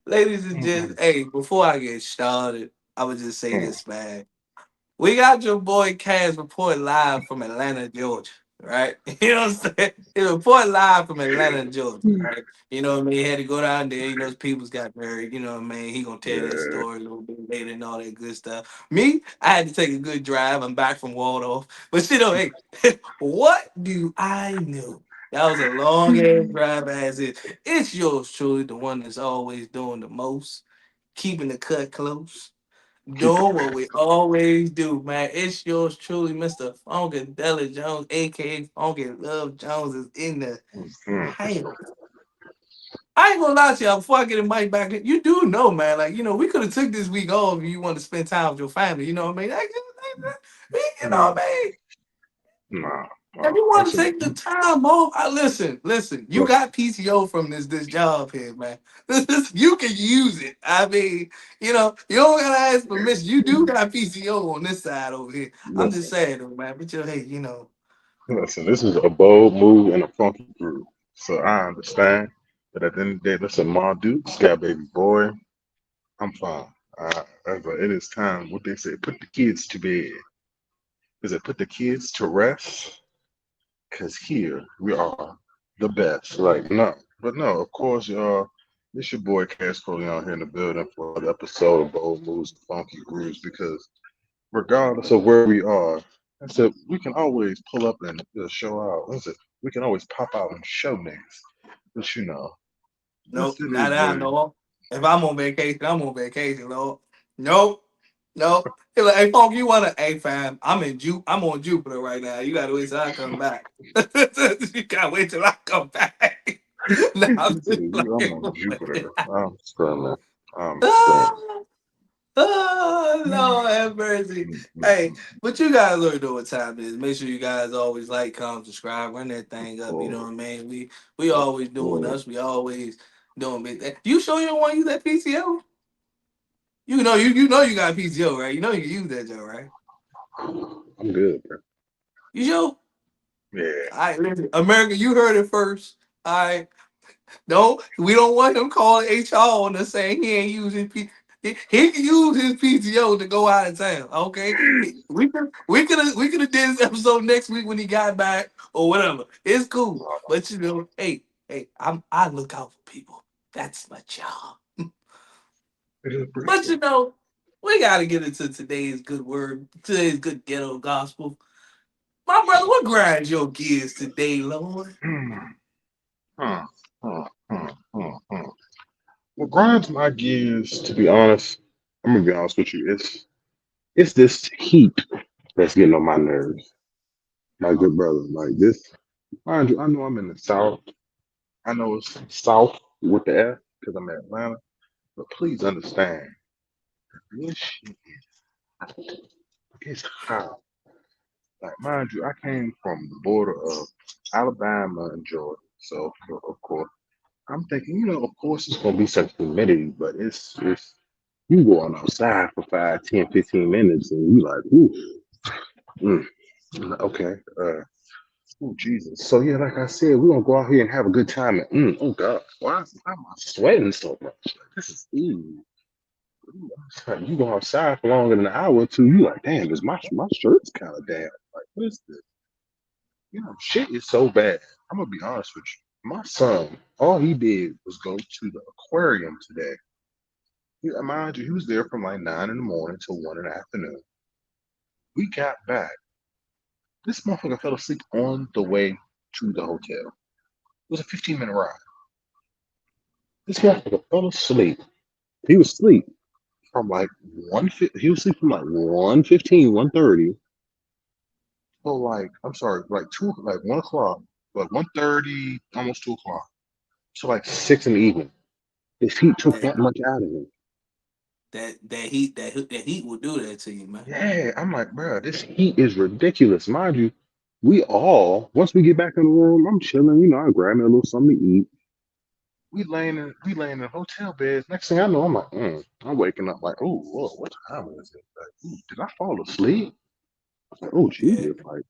ladies and gents, hey, before I get started, I would just say this, man. We got your boy Kaz report live from Atlanta, Georgia. Right? You know what I'm saying? He report live from Atlanta, Georgia. Right? You know what I mean? He had to go down there. You know, his people's got married. You know what I mean? He gonna tell that Yeah. story a little bit later and all that good stuff. Me, I had to take a good drive. I'm back from Waldorf. But you know, hey, what do I know? That was a long ass drive as it. It's yours truly, the one that's always doing the most, keeping the cut close, Keep it doing what real. we always do, man. It's yours truly, Mr. Funkadelic Jones, aka Funky Love Jones, is in the Mhm. house. I ain't gonna lie to y'all before I get the mic back. You do know, man. Like, you know, we could have took this week off if you want to spend time with your family. You know what I mean? You know what Nah, I mean? nah, If nah. you want to Listen, take the time off, listen. You listen. got PTO from this job here, man. You can use it. I mean, you know, you don't gotta ask permission. You do got PTO on this side over here. I'm just Listen, saying, though, man. But you, hey, you know, listen. This is a bold move and a funky groove. So I understand. But at the end of the day, listen, Ma Duke, Sky Baby Boy, I'm fine. But it is time, what they say, put the kids to bed. Is it put the kids to rest? Because here we are the best. Like, no. But no, of course, y'all, it's your boy Cass Coley out here in the building for another episode of Bold Moves and Funky Grooves because regardless of where we are, I said we can always pull up and show out. What's it? We can always pop out and show niggas. But you know, nope, it not is that what I it is. know of. If I'm on vacation, I'm on vacation, Lord. Nope, nope. He like, hey, Funk, you wanna? Hey, fam, I'm on Jupiter right now. You gotta wait till I come back. You gotta wait till I come back. Nah, I'm He said, just "You, I'm playing on with Jupiter. it. I'm screaming. I'm screaming." Ah, oh, Lord have mercy. Hey, but you guys already know what time it is. Make sure you guys always like, comment, subscribe, run that thing Of up. You know course, what I mean? We of always doing course. us. We always doing big. You sure you don't want to use that PTO? You know you got PTO, right? You know you can use that Joe, right? I'm good, bro. You sure? Yeah. All right, listen, America, you heard it first. All right. No, we don't want him calling HR on us saying he ain't using he can use his PTO to go out of town. Okay, we could have did this episode next week when he got back or whatever. It's cool, but you know, I look out for people. That's my job. It is But appreciated. you know, we got to get into today's good word, today's good ghetto gospel. My brother, what grinds your gears today, Lord? Hmm, huh, huh. What grinds my gears, to be honest, I'm gonna be honest with you, it's this heat that's getting on my nerves. My good brother, like this. Mind you, I know I'm in the South. I know it's South with the F because I'm in Atlanta. But please understand, this shit is hot. Like, mind you, I came from the border of Alabama and Georgia. So, of course, I'm thinking, of course it's going to be some humidity, but it's you going outside for 5, 10, 15 minutes and you like, ooh, mm, okay, oh, Jesus. So, yeah, like I said, we're going to go out here and have a good time. And, oh, God, why am I sweating so much? Like, this is, you go outside for longer than an hour or two, you like, damn, is my shirt's kind of damn. Like, what is this? Shit is so bad. I'm gonna be honest with you. My son, all he did was go to the aquarium today. Mind you, he was there from like 9 in the morning till 1 in the afternoon. We got back. This motherfucker fell asleep on the way to the hotel. It was a 15-minute ride. This motherfucker fell asleep. He was asleep from like he was asleep from like 1:15, 1:30 so like I'm sorry, like 1 o'clock, like 1:30, almost 2 o'clock. So like 6 in the evening. His heat took That that much out of him. that heat will do that to you, man. Yeah, I'm like, bro, this heat is ridiculous. Mind you, we all once we get back in the room, I'm chilling. I grab me a little something to eat. We laying in hotel beds. Next thing I know, I'm like, I'm waking up like, oh, whoa, what time is it? Like, ooh, did I fall asleep? I was like, oh, Yeah, Jesus, like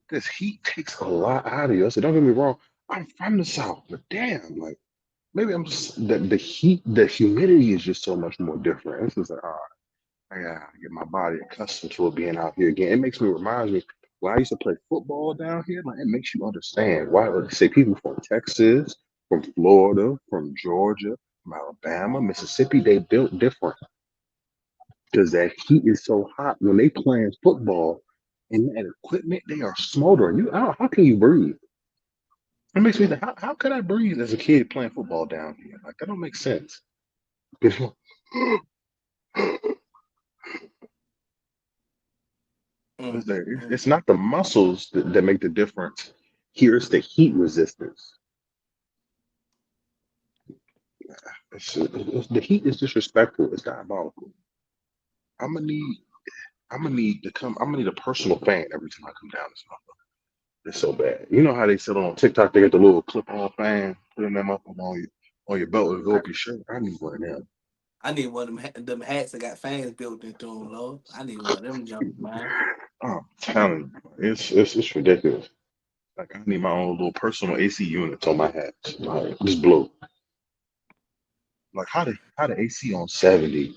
this heat takes a lot out of you. I said, don't get me wrong, I'm from the South, but damn, like. maybe I'm just the heat, the humidity is just so much more different. It's just like, I gotta get my body accustomed to it being out here again. It makes me reminds me when I used to play football down here. Like it makes you understand why, like, say, people from Texas, from Florida, from Georgia, from Alabama, Mississippi, they built different because that heat is so hot when they playing football and that equipment, they are smoldering. How can you breathe? It makes me think, how could I breathe as a kid playing football down here? Like that don't make sense. Mm, mm. It's not the muscles that make the difference. Here it's the heat resistance. The heat is disrespectful. It's diabolical. I'm gonna need I'm gonna need a personal fan every time I come down this month. It's so bad. You know how they sell on TikTok? They get the little clip-on fan, putting them up on your belt and go I, up your shirt. I need one of them. I need one of them hats that got fans built into them, Lord. I need one of them jumps, man. I'm telling you, it's ridiculous. Like I need my own little personal AC units on my hats. Like just blow. Like how the AC on 70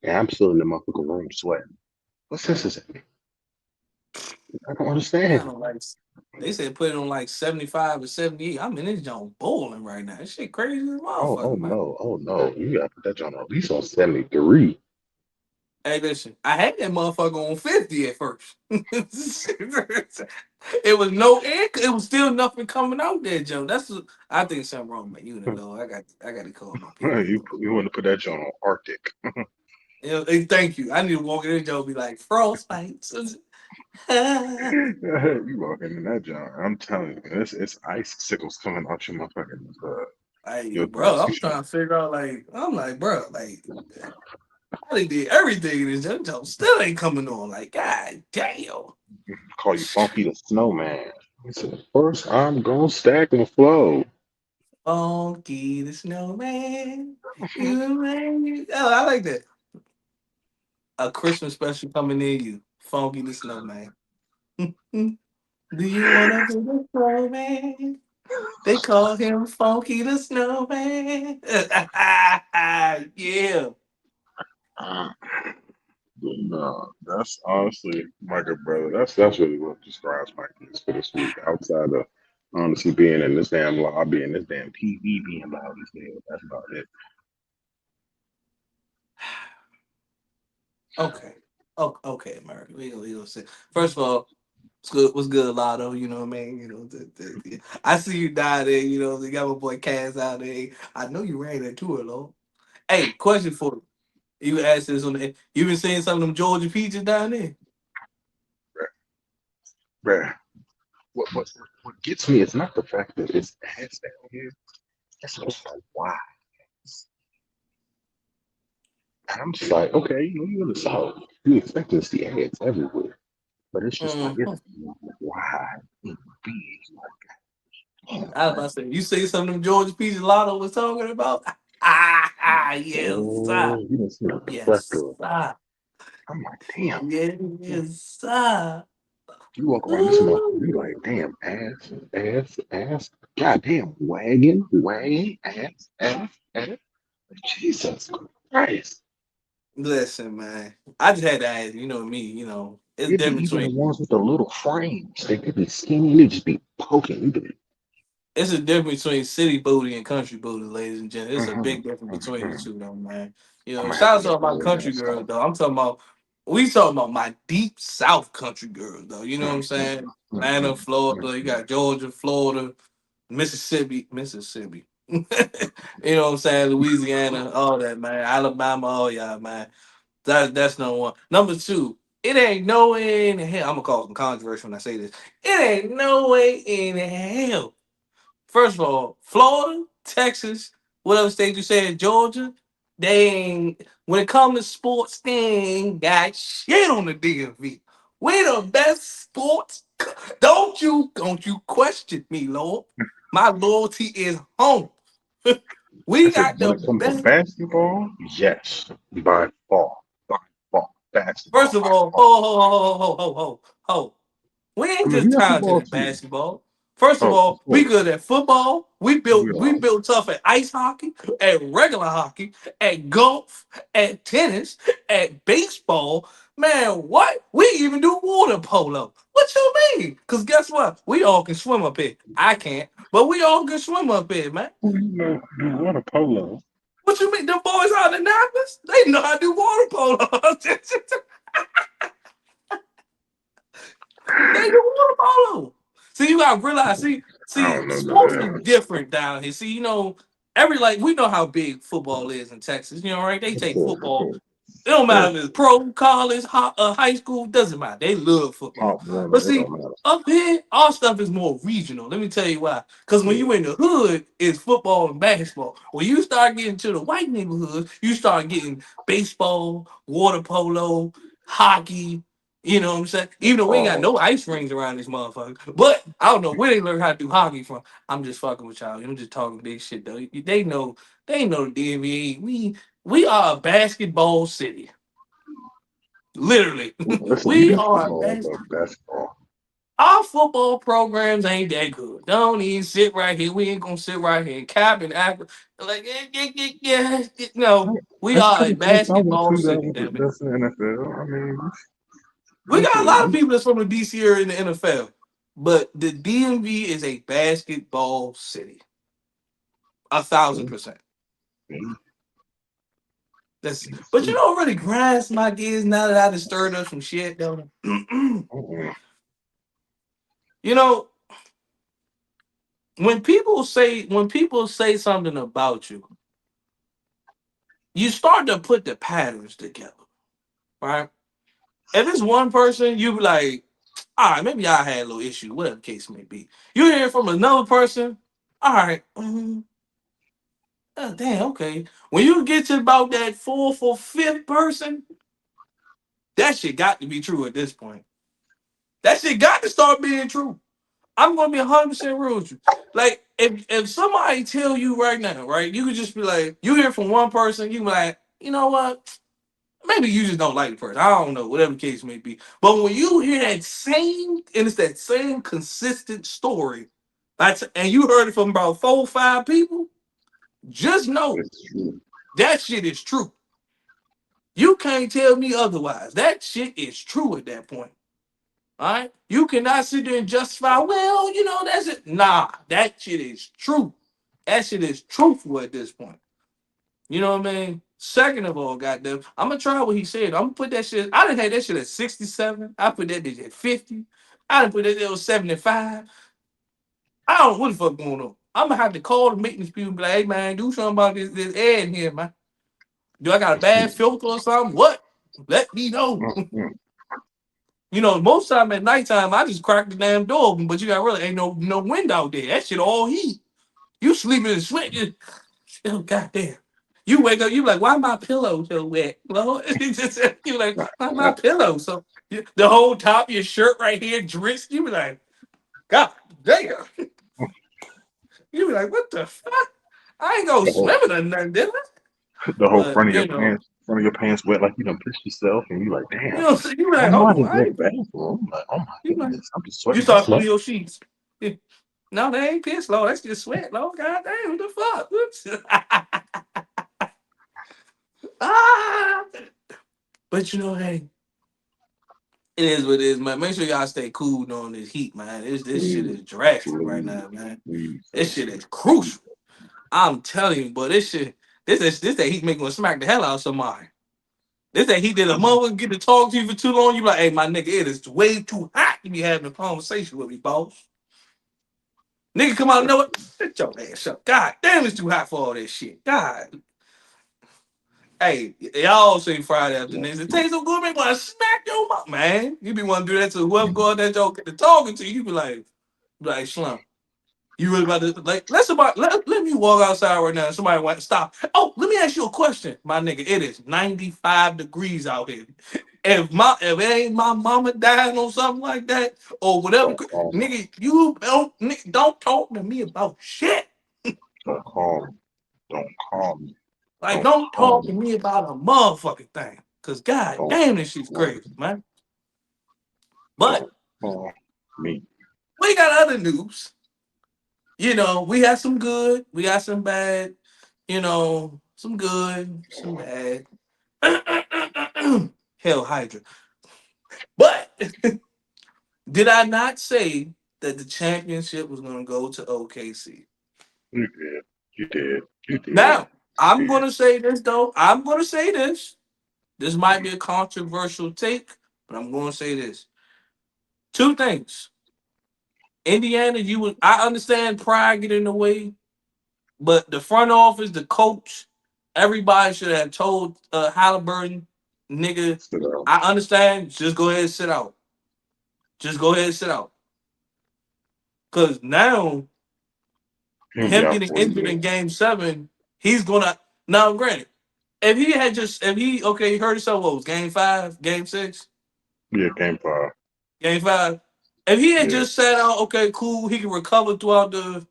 and I'm still in the motherfucking room sweating. What sense is that? I don't Put it understand. on like they said put it on like 75 or 78. I'm in this joint bowling right now. This shit crazy as a motherfucker, man. Oh no. You gotta put that joint on at least on 73. Hey, listen, I had that motherfucker on 50 at first. It was no air. It was still nothing coming out there, Joe. I think something wrong with my unit, though. I got to call my people. You want to put that joint on Arctic. You know, hey, thank you. I need to walk in there, Joe, and be like frostbite. Hey, You walking in that joint. I'm telling you, it's icicles coming out your motherfucking your bro, I'm transition. trying to figure out. Like, I'm like, bro, like, I done did everything in this Joe. Still ain't coming on. Like, god damn. Call you Funky the Snowman. He said, first I'm gonna stack and flow. Funky the snowman. You made me. Oh, I like that. A Christmas special coming near you. Funky the snowman. Do you wanna be the snowman? They call him Funky the snowman. Yeah. No, that's honestly my good brother. That's really what describes my kids for this week. Outside of honestly being in this damn lobby and this damn TV being loud as hell. That's about it. Okay. Okay, America. We gonna say first of all, what's good? What's good, Lotto? You know what I mean? You know, I see you down there. You know, they got my boy Cass out there. I know you ran that tour, though. Hey, question for you. You asked this on the. You been seeing some of them Georgia peaches down there? Bruh, what gets me is not the fact that it's ass down here. It's just like why. And I'm just like, okay, you're in the South. You expecting to see ads everywhere. But it's just like, it's Mm. why in big. Like, I was about to say, you see some of them Georgia peaches Lotto was talking about? Yes, sir. oh, you didn't see a Yes, plethora. sir. I'm like, damn. Yes, sir. You walk around this month, you Ooh. like, damn, ass. Goddamn, wagon, ass. Jesus Christ. Listen, man. I just had to ask, you know me, it's It'd be different even the between ones with the little frames. They could be skinny and they just be poking. You be, it's a difference between city booty and country booty, ladies and gentlemen. It's a mm-hmm, big difference between the mm-hmm. two, though, man. I'm gonna have Shout to out to get all my one of them country and girls, stuff. though. We talking about my deep South country girls, though. You know what I'm saying? Atlanta, Florida, you got Georgia, Florida, Mississippi. You know what I'm saying? Louisiana, all that, man. Alabama, all y'all, man. That's number one. Number two, it ain't no way in hell. I'm gonna cause some controversy when I say this. It ain't no way in hell. First of all, Florida, Texas, whatever state you said, Georgia, they ain't when it comes to sports, they ain't got shit on the DMV. We the best sports. Don't you question me, Lord. My loyalty is home. I We said, got when the it comes to best. basketball, yes, by far, by far, First basketball of by all, far. ho. We I ain't mean, just we got talented football in too. basketball. First of Oh, of all, we course. good at football. We We built we are. built tough at ice hockey, at regular hockey, at golf, at tennis, at baseball. Man, what? We even do water polo. What you mean? Cause guess what? We all can swim up here. I can't, but we all can swim up here, man. Who you know do water polo? What you mean? The boys out in Annapolis, they know how to do water polo. They do water polo. See, you gotta realize, I see, don't know none of sports is that. different down here. See, every like we know how big football is in Texas, right? They Of take course, of football. course. It don't Very matter if it's pro, college, high school, doesn't matter. They love football. top runner. But It see, don't matter. up here, our stuff is more regional. Let me tell you why. Because when Yeah. you in the hood, it's football and basketball. When you start getting to the white neighborhoods, you start getting baseball, water polo, hockey. You know what I'm saying? Even though we ain't got Oh, no ice rings around this motherfucker. But I don't know where they learn how to do hockey from. I'm just fucking with y'all. I'm just talking big shit though. They know the DMV. We are a basketball city. Literally. listen, we We got are a football, but basketball. our football programs ain't that good. Don't even sit right here. We ain't gonna sit right here and cap and act like no. We That's are because a the place I went basketball to that city, was damn it. that's the NFL. I mean, We that's got a it. lot of people that's from the DC area in the NFL, but the DMV is a basketball city, 1,000%. That's but you know what really grinds my gears now that I just stirred up some shit, though. You know, when people say something about you, you start to put the patterns together, right? If it's one person, you be like, all right, maybe I had a little issue, whatever the case may be. You hear from another person, all right, oh, damn, okay. When you get to about that fourth or fifth person, that shit got to be true at this point. That shit got to start being true. I'm gonna be 100% real with you. Like, if somebody tell you right now, right, you could just be like, you hear from one person, you be like, you know what? Maybe you just don't like the person. I don't know, whatever the case may be. But when you hear that same, and it's that same consistent story, and you heard it from about 4 or 5 people, just know It's true. that shit is true. You can't tell me otherwise. That shit is true at that point. All right? You cannot sit there and justify, well, that's it. Nah, that shit is true. That shit is truthful at this point. You know what I mean? Second of all, goddamn, I'm gonna try what he said. I'm gonna put that shit. I didn't have that shit at 67. I put that bitch at 50. I didn't put that at 75. I don't know what the fuck going on. I'm gonna have to call the maintenance people and be like, hey man, do something about this air in here, man. Do I got a bad filter or something? What? Let me know. Mm-mm. Most time at nighttime, I just crack the damn door open, but you got really ain't no window out there. That shit all heat. You sleeping in sweat. Oh goddamn. You wake up, you like, why my pillow so wet? Well, you like, why my I, pillow so the whole top of your shirt right here drenched. You be like, God damn. You be like, what the fuck? I ain't go the whole swimming or nothing, did I? the whole But front of your pants wet like you done pissed yourself, and you like, damn. so you be I like, know I oh, didn't I go to ain't the bathroom. I'm like, oh my you like goodness, I'm just you sweating start this pulling much. your sheets. No, they ain't piss, Lord. That's just sweat, Lord. God damn, what the fuck? Oops. Ah! But hey, it is what it is, man. Make sure y'all stay cool during this heat, man. This shit Please, is drastic right please, now, man. please, sir. This shit is crucial. I'm telling you, but this that heat make gonna smack the hell out of somebody. This that heat that a mother get to talk to you for too long. You be like, hey, my nigga, it is way too hot to be having a conversation with me, boss. Nigga, come out and know it. Shut your ass up. God damn, it's too hot for all this shit. God. Hey, y'all seen Friday after next. It tastes so good, make want to smack your mouth, man. You be want to do that to whoever go out that joke get to talking to you. You be like, Slum. You really about to like let me walk outside right now and somebody want to stop. Oh, let me ask you a question, my nigga. It is 95 degrees out here. If it ain't my mama dying or something like that, or whatever, Don't call me. nigga, you don't talk to me about shit. Don't call me. Don't call me. Like, Don't don't call talk to me. me about a motherfucking thing. Cause god Don't damn, this shit's call crazy, me. man. But Don't call me. we got other news. We had some good, we got some bad, some good, some bad. Hell Hydra. But did I not say that the championship was going to go to OKC? You did. You did. You did. Now, You I'm going did. to say this, though. I'm going to say this. This might be a controversial take, but I'm going to say this. Two things. Indiana, I understand pride get in the way, but the front office, the coach, everybody should have told Halliburton, nigga, Sit down. I understand. Just go ahead and sit out. Just go ahead and sit out. Because now He'll be him out getting for a injured year. in game 7, he's gonna now granted, if he okay, he hurt himself, what was game 5, game 6, Yeah, game 5. game 5. If he had Yeah. just sat out, okay, cool, he can recover throughout the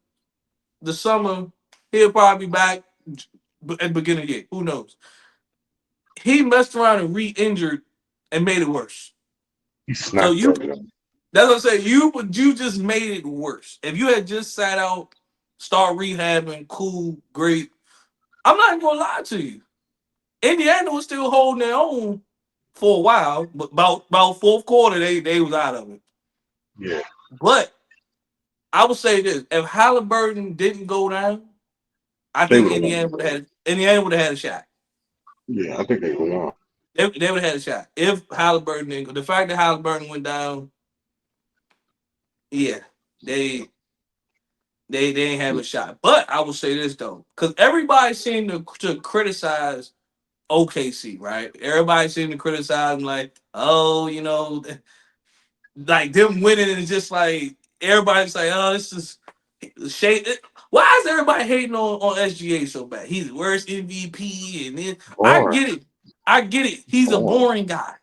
summer, he'll probably be back at the beginning of the year. Who knows? He messed around and re-injured and made it worse. He So snapped that gun. that's what I'm saying. You just made it worse. If you had just sat out, start rehabbing, cool, great. I'm not gonna lie to you. Indiana was still holding their own for a while, but about fourth quarter they was out of it. Yeah. But I would say this: if Halliburton didn't go down, I They think would have won. Indiana would have had a shot. Yeah, I think they would have won. They would have had a shot if Halliburton didn't go. The fact that Halliburton went down, yeah, they they ain't have Yeah. a shot. But I will say this though, because everybody seemed to criticize OKC, right? Everybody seemed to criticize them like, oh, like them winning is just like everybody's like, oh, this is shade. Why is everybody hating on SGA so bad? He's the worst MVP, and then I Boring. get it. I get it. He's a Boring. boring guy,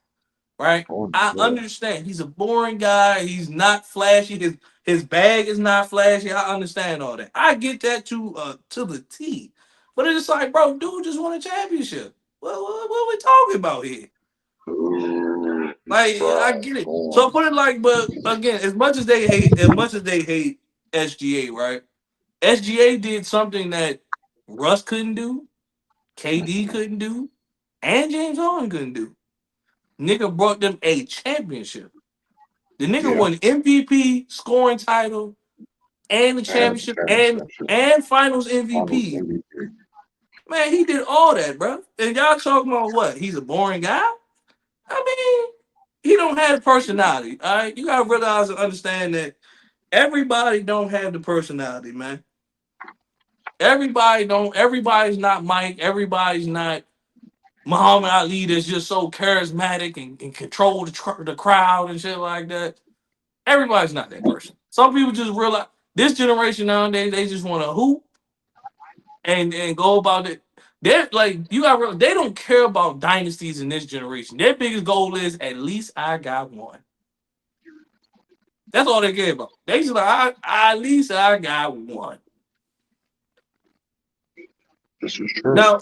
right? Boring. I Yeah. understand. He's a boring guy. He's not flashy. His bag is not flashy. I understand all that. I get that to the T. But it's just like, bro, dude just won a championship. What are we talking about here? Ooh, he's Like, I fried. get it. So Boring. put it like, but again, as much as they hate SGA, right? SGA did something that Russ couldn't do, KD couldn't do, and James Harden couldn't do. Nigga brought them a championship. The nigga Yeah. won MVP, scoring title, and the And championship, and championship. and Finals Finals MVP. MVP. Man, he did all that, bro. And y'all talking about what? He's a boring guy. I mean, he don't have the personality. All right, you gotta realize and understand that everybody don't have the personality, man. Everybody don't. Everybody's not Mike. Everybody's not Muhammad Ali. That's just so charismatic and control the crowd and shit like that. Everybody's not that person. Some people just realize this generation nowadays they just want to hoop and go about it. They're like you got real. They don't care about dynasties in this generation. Their biggest goal is at least I got one. That's all they care about. They just like at least I got one. This is true. Now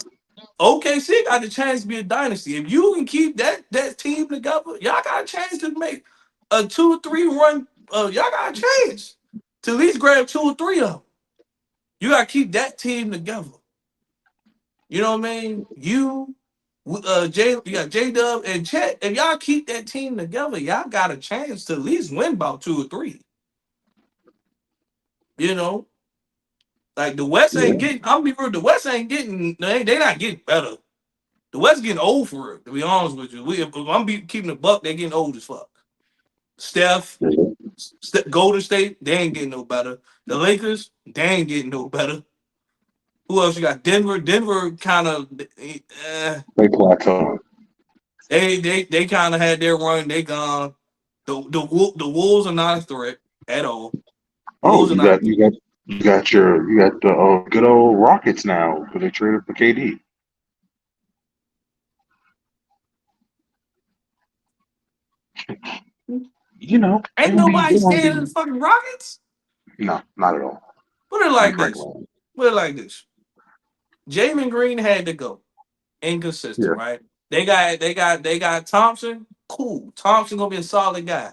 OKC got the chance to be a dynasty. If you can keep that team together, y'all got a chance to make a 2 or 3 run. Y'all got a chance to at least grab 2 or 3 of them. You got to keep that team together. You know what I mean? You got J Dub and Chet. If y'all keep that team together, y'all got a chance to at least win about 2 or 3. You know, like the West ain't Yeah. getting. I'm be real. The West ain't getting. They not getting better. The West getting old for it. To be honest with you, if keeping the buck. They getting old as fuck. Steph, Yeah. Golden State, they ain't getting no better. The Lakers, they ain't getting no better. Who else you got? Denver. Denver kind of. They plateauing. They kind of had their run. They gone. The Wolves are not a threat at all. Oh, Wolves are you not. got you got you got the good old Rockets now because they traded for KD. You know Ain't they nobody gonna scared of the be fucking Rockets. no, not at all. Put it On like this. Franklin. Put it like this. Jalen Green had to go. Inconsistent, Yeah. right? They got Thompson. Cool. Thompson gonna be a solid guy.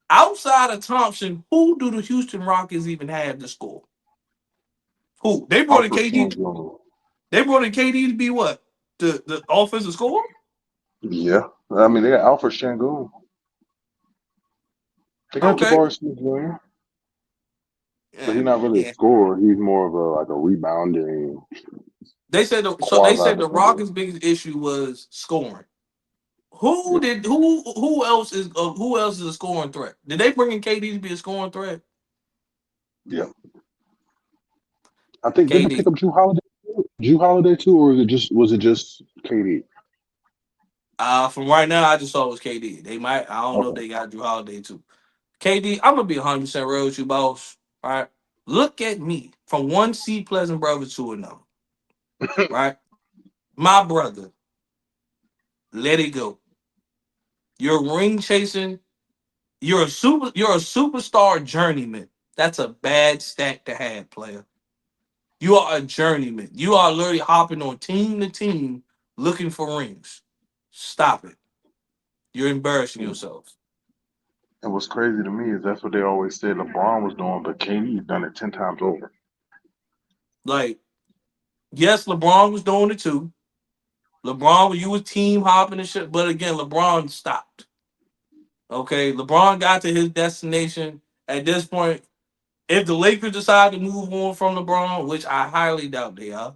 Outside of Thompson, who do the Houston Rockets even have to score? Who they brought in Alfred KD? Sengun. They brought in KD to be what the offensive scorer? Yeah. I mean, they got Alfred Sengun. They got Okay, Jabari Smith-Jr., but yeah, he's not really a yeah. scorer. He's more of a rebounding They quasi said the defender. Rockets' biggest issue was scoring. Who else is a scoring threat? Did they bring in KD to be a scoring threat? Yeah. I think did they pick KD. up Drew Holiday? Drew Holiday too, or was it just KD? From right now, I just saw it was KD. They might. I don't know if Okay. they got Drew Holiday too. KD. I'm gonna be 100% real with you, boss. All right. Look at me from one C Pleasant brother to another. Right. My brother. Let it go. You're ring chasing. You're a superstar journeyman. That's a bad stat to have, player. You are a journeyman. You are literally hopping on team to team looking for rings. Stop it. You're embarrassing yourself. And what's crazy to me is that's what they always said LeBron was doing, but KD's done it 10 times over. Like, yes, LeBron was doing it too. LeBron, you was team hopping and shit, but again, LeBron stopped. Okay, LeBron got to his destination. At this point, if the Lakers decide to move on from LeBron, which I highly doubt they are,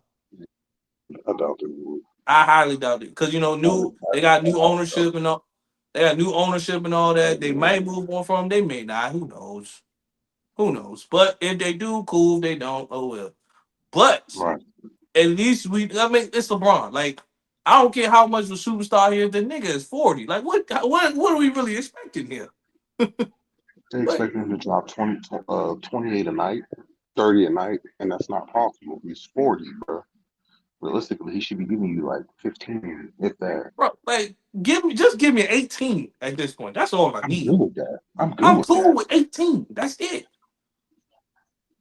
I doubt they would. I highly doubt it because I, new they got new I doubt ownership and all. They got new ownership and all that. They might it. move on from. 'Em, they may not. Who knows? Who knows? But if they do, cool. If they don't, oh well. But Right. at least I mean, it's LeBron. Like, I don't care how much of a superstar he is. The nigga is 40. Like, what are we really expecting here? They But expect him to drop 28 a night, 30 a night, and that's not possible. He's 40, bro. Realistically, he should be giving you like 15, if that. bro, like, give me 18 at this point. That's all I I'm good need. with that. I'm good I'm with cool that. with 18. That's it.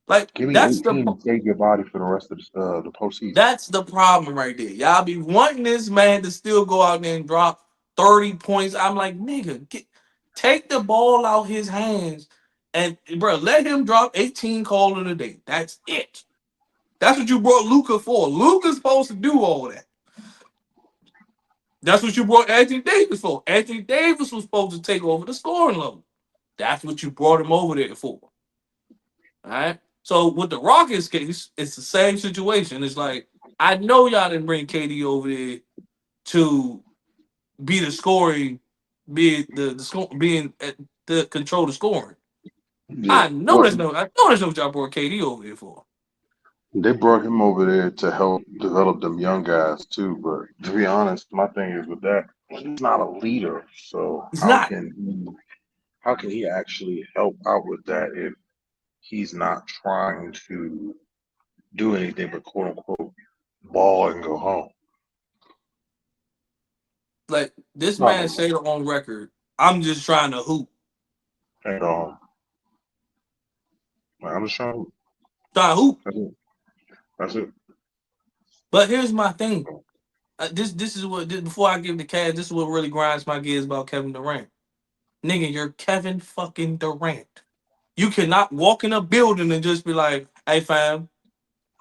Like, Give me that's 18 and save your body for the rest of the postseason. the problem right there. Y'all be wanting this man to still go out there and drop 30 points. I'm like, nigga, take the ball out his hands and bro, let him drop 18 call in a day. That's it. That's what you brought Luca for. Luca's supposed to do all that. That's what you brought Anthony Davis for. Anthony Davis was supposed to take over the scoring level. That's what you brought him over there for. All right. So with the Rockets case, it's the same situation. It's like I know y'all didn't bring KD over there to be the scoring, be the score, being at the control the scoring. Yeah. I know that's no what y'all brought KD over here for. They brought him over there to help develop them young guys too. But to be honest, my thing is with that, he's not a leader. So He's not. how can he actually help out with that if he's not trying to do anything but quote unquote ball and go home? Like this I man don't know. said on record, I'm just trying to hoop. And I'm just trying. Trying to hoop. That's it. That's it. But here's my thing. This is what before I give the cash, this is what really grinds my gears about Kevin Durant. Nigga, you're Kevin fucking Durant. You cannot walk in a building and just be like, hey fam,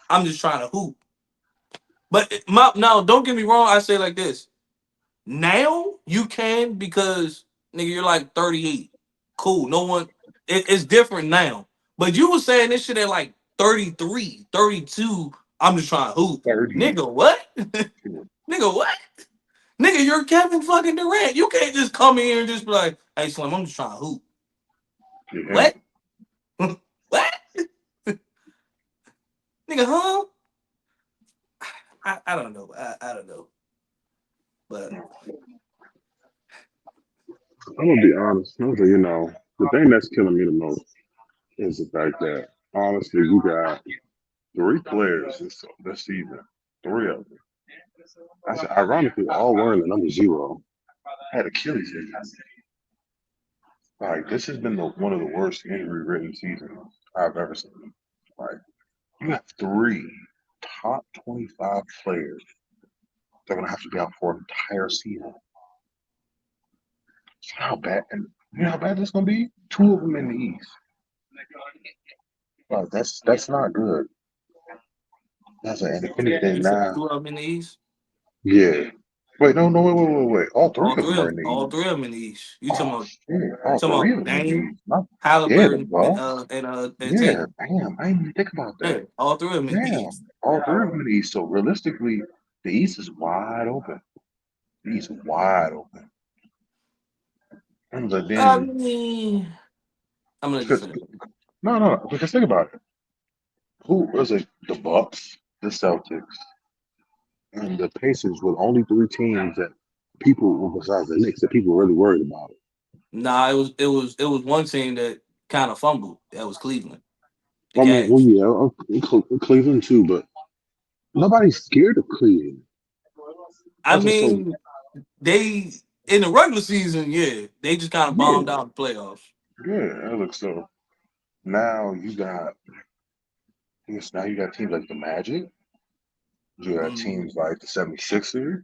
I'm just trying to hoop. But now, don't get me wrong. I say like this. Now you can because nigga, you're like 38. Cool. No one. It's different now. But you was saying this shit at like 33, 32. I'm just trying to hoop. 30. Nigga, what? Nigga, what? Nigga, you're Kevin fucking Durant. You can't just come in here and just be like, hey Slim, I'm just trying to hoop. Get him. What? What? Nigga, huh? I don't know. I don't know. But I'm gonna be honest. The thing that's killing me the most is the fact that honestly, you got three players this season, three of them. That's ironically all wearing the number zero. Had Achilles injury. Like this has been one of the worst injury-ridden seasons I've ever seen. Like you have three top 25 players that are gonna have to be out for an entire season. So how bad? And You know how bad that's gonna be? Two of them in the East. Wow, that's not good. That's an and if anything You said now. two of them in the East. Yeah. Wait, no, no, wait. All three of them are in the All three East. of them in the East. You Oh shit! All talking three about of them in the Dame, East. Not, yeah, the Halliburton, Bucks. and Yeah, Tatum. damn. I didn't even think about that. Yeah, all three of them in the East. Damn, all three of them in the East. So realistically, the East is wide open. The East is wide open. But I then, mean, I'm gonna let you because finish. no. Because think about it. Who was it? The Bucks, the Celtics, and the Pacers were the only three teams that people, well, besides the Knicks, that people really worried about. Nah, it was one team that kind of fumbled. That was Cleveland, the I mean, well, Cavs. yeah, Cleveland too, but nobody's scared of Cleveland. I That's what's so. mean, they in the regular season, yeah, they just kind of bombed Yeah, out in the playoffs. yeah, that looks so. Now you got, yes, now you got teams like the Magic. You got Mhm. teams like the 76ers.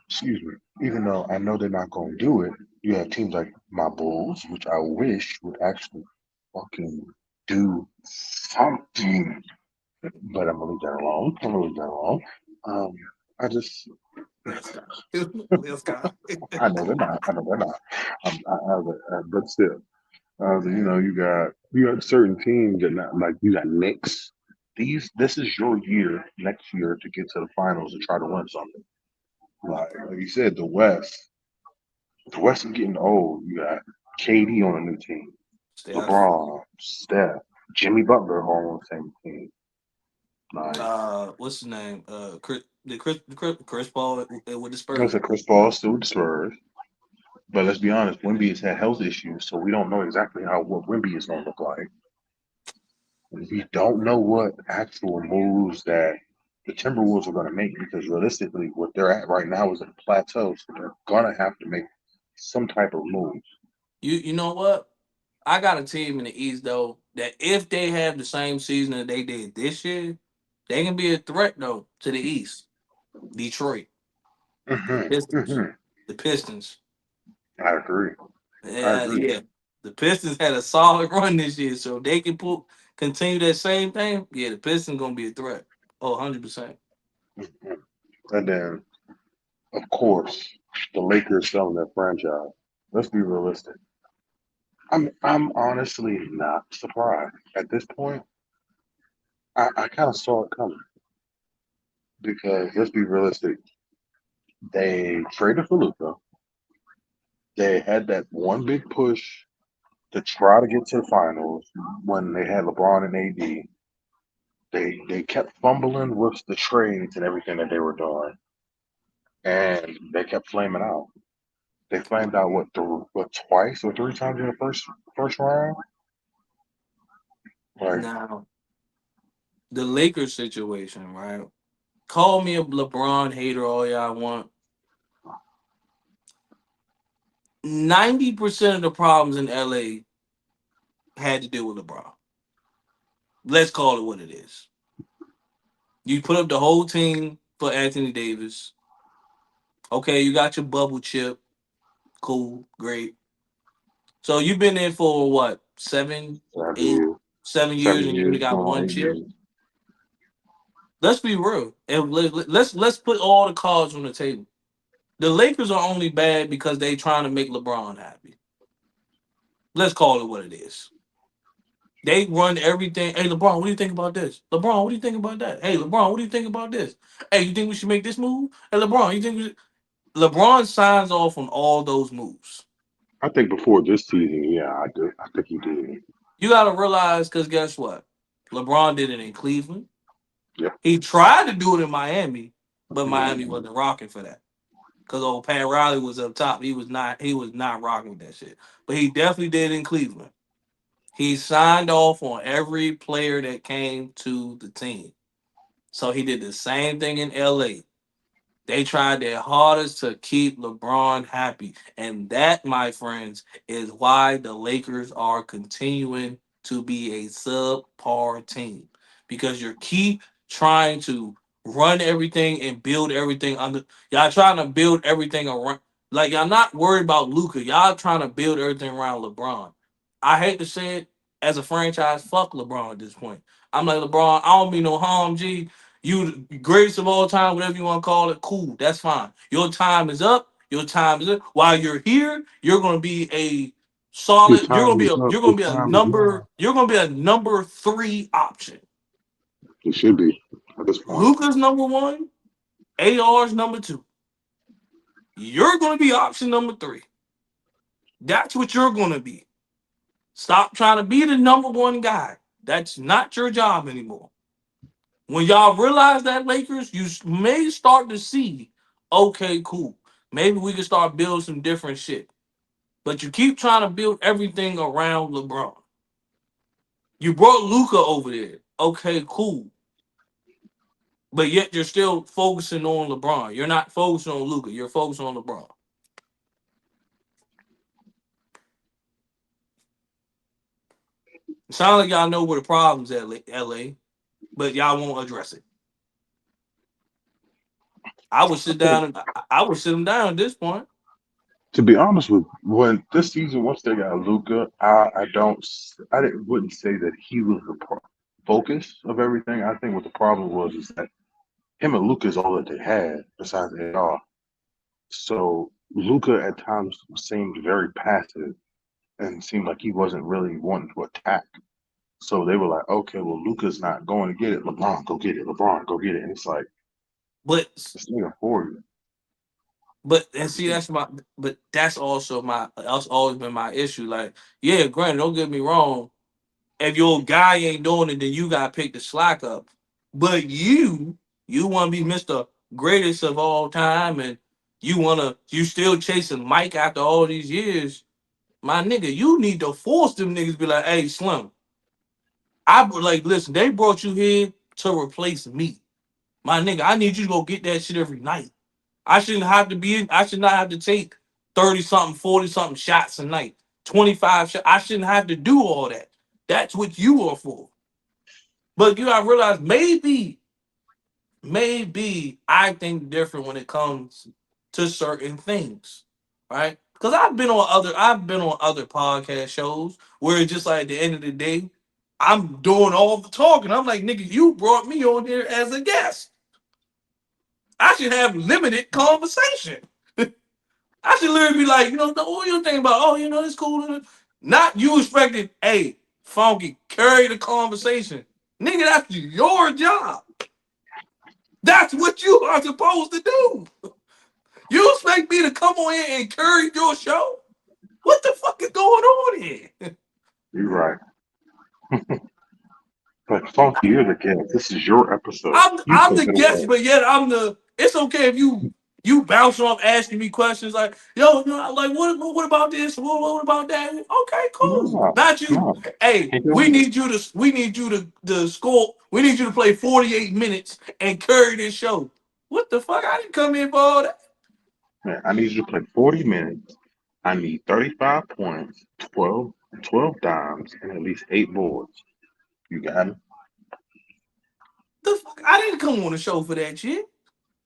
Excuse me. Even though I know they're not going to do it, you have teams like my Bulls, which I wish would actually fucking do something. But I'm gonna leave that alone. I'm gonna leave that alone. Um, I just, Let's go. Let's go. I know they're not. I know they're not. But still, you got certain teams that not like you got Knicks. This is your year next year to get to the finals and try to win something. Like you said, the West is getting old. You got KD on a new team, Steph. LeBron, Steph, Jimmy Butler all on the same team. Like What's his name? Chris Paul with the I Spurs. said, Chris Paul still with the Spurs, but let's be honest, Wemby has had health issues, so we don't know exactly how what Wemby is going to look like. We don't know what actual moves that the Timberwolves are going to make because realistically, what they're at right now is at a plateau, so they're going to have to make some type of move. You know what? I got a team in the East though that if they have the same season that they did this year, they can be a threat though to the East. Detroit, the Pistons, Hmm. the Pistons. I agree. I agree. Yeah, the Pistons had a solid run this year, so if they can continue that same thing. Yeah, the Pistons gonna be a threat. Oh, 100%. Mhm. And then, of course, the Lakers selling their franchise. Let's be realistic. I'm honestly not surprised at this point. I kind of saw it coming because let's be realistic. They traded for Luka. They had that one big push to try to get to the finals when they had LeBron and AD. They kept fumbling with the trades and everything that they were doing, and they kept flaming out. They flamed out what twice or three times in the first round. Like Now the Lakers situation, right? Call me a LeBron hater all y'all want. 90% of the problems in LA had to do with LeBron. Let's call it what it is. You put up the whole team for Anthony Davis. Okay, you got your bubble chip. Cool, great. So you've been there for what, seven, seven eight, years, 7 years, seven and you only years, got going on one eight chip. years. Let's be real, and let's put all the cards on the table. The Lakers are only bad because they trying to make LeBron happy. Let's call it what it is. They run everything. Hey LeBron, what do you think about this? LeBron, what do you think about that? Hey LeBron, what do you think about this? Hey, you think we should make this move? Hey LeBron, you think LeBron signs off on all those moves? I think before this season, yeah, I do. I think he did. You got to realize because guess what? LeBron did it in Cleveland. Yeah. He tried to do it in Miami, but Miami Mhm. wasn't rocking for that. Because old Pat Riley was up top. He was not. He was not rocking with that shit. But he definitely did in Cleveland. He signed off on every player that came to the team. So he did the same thing in LA. They tried their hardest to keep LeBron happy. And that, my friends, is why the Lakers are continuing to be a subpar team. Because you keep trying to run everything and build everything under. Y'all trying to build everything around. Like y'all not worried about Luka. Y'all trying to build everything around LeBron. I hate to say it, as a franchise, fuck LeBron at this point. I'm like LeBron. I don't mean no harm. G, you the greatest of all time, whatever you want to call it. Cool, that's fine. Your time is up. Your time is up. While you're here, you're going to be a Your solid. You're time going to be is a. up. You're Your going to be a time is now. number. You're going to be a number three option. It should be at this point. Luca's number one. AR's number two. You're going to be option number three. That's what you're going to be. Stop trying to be the number one guy. That's not your job anymore. When y'all realize that, Lakers, you may start to see, okay, cool. Maybe we can start building some different shit. But you keep trying to build everything around LeBron. You brought Luca over there. Okay, cool. But yet you're still focusing on LeBron. You're not focusing on Luca. You're focusing on LeBron. It sounds like y'all know where the problems at, LA, but y'all won't address it. I would sit down and I would sit them down at this point. To be honest with when this season, once they got Luca, I don't, wouldn't say that he was the focus of everything. I think what the problem was is that him and Luca is all that they had besides AR. So Luca at times seemed very passive and seemed like he wasn't really wanting to attack. So they were like, okay, well, Luca's not going to get it. LeBron, go get it. LeBron, go get it. And it's like, But it's nigga for you. and see that's also that's always been my issue. Like, yeah, granted, don't get me wrong. If your guy ain't doing it, then you gotta pick the slack up. But you wanna be Mr. Greatest of all time and you still chasing Mike after all these years, my nigga, you need to force them niggas be like, hey, Slim, like listen, they brought you here to replace me. My nigga, I need you to go get that shit every night. I should not have to take 30 something, 40 something shots a night. 25 shots. I shouldn't have to do all that. That's what you are for. But you gotta realize maybe I think different when it comes to certain things. Right? Because I've been on other podcast shows where it's just like at the end of the day, I'm doing all the talking. I'm like, nigga, you brought me on here as a guest. I should have limited conversation. I should literally be like, what you think about? Oh, this cool. Not you expected, hey, Funky, carry the conversation. Nigga, that's your job. That's what you are supposed to do. You expect me to come on here and carry your show? What the fuck is going on here? You're right. But Funky, you're the guest. This is your episode. You I'm take the it guest, away. but yet I'm the. It's okay if you bounce off asking me questions like, yo, like what about this? What about that? Okay, cool. No, Not you. no. Hey, Can't go ahead. we need you to score. We need you to play 48 minutes and carry this show. What the fuck? I didn't come in for all that. Man, I need you to play 40 minutes. I need 35 points, 12 dimes, and at least 8 boards. You got it? The fuck? I didn't come on the show for that shit.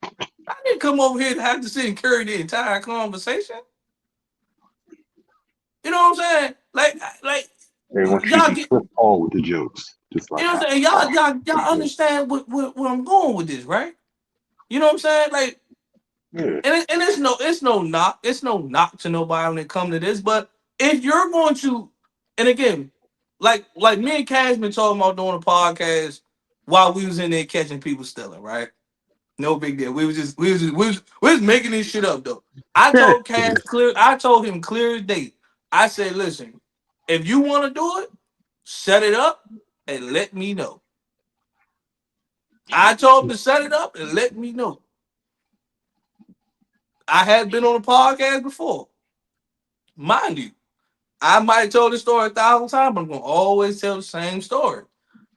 I didn't come over here to have to sit and carry the entire conversation. You know what I'm saying? Like They want you to y'all be get. Chris Paul with the jokes. Just You like, know what I'm saying? Y'all understand what I'm going with this, right? You know what I'm saying? Like, yeah. and it's no knock to nobody when it comes to this. But if you're going to, and again, like me and Cash been talking about doing a podcast while we was in there catching people stealing, right? No big deal. We was making this shit up though. I told him clear as day. I said, listen, if you want to do it, set it up and let me know. I told him to set it up and let me know. I had been on a podcast before. Mind you, I might have told this story 1,000 times, but I'm gonna always tell the same story.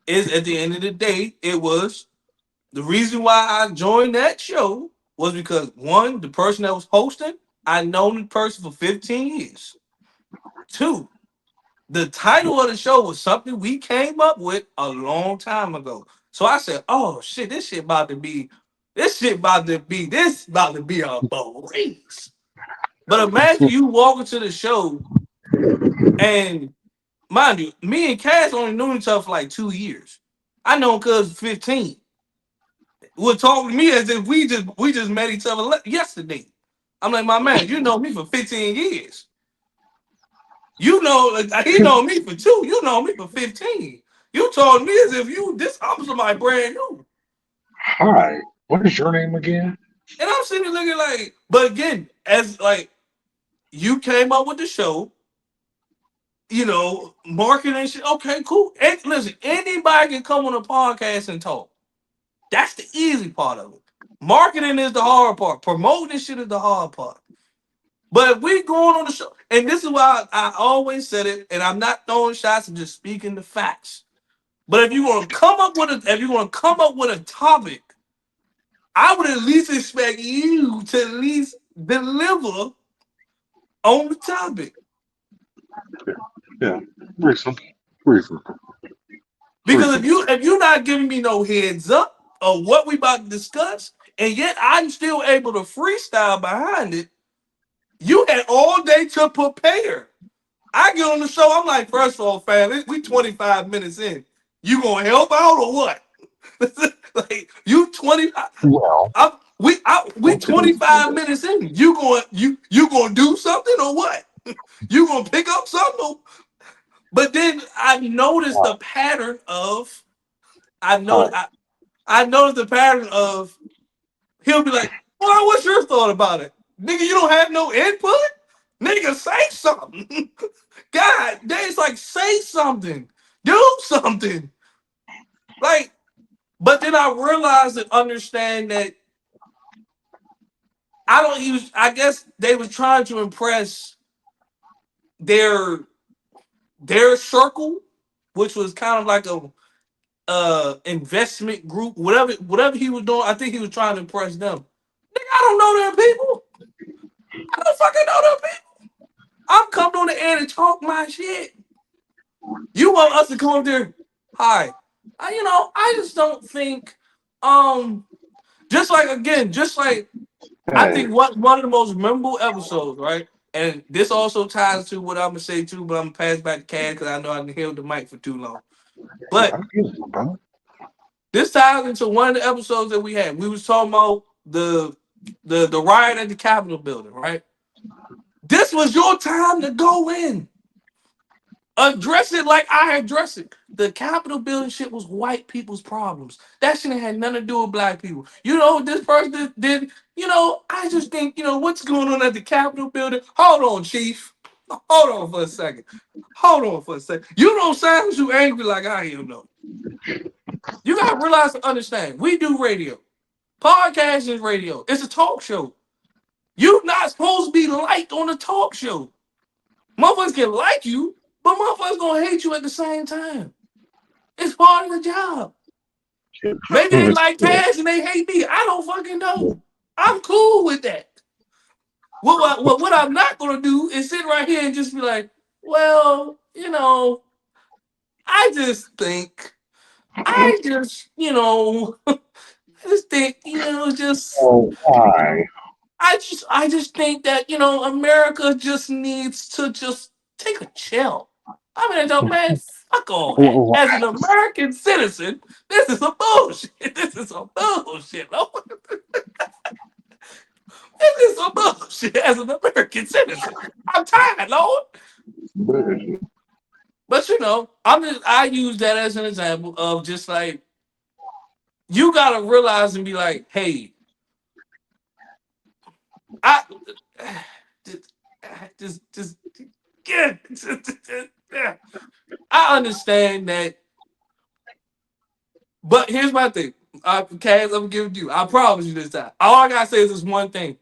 Is at the end of the day, it was the reason why I joined that show was because one, the person that was hosting, I known the person for 15 years. Two, the title of the show was something we came up with a long time ago. So I said, "Oh shit, this shit about to be a breeze." But imagine you walk into the show and mind you, me and Cass only knew each other for like 2 years. I know him cause 15. Would talk to me as if we just met each other yesterday. I'm like, my man, you know me for 15 years. You know, he know me for two. You know me for 15. You told me as if you this I'm somebody brand new. Hi, what is your name again? And I'm sitting there looking like, but again, as like you came up with the show, marketing and shit. Okay, cool. And listen, anybody can come on a podcast and talk. That's the easy part of it. Marketing is the hard part. Promoting shit is the hard part. But if we going on the show, and this is why I always said it, and I'm not throwing shots, I'm just speaking the facts. But if you're gonna come up with a topic, I would at least expect you to at least deliver on the topic. Yeah, reasonable, reasonable, Because if reasonable. you're not giving me no heads up of what we about to discuss, and yet I'm still able to freestyle behind it, you had all day to prepare. I get on the show, I'm like, first of all, fam, we 25 minutes in. You gonna help out or what? Like you 20 Well, we what could I 25 say? minutes in. You gonna do something or what? You gonna pick up something? But then I noticed Hi, the pattern of I know hi. I noticed the pattern of he'll be like, well, what's your thought about it? Nigga, you don't have no input? Nigga, say something. God, it's like say something. Do something. Like, but then I realized and understand that I don't use I guess they was trying to impress their their circle, which was kind of like a investment group, whatever he was doing. I think he was trying to impress them. Nigga, I don't know them people. I don't fucking know them people. I'm coming on the air to talk my shit. You want us to come up there? Hi. I just don't think um just like I Hey, think what one of the most memorable episodes, right? And this also ties to what I'm gonna say too, but I'm gonna pass back to Cad because I know I can held the mic for too long. yeah, But I get it, my brother. this ties into one of the episodes that we had. We was talking about the riot at the Capitol building, right? This was your time to go in. Address it like I address it. The Capitol building shit was white people's problems. That shit ain't had nothing to do with black people. You know what this person did? I just think, what's going on at the Capitol building? Hold on, Chief. Hold on for a second. Hold on for a second. You don't sound too angry like I am, though. You gotta realize and understand. We do radio. Podcast is radio. It's a talk show. You not supposed to be liked on a talk show. Motherfuckers can like you, but motherfuckers gonna hate you at the same time. It's part of the job. Maybe they like Yeah, Cash and they hate me. I don't fucking know. I'm cool with that. What I'm not gonna do is sit right here and just be like, well, I just think, I just think, just well, why? I just think that America just needs to just take a chill. I mean, man, fuck all that. Well, As an American citizen, this is a bullshit. This is some bullshit. This is some bullshit. As an American citizen, I'm tired, Lord. why? But I use that as an example of just like you gotta realize and be like, hey, I just yeah, yeah. I understand that, but here's my thing. Kaz, I'm gonna give it to you. I promise you this time. All I gotta say is this one thing.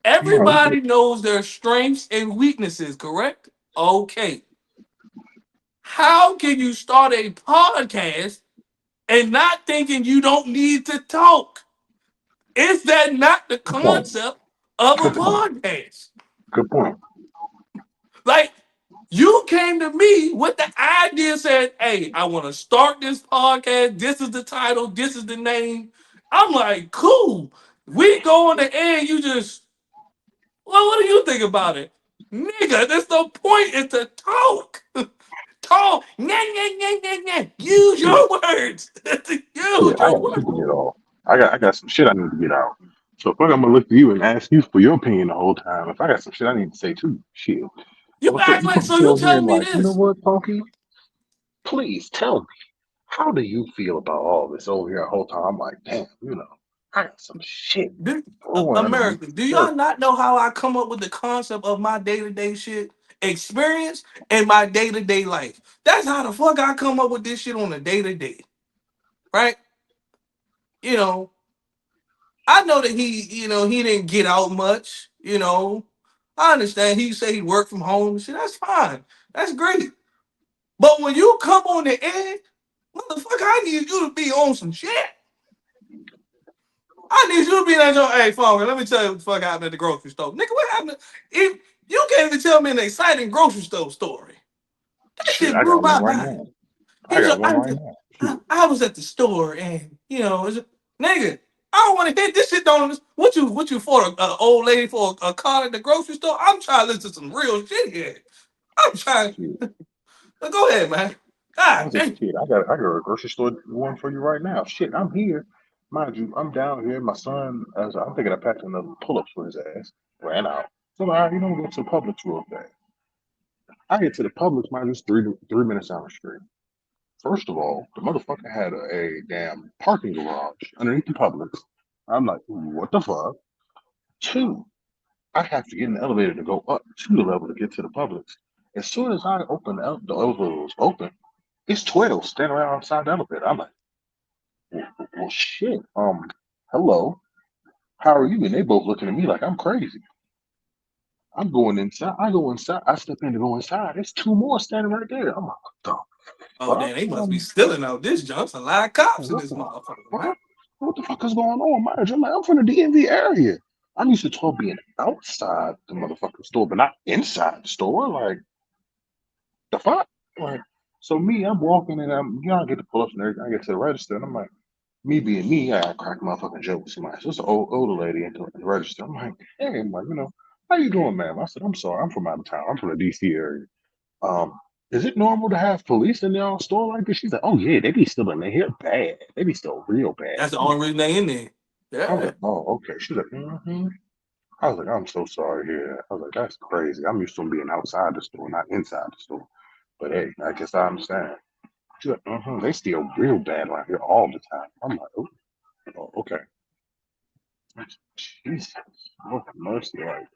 No, Everybody knows their strengths and weaknesses, correct? Okay. How can you start a podcast and not thinking you don't need to talk? Is that not the good point. concept of a Good point. podcast? Good point. Like, you came to me with the idea, said, hey, I want to start this podcast. This is the title, this is the name. I'm like, cool. We go on the air, you just, Well, what do you think about it? Nigga, there's no point is to talk. Talk. Nah, nah, nah, nah, nah. Use Shit, your words. shit, Use I your got words. shit to get off. I got some shit I need to get out. So if I'm gonna look to you and ask you for your opinion the whole time, if I got some shit I need to say too, shit. You act You like supposed to so. sit You over here telling and me like, you know this? what, Punky? Please tell me, how do you feel about all this over here the whole time? I'm like, damn, I got some shit brewing underneath America, the do y'all surface. not know how I come up with the concept of my day to day shit experience and my day to day life? That's how the fuck I come up with this shit on a day to day, right? You know, I know that he didn't get out much. I understand he say he worked from home and shit. That's fine. That's great. But when you come on the end, motherfucker, I need you to be on some shit. I need you to be that joint. Hey, Fogger, let me tell you what the fuck happened at the grocery store. Nigga, what happened? If you can't even tell me an exciting grocery store story. That Shit, shit I blew got one my right mind. now. He I was got like, one right now. Shit. I was at the store and nigga, I don't want to hit this shit. Don't what you for a old lady for a car at the grocery store? I'm trying to listen to some real shit here. I'm trying. Shit. Go ahead, man. I God was just damn. a kid. I got a grocery store one for you right now. Shit, I'm here. Mind you, I'm down here. My son, as I'm thinking of packing another pull-ups for his ass, ran out. So go to Publix real fast. I get to the Publix, mind you, it's 3 minutes down the street. First of all, the motherfucker had a damn parking garage underneath the Publix. I'm like, what the fuck? Two, I have to get in the elevator to go up to the level to get to the Publix. As soon as I open the elevator was open, it's 12 standing around outside the elevator. I'm like, well, shit. Hello, how are you? And they both looking at me like I'm crazy. I'm going inside. I go inside. I step in to go inside. There's two more standing right there. I'm like, what the Oh fuck? damn, they must be stealing out this junk. A lot of cops in What this the motherfucker, man. fuck? What the fuck is going on, Marge? I'm like, I'm from the DMV area. I'm used to 12 being outside the motherfucking store, but not inside the store. Like, the fuck? Like, so me, I'm walking and I get the pull ups and everything. I get to the register and I'm like, me being me, I crack a motherfucking joke with somebody. So it's an older lady in the register. I'm like, hey, I'm like, how you doing, ma'am? I said, I'm sorry, I'm from out of town. I'm from the DC area. Um, is it normal to have police in your store like this? She's like, oh yeah, they be still in there bad. They be still real bad. That's the I'm like, only reason they in there. I was Yeah. like, oh, okay. She's like, I was like, I'm so sorry to hear that. I was like, that's crazy. I'm used to them being outside the store, not inside the store. But hey, I guess I understand. She's like, they steal real bad around here all the time. I'm like, oh, okay. Jesus, Lord have mercy. Like,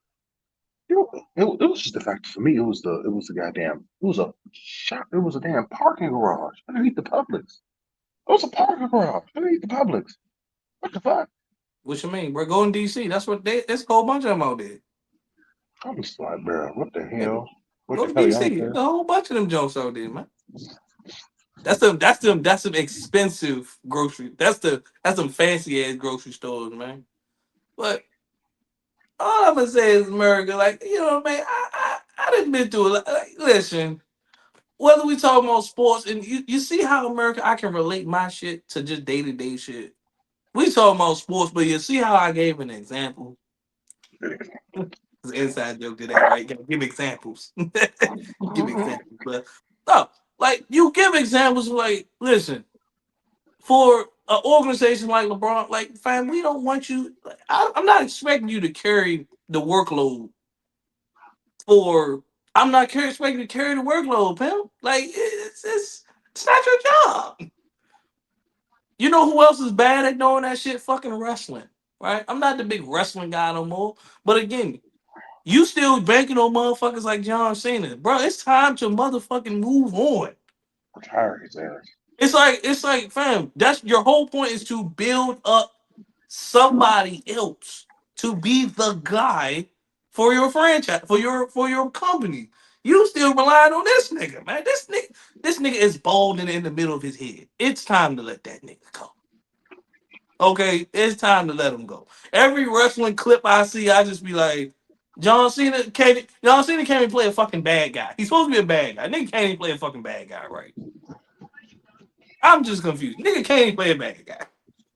it was just the fact for me. It was a goddamn. It was a shop. It was a damn parking garage underneath the Publix. It was a parking garage underneath the Publix. What the fuck? What you mean? We're going DC. That's what they. There's a whole bunch of them out there. I'm just like, bro, what the Yeah, hell? What go the to hell, y'all DC. There's care? a whole bunch of them jokes out there, man. That's some expensive grocery. That's some fancy ass grocery stores, man. But all I'm gonna say is America, like man, I done been through a lot. Like, listen, whether we talk about sports and you see how America, I can relate my shit to just day to day shit. We talk about sports, but you see how I gave an example. It's an inside joke to that, right? Gotta give examples. Give examples, but no, like you give examples. Like, listen, for an organization like LeBron, like, fam, we don't want you. Like, I'm not expecting you to carry the workload for. I'm not expecting you to carry the workload, pal. Like, it's not your job. You know who else is bad at doing that shit? Fucking wrestling, right? I'm not the big wrestling guy no more. But again, you still banking on motherfuckers like John Cena, bro. It's time to motherfucking move on. Retire his ass. It's like, fam. That's your whole point is to build up somebody else to be the guy for your franchise, for your company. You still relying on this nigga, man. This nigga is bald and in the middle of his head. It's time to let that nigga go. Okay, it's time to let him go. Every wrestling clip I see, I just be like, John Cena can't even play a fucking bad guy. He's supposed to be a bad guy. Nigga can't even play a fucking bad guy, right? I'm just confused. Nigga can't even play a bad guy.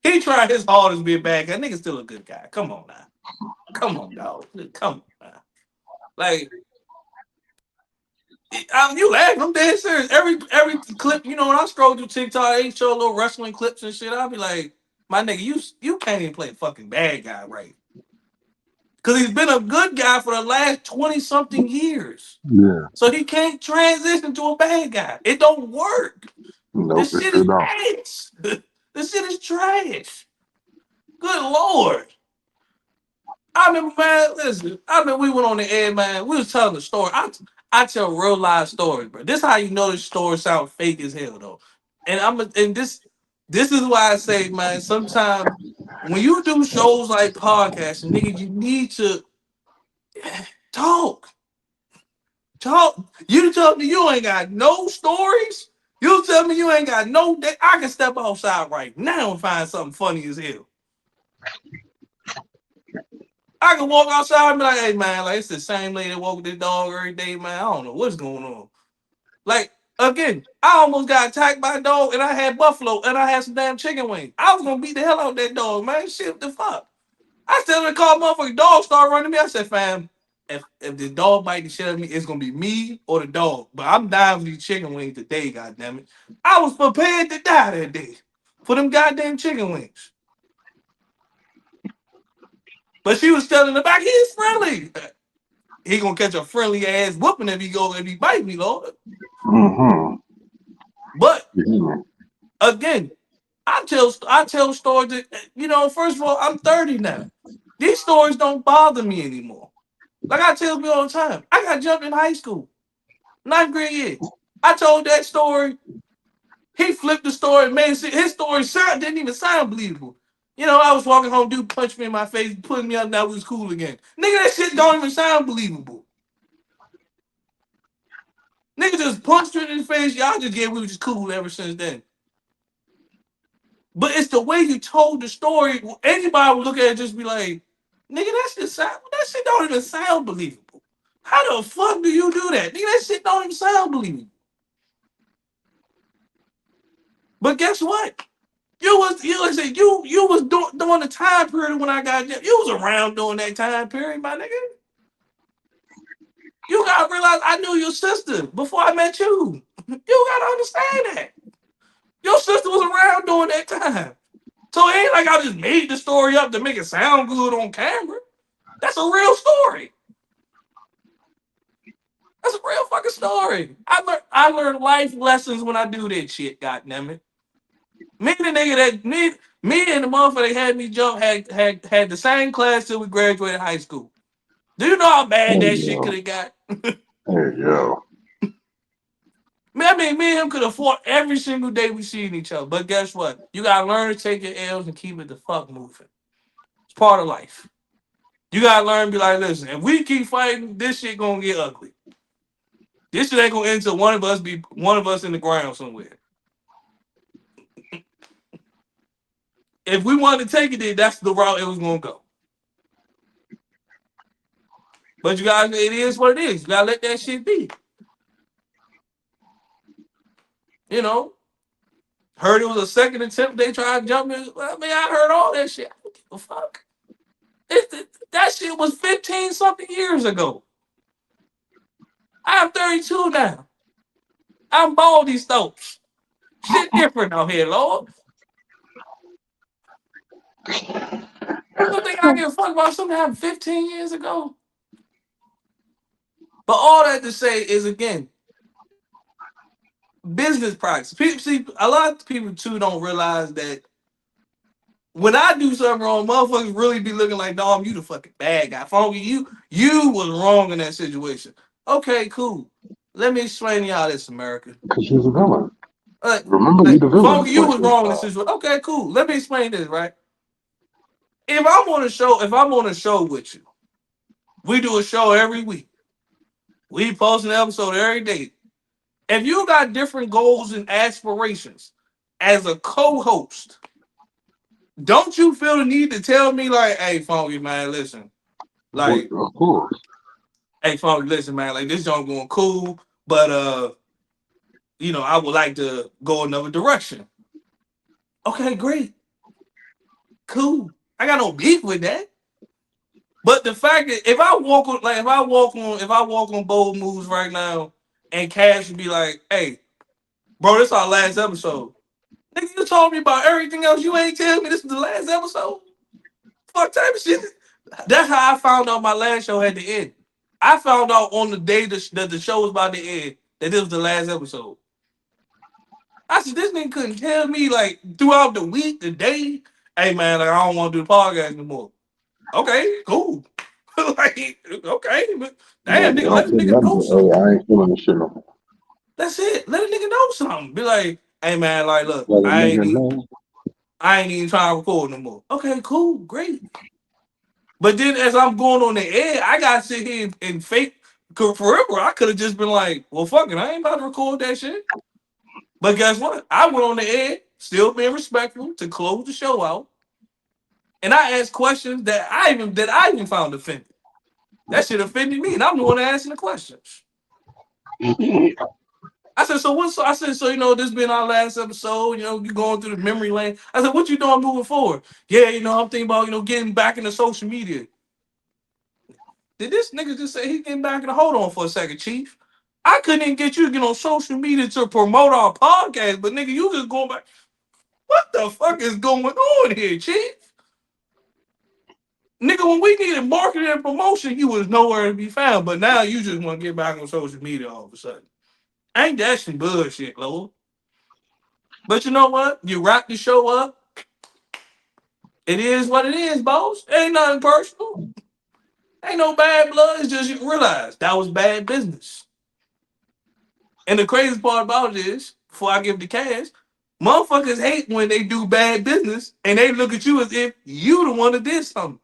He tried his hardest to be a bad guy. Nigga still a good guy. Come on now. Come on, dog. Come on, man. Like, you laughing? I'm dead serious. Every clip, when I scroll through TikTok, they show little wrestling clips and shit. I'll be like, my nigga, you can't even play a fucking bad guy right. Because he's been a good guy for the last 20 something years. Yeah. So he can't transition to a bad guy. It don't work. Nope, This it shit sure is don't. ass. This shit is trash. Good Lord. I remember, man, listen, I remember we went on the air, man. We was telling the story. I tell real live stories, bro. This how you know this story sound fake as hell, though. And this is why I say, man, sometimes when you do shows like podcasts, and nigga, you need to talk. Talk. You tell me you ain't got no stories. You tell me you ain't got no. I can step outside right now and find something funny as hell. I can walk outside and be like, hey man, like it's the same lady that walk with this dog every day, man. I don't know what's going on. Like, again, I almost got attacked by a dog and I had buffalo and I had some damn chicken wings. I was gonna beat the hell out of that dog, man. Shit, what the fuck? I still in the car, motherfucking dog started running me. I said, fam, if the dog bite the shit out of me, it's gonna be me or the dog. But I'm dying for these chicken wings today, goddamn it. I was prepared to die that day for them goddamn chicken wings. But she was telling the back, he's friendly. He gonna catch a friendly ass whooping if he bite me, Lord. Mm-hmm. But Yeah. again, I tell stories that first of all, I'm 30 now. These stories don't bother me anymore. Like I tell people all the time, I got jumped in high school, ninth grade year. I told that story. He flipped the story, man. His story didn't even sound believable. I was walking home, dude punched me in my face, putting me up, now we was cool again. Nigga, that shit don't even sound believable. Nigga just punched her in the face. Y'all just get we was just cool ever since then. But it's the way you told the story. Anybody would look at it and just be like, nigga, that shit don't even sound believable. How the fuck do you do that? Nigga, that shit don't even sound believable. But guess what? You was during the time period when I got there. You was around during that time period, my nigga. You gotta realize I knew your sister before I met you. You gotta understand that. Your sister was around during that time. So it ain't like I just made the story up to make it sound good on camera. That's a real story. That's a real fucking story. I learned life lessons when I do that shit, goddammit. Me and the nigga that me and the motherfucker that had me jump had the same class till we graduated high school. Do you know how bad Hey that shit could yo. have got? Hey yo. Man, I mean, me and him could have fought every single day we seen each other. But guess what? You gotta learn to take your L's and keep it the fuck moving. It's part of life. You gotta learn to be like, listen, if we keep fighting, this shit gonna get ugly. This shit ain't gonna end until one of us in the ground somewhere. If we wanted to take it, then that's the route it was gonna go. But it is what it is. You gotta let that shit be. You know, heard it was a second attempt. They tried to jump me. I mean, I heard all that shit. I don't give a fuck. That shit was 15 something years ago. I'm 32 now. I'm Baldies Thoughts. Shit different out here, Lord. You don't think I give a fuck about something that happened 15 years ago? But all that to say is, again, business practice. People see a lot of people too don't realize that when I do something wrong, motherfuckers really be looking like, dog, you the fucking bad guy. Funky, you was wrong in that situation. Okay, cool. Let me explain to y'all this, America. Because she's a villain. Uh, Remember, you the villain. Funky, you Like was this. wrong in this situation. Okay, cool. Let me explain this, right? If I'm on a show with you, we do a show every week. We post an episode every day. If you got different goals and aspirations as a co-host, don't you feel the need to tell me like, hey, Funky, man, listen, like, Of course. hey, Funky, listen, man, like this joint going cool, but I would like to go another direction. Okay, great, cool. I got no beef with that. But the fact that if I walk on Bold Moves right now, and Cash would be like, "Hey, bro, this our last episode. Nigga, you told me about everything else. You ain't tell me this is the last episode. Fuck type of shit." That's how I found out my last show had to end. I found out on the day that the show was about to end that this was the last episode. I said, this nigga couldn't tell me like throughout the week, the day, hey man, like I don't want to do the podcast anymore. Okay, cool. Like, okay, but But damn they nigga, don't let a say nigga nothing know but, hey, something. I ain't feeling this shit no more. That's it. Let a nigga know something. Be like, hey man, like look, Let a nigga know. I ain't even trying to record no more. Okay, cool, great. But then as I'm going on the air, I gotta sit here and fake. Cause forever, I could have just been like, well, fuck it, I ain't about to record that shit. But guess what? I went on the air, still being respectful to close the show out, and I asked questions that I even found offending. That shit offended me, and I'm the one asking the questions. I said, so what's I said, so this been our last episode, you going through the memory lane. I said, what you doing moving forward? Yeah, I'm thinking about, getting back into social media. Did this nigga just say he getting back in the hold on for a second, Chief? I couldn't even get you to get on social media to promote our podcast, but nigga, you just going back. What the fuck is going on here, Chief? Nigga, when we needed marketing and promotion, you was nowhere to be found. But now you just want to get back on social media all of a sudden. Ain't that some bullshit, Lord? But you know what? You wrap the show up. It is what it is, boss. Ain't nothing personal. Ain't no bad blood. It's just you realize that was bad business. And the crazy part about it is, before I give the cash, motherfuckers hate when they do bad business and they look at you as if you the one that did something.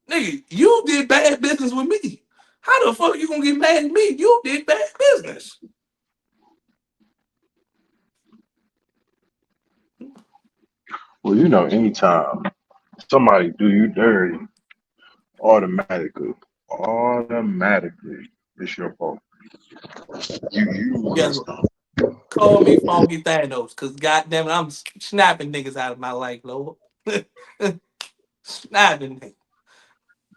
Nigga, you did bad business with me. How the fuck you gonna get mad at me? You did bad business. Well, anytime somebody do you dirty, automatically, automatically, it's your fault. You Guess was what? Call me Funky Thanos, cause goddamn it, I'm snapping niggas out of my life, Lord. Snapping niggas.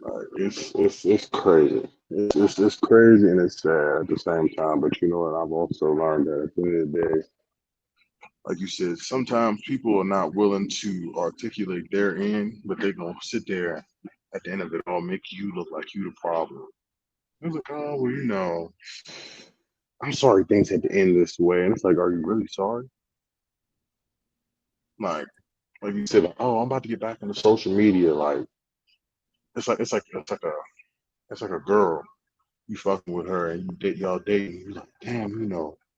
like, it's crazy. It's crazy and it's sad at the same time. But you know what? I've also learned that at the end of the day, like you said, sometimes people are not willing to articulate their end, but they're gonna sit there at the end of it all, make you look like you the problem. It's like, oh well, I'm sorry things had to end this way, and it's like, are you really sorry? Like, like you said, like, oh, I'm about to get back into social media. Like, it's like a girl. You fucking with her and y'all dating. You're like, damn,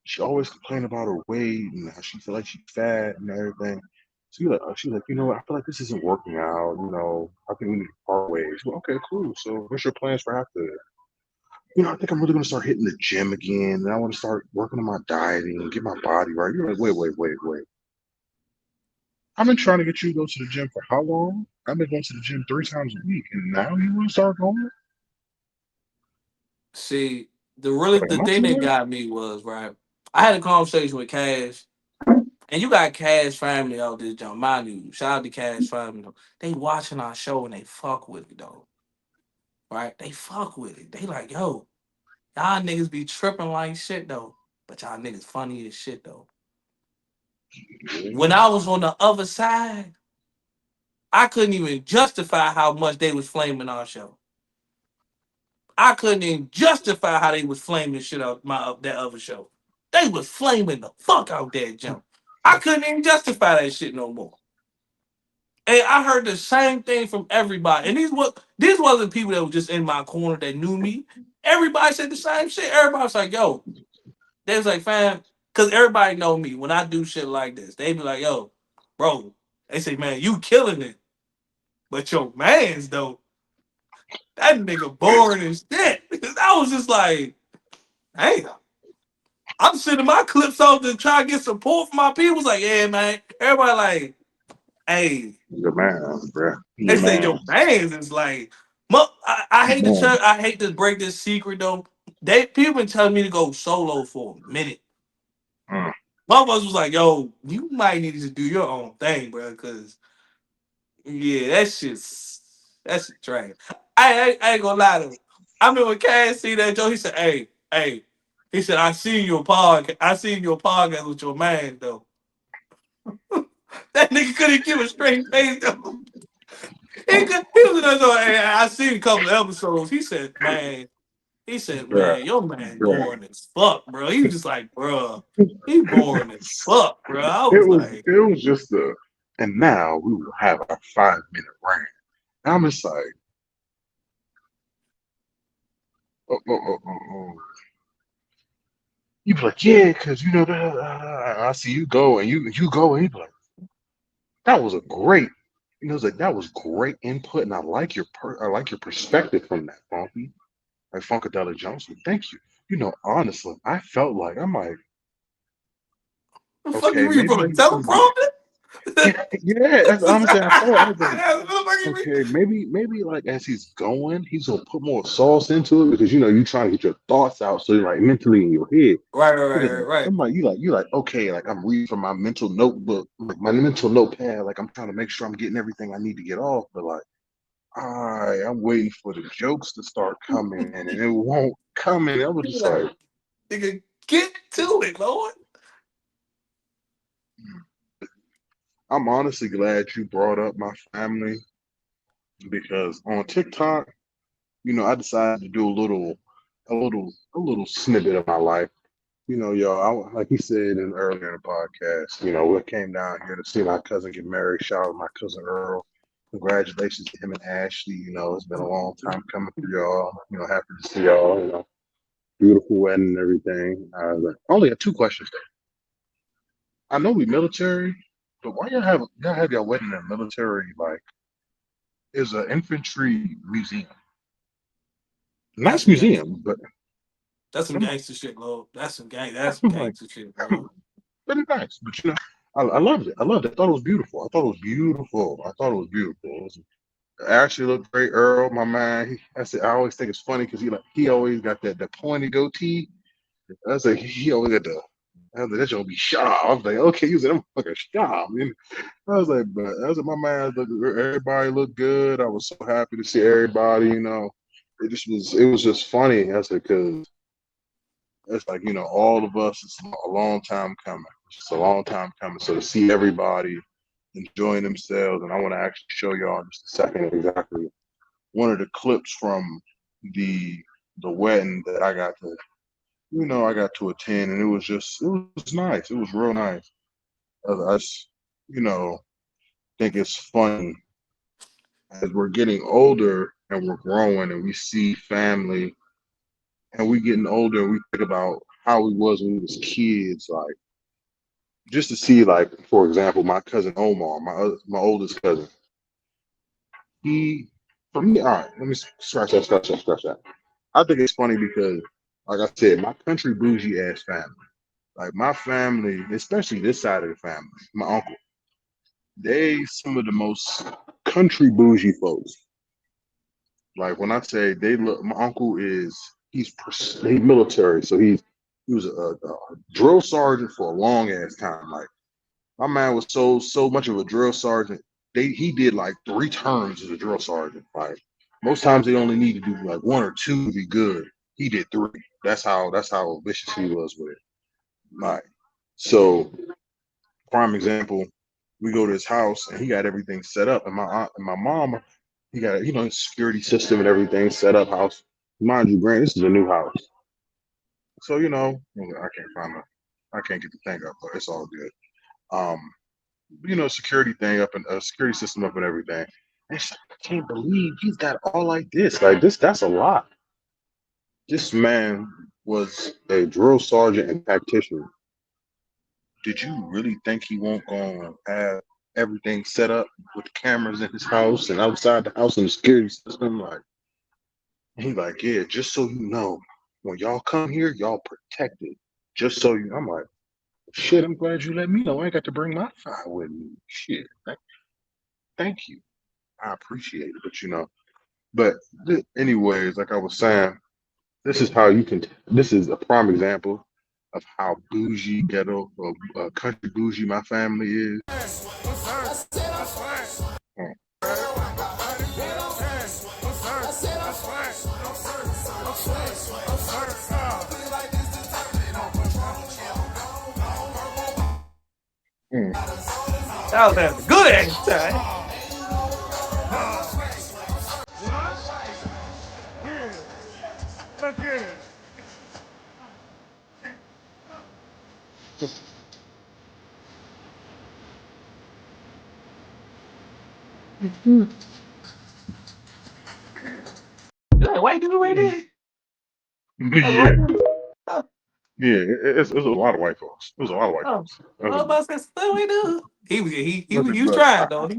she always complain about her weight and how she feel like she's fat and everything. So she's like, what? I feel like this isn't working out. I think we need to part ways. Well, okay, cool. So what's your plans for after that? I think I'm really gonna start hitting the gym again, and I want to start working on my dieting and get my body right. You're like, wait. I've been trying to get you to go to the gym for how long? I've been going to the gym 3 times a week, and now you want to start going? See, the Like, am I thing too that late? got me was right. I had a conversation with Cash, and you got Cash family out this jump. Mind you, shout out to Cash family. Though. They watching our show and they fuck with it though. Right? They fuck with it. They like, yo, y'all niggas be tripping like shit though. But y'all niggas funny as shit though. When Yeah. I was on the other side, I couldn't even justify how much they was flaming our show. I couldn't even justify how they was flaming shit out that other show. They was flaming the fuck out that jump. I couldn't even justify that shit no more. And I heard the same thing from everybody. And these wasn't people that were just in my corner that knew me. Everybody said the same shit. Everybody was like, yo, they was like, fam, because everybody know me when I do shit like this. They be like, yo, bro. They say, man, you killing it. But your man's though, that nigga boring as shit. Because I was just like, hey, I'm sending my clips out to try to get support from my people. It's like, yeah, man. Everybody like, hey, Your man, bro. they Your say man. your fans is like, I hate to Man. I hate to break this secret though. People been telling me to go solo for a minute. Mm. One of us was like, yo, you might need to do your own thing, bro, because yeah, that's shit trash. I ain't gonna lie to him. I remember when Cass see that joke. He said, "Hey." He said, "I seen your podcast. I seen your podcast with your man though." That nigga couldn't give a straight face though. He was in there going, "Hey, I seen a couple of episodes." He said, "Man." He said, bruh, "Man, your man bruh. boring as fuck, bro." He was just like, "Bro, he boring as fuck, bro." I It was was like, it was just a, and now we will have our 5 minute rant. And I'm just like, oh. You be like, yeah, because you know, I see you go and you go and you be like, that was a great, it's like that was great input, and I like your perspective from that, Funky, like Funkadelic Johnson. Thank you. Honestly, I felt like I'm like, "The fuck okay, you read maybe from a you can. teleprompter?" Yeah, yeah, that's honestly I thought. I was like, That's what the fuck you read. okay, maybe like as he's going, he's gonna put more sauce into it because you trying to get your thoughts out, so you're like mentally in your head. Right, right, right, Because right, right. I'm like, you like, okay, like I'm reading from my mental notebook, like my mental notepad, like I'm trying to make sure I'm getting everything I need to get off, but like, I'm waiting for the jokes to start coming in, and it won't come in. I was You just like, like, nigga, get to it, Lord. I'm honestly glad you brought up my family because on TikTok, I decided to do a little snippet of my life. Y'all, like he said earlier in the podcast, we came down here to see my cousin get married. Shout out to my cousin Earl. Congratulations to him and Ashley. It's been a long time coming for y'all. Happy to see y'all. Beautiful wedding and everything. I only got two questions though. I know we military, but why y'all have your wedding in a military like is an infantry museum? That's Nice some gangster. museum, but That's some I'm like, gangster shit, Lord. That's some I'm like, gangster shit, Lord. very nice. But I loved it. I loved it. I thought it was beautiful. I thought it was beautiful. I thought it was beautiful. It actually looked great. Earl, my man. I always think it's funny because he always got that pointy goatee. I was like, he always got the. I was like, that gonna be sharp. I was like, okay, you said I'm fucking sharp. I was like, but I was like, my man, everybody looked good. I was so happy to see everybody. It was just funny. I said, because it's like, all of us, it's a long time coming. It's just a long time coming. So to see everybody enjoying themselves, and I want to actually show y'all in just a second exactly one of the clips from the the wedding that I got to attend, and it was nice. It was real nice. I think it's funny as we're getting older and we're growing and we see family and we getting older and we think about how we was when we was kids, like just to see, like, for example, my cousin Omar, my oldest cousin. He, for me, all right, let me scratch that. I think it's funny because, like I said, my country bougie ass family, like my family, especially this side of the family, my uncle, they some of the most country bougie folks. Like when I say they look, my uncle he's military, so he was a drill sergeant for a long ass time. Like my man was so much of a drill sergeant. He did like 3 terms as a drill sergeant. Like most times they only need to do like 1 or 2 to be good. He did 3. That's how vicious he was with it. Like so, prime example, we go to his house and he got everything set up, and my aunt and my mom, he got his security system and everything set up. House, mind you, Grant, this is a new house, so I can't I can't get the thing up, but it's all good. Um, security thing up and security system up and everything. And she's like, I can't believe he's got all like this. Like this, that's a lot. This man was a drill sergeant and tactician. Did you really think he won't go have everything set up with cameras in his house and outside the house and the security system? Like he's like, yeah, just so you know, when y'all come here, y'all protected. Just so you, I'm like, shit. I'm glad you let me know. I ain't got to bring my file with me. Shit, thank you. I appreciate it, but but anyways, like I was saying, this is how you can. This is a prime example of how bougie ghetto or country bougie my family is. I was having a good ass time. Look at it. You like white dude right there? That's Yeah, white dude. Oh, yeah. It's a lot of white folks. There's a lot of white oh. folks. I was about to say, that white dude. He was But trying though.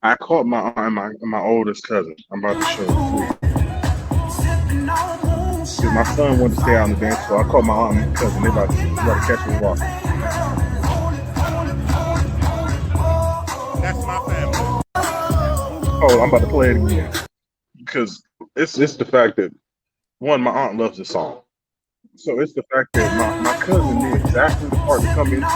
I caught my aunt and my oldest cousin. I'm about to show you. Please. Because my son wanted to stay out on the dance floor. I caught my aunt and cousin. They about to catch me walking. That's my family. Oh, I'm about to play it again because it's the fact that one, my aunt loves this song. So it's the fact that my cousin knew exactly the part to come into.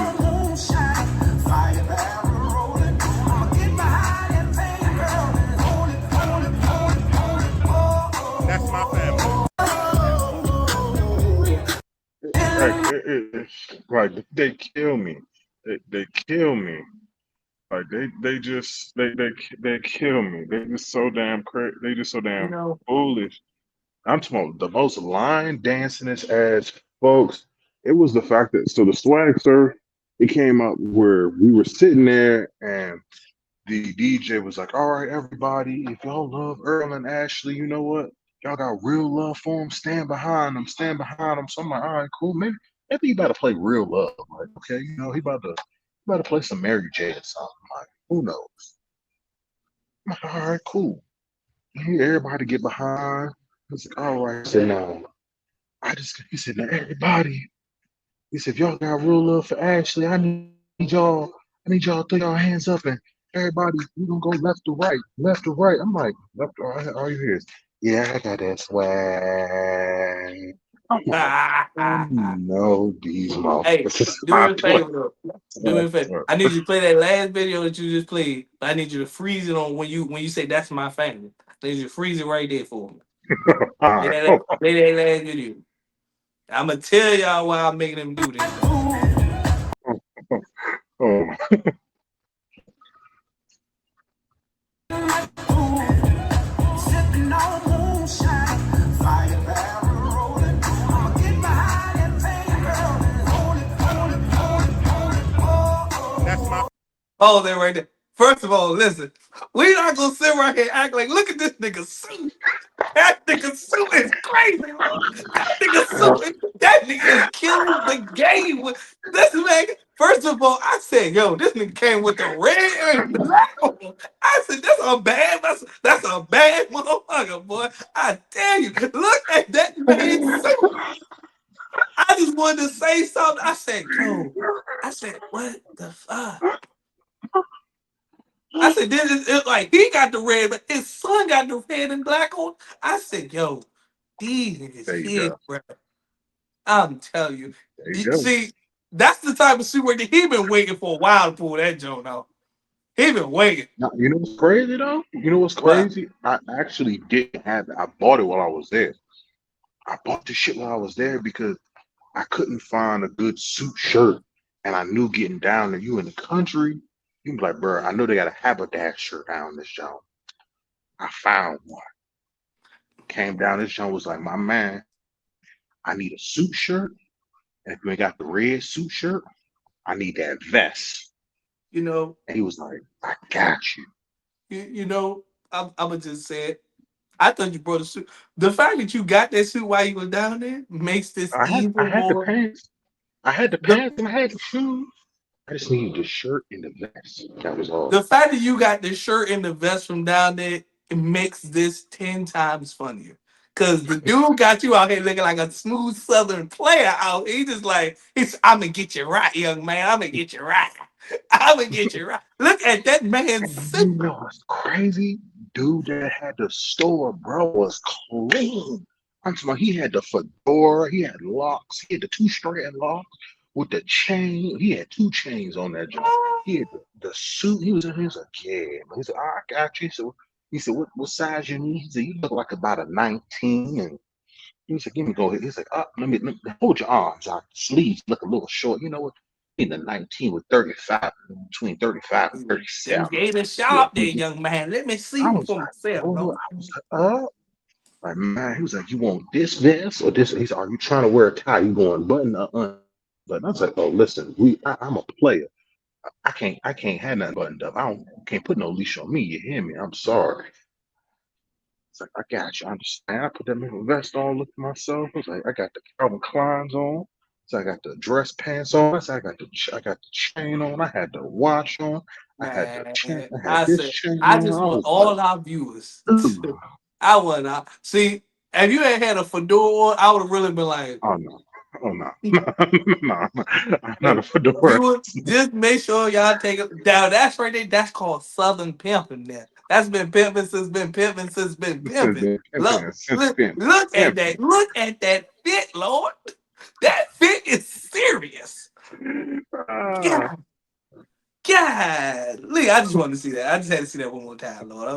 That's my family. Like they kill me. They kill me. Like they kill me. They just so damn crazy. They just so You damn know, foolish. I'm talking about the most line dancingest ass folks. It was the fact that so the swag surf, it came up where we were sitting there and the DJ was like, "All right, everybody, if y'all love Earl and Ashley, you know what? Y'all got real love for them. Stand behind them. Stand behind them." So I'm like, "All right, cool. Maybe he about to play real love. Like, okay, he about to play some Mary J or something. Like, who knows?" I'm like, "All right, cool." Everybody get behind. He's like, "All right." I said, "No." He said, "Now everybody." He said, "If y'all got real love for Ashley, I need y'all to throw y'all hands up and everybody, we gonna go left to right." I'm like, left to right, all you hear is, "Yeah, I got that swag." I'm like, I know these hey, motherfuckers is do me not a playing. favor though. Do me a favor. I need you to play that last video that you just played, but I need you to freeze it on when you say that's my family. I need you to freeze it right there for me. All Play right, that, hold play that last video. I'm gonna tell y'all why I'm making them do this though. on, hold on. That's my Oh, that right there. First of all, listen, we not gonna sit right here and act like look at this nigga suit. That nigga suit is crazy, bro. That nigga is killing the game with this man. First of all, I said, yo, this nigga came with the red and black on. I said, that's a bad motherfucker, boy. I tell you, look at that man's suit. I just wanted to say something. I said, yo, I said, what the fuck? I said, this is it, like he got the red, but his son got the red and black on. I said, yo, these niggas There you here, go. bro. I'm telling you. There you You go. see, that's the type of super that he been waiting for a while to pull that joint out. He been waiting. Now, you know what's crazy though? You know what's Well, crazy? I actually didn't have it. I bought it while I was there. I bought the shit while I was there because I couldn't find a good suit shirt. And I knew getting down there, you in the country, you be like, bro, I know they got a haberdasher down this joint. I found one. Came down this joint, was like, my man, I need a suit shirt. And if you ain't got the red suit shirt, I need that vest. you know, And he was like, I got you. you know, I'm gonna just say it. I thought you brought a suit. The fact that you got that suit while you were down there makes this I even had the more. pants. I had the The pants and I had the shoes. I just needed the shirt and the vest. That was all. the fact that you got the shirt and the vest from down there, it makes this 10 times funnier. Cause the dude got you out here looking like a smooth southern player out. He just like I'm gonna get you right, young man. I'm gonna get you right. I'm gonna get you right. Look at that man's And suit. you know what's crazy? Dude that had the store, bro, was clean. I'm talking about he had the fedora, he had locks, he had the two strand locks with the chain. He had two chains on that joint. He had the suit. He was like, yeah, man. He said, I got you. He said, what size you need? He said, you look like about a 19. And he said, give me go ahead. He's like, let me hold your arms out. The sleeves look a little short. You know what? need a 19 with 35, between 35 and Them 37. gators Yeah, sharp there, young man. Let me I see was for like, myself, oh, Lord. I was like, man, he was like, you want this vest or this? He's like, are you trying to wear a tie? You going button or unbutton? I was like, oh, listen, I'm a player. I can't have nothing buttoned up. I don't can't put no leash on me. You hear me? I'm sorry. It's like, I got you. I understand. I put that little vest on, look at myself. I was like, I got the Calvin Kleins on. So I got the dress pants on. I said, I got the chain on. I had the watch on. I had the chain. Man, I had I this said, chain I on. just I want was like, all our viewers. ooh, I want to see. If you ain't had a fedora on, I would have really been like, oh no, oh no, no, I'm not hey, a fedora. viewers, just make sure y'all take it down. That's right there. That's called Southern pimping. There, that's been pimping since been pimping since been Since pimping. been Look, pimping, since look, been look at pimping. that. Look at that fit, Lord. That fit is serious. Ah, God, God, Lee, I just wanted to see that. I just had to see that one more time, Lord.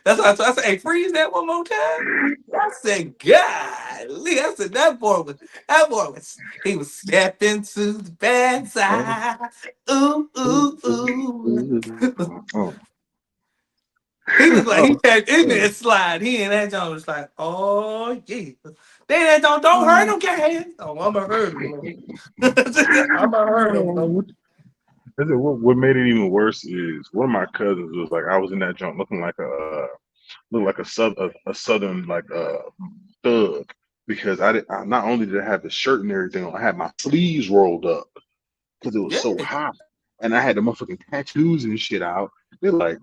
That's why I said, hey, freeze that one more time. I said, God, Lee, I said that boy was, he was stepping to the bad oh, side. Ooh, ooh, ooh, ooh, ooh. ooh, oh, He looked like he oh, had in oh. that slide. He in that joint was like, oh yeah. Then that don't hurt him, guys. Oh, I'm gonna hurt him, Lord. I'm gonna hurt him, Oh, Lord. I said, what made it even worse is one of my cousins was like, I was in that junk looking like looked like a southern like thug because I not only did I have the shirt and everything on, I had my sleeves rolled up because it was Yeah. so hot, and I had the motherfucking tattoos and shit out. They're like,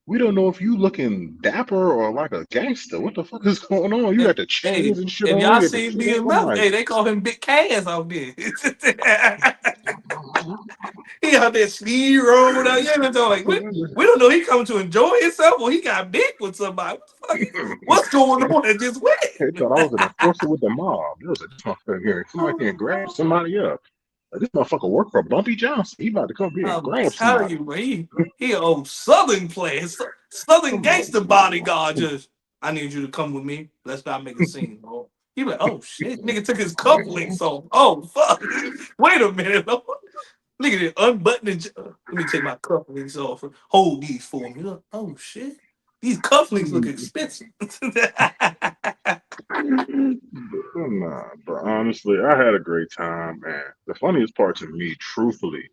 we don't know if you looking dapper or like a gangster. What the fuck is going on? You Hey, got the hey, chains and shit if on. y'all You got the see shit on. I'm BMF, like, hey, they call him Big Cass out there. He out there ski road out. You know, like we don't know he coming to enjoy himself or he got big with somebody. What the fuck? What's going on at this they wedding? thought I was an enforcer with the mob. It was like, this motherfucker here. Somebody can grab somebody up. Like, this motherfucker work for Bumpy Johnson. He about to come here and I'm grab telling somebody. you, man, he an old Southern player, Southern I'm like, gangster bodyguard. Just, I need you to come with me. Let's not make a scene, bro. He like, oh shit, nigga took his cufflinks off. Oh fuck, wait a minute, Lord. Look at it, unbuttoning. Let me take my cufflinks off. Hold these for me. Look, oh shit, these cufflinks look expensive. nah, but honestly, I had a great time, man. The funniest part to me, truthfully,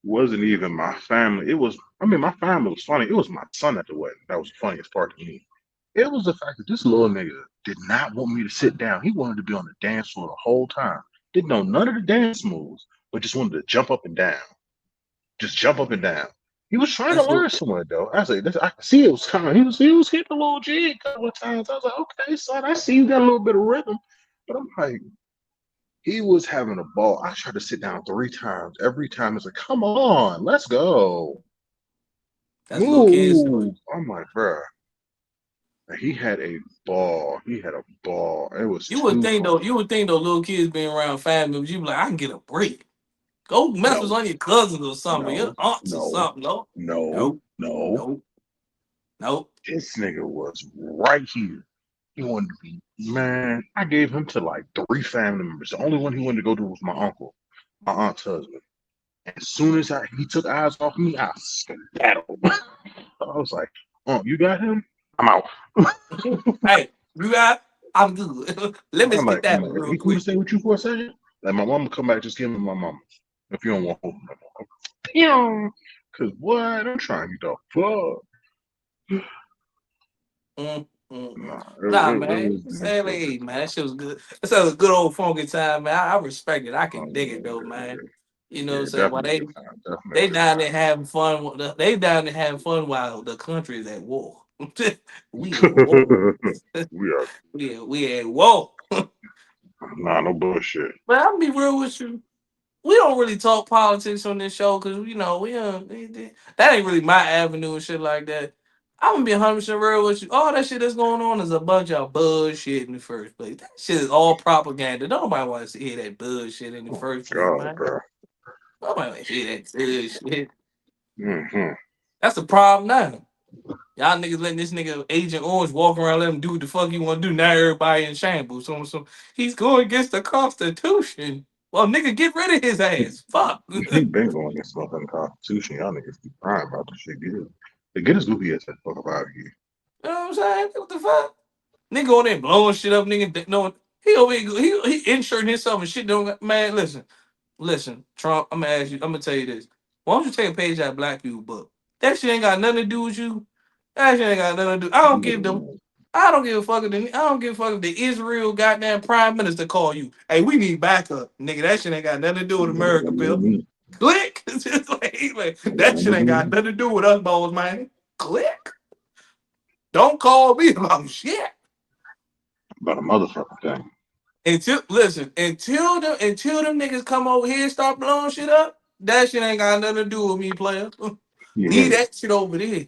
wasn't even my family. It was, I mean, my family was funny. It was my son at the wedding. That was the funniest part to me. It was the fact that this little nigga did not want me to sit down. He wanted to be on the dance floor the whole time. Didn't know none of the dance moves, but just wanted to jump up and down. Just jump up and down. He was trying to That's learn what. somewhere though. I said, I could see it was coming. He was hitting a little jig a couple of times. I was like, okay, son, I see you got a little bit of rhythm. But I'm like, he was having a ball. I tried to sit down 3 times. Every time it's like, come on, let's go. That's little kids. Move. I'm like, bruh. He had a ball. He had a ball. It was You would too think though. funny. You would think though, little kids being around family members, you be like, I can get a break. Go mess with No, one of your cousins or something, your no, aunts or no, something. No, no, nope, no. nope, nope. This nigga was right here. He wanted to be, man. I gave him to like 3 family members. The only one he wanted to go to was my uncle, my aunt's husband. As soon as he took eyes off me, I skedaddled. I was like, "Oh, you got him? I'm out." Hey, you got. I'm good. Let me skip I'm that like, real he cool to quick. stay with you for a second? Like my mama come back, just give him my mama. If you don't want hold him no more. Cause what? I'm trying to get the fuck. Nah, Nah, it man. was Say, like, definitely a hey, good man, that shit was good. That was a good old funky time, man. I respect it. I time. can dig it though, man. You know what I'm Yeah, saying? While definitely a good time. Definitely a they good down there having fun. They down there having fun while the country is at war. We at war. time. We are We at war. nah, no bullshit. But I'm gonna be real with you. We don't really talk politics on this show because we don't. That ain't really my avenue and shit like that. I'm gonna be 100% real with you. All that shit that's going on is a bunch of bullshit in the first place. That shit is all propaganda. Nobody wants to hear that bullshit in the Oh first place, God, man. bro. Nobody wants to hear that bullshit. Hmm. That's the problem now. Y'all niggas letting this nigga Agent Orange walk around, let him do what the fuck he want to do. Now everybody in shambles. So he's going against the Constitution. Well, nigga, get rid of his ass. Fuck. You He been going against the motherfucking Constitution. Y'all niggas be crying about this shit. Get his goofy ass the fuck up out of here. know what I'm saying? What the fuck? Nigga on there blowing shit up, nigga. No, he over here, he insuring himself and shit. Don't man, listen, Trump. I'm gonna ask you. I'm gonna tell you this. Why don't you take a page out of Black People book? That shit ain't got nothing to do with you. That shit ain't got nothing to do. I don't give them. I don't give a fuck. I don't give a fuck if the Israel goddamn prime minister call you. Hey, we need backup, nigga. That shit ain't got nothing to do with America, Bill. Click. It's just like, that shit ain't got nothing to do with us, balls, man. Click. Don't call me about shit. About a motherfucking thing. Until listen, until them niggas come over here and start blowing shit up, that shit ain't got nothing to do with me, player. You hear Leave me? that shit over there.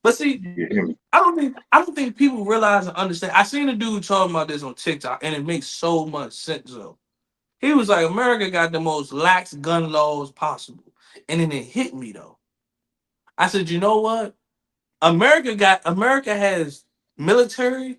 But see, You hear me? I don't think people realize and understand. I seen a dude talking about this on TikTok, and it makes so much sense though. He was like, America got the most lax gun laws possible. And then it hit me though. I said, you know what? America has military,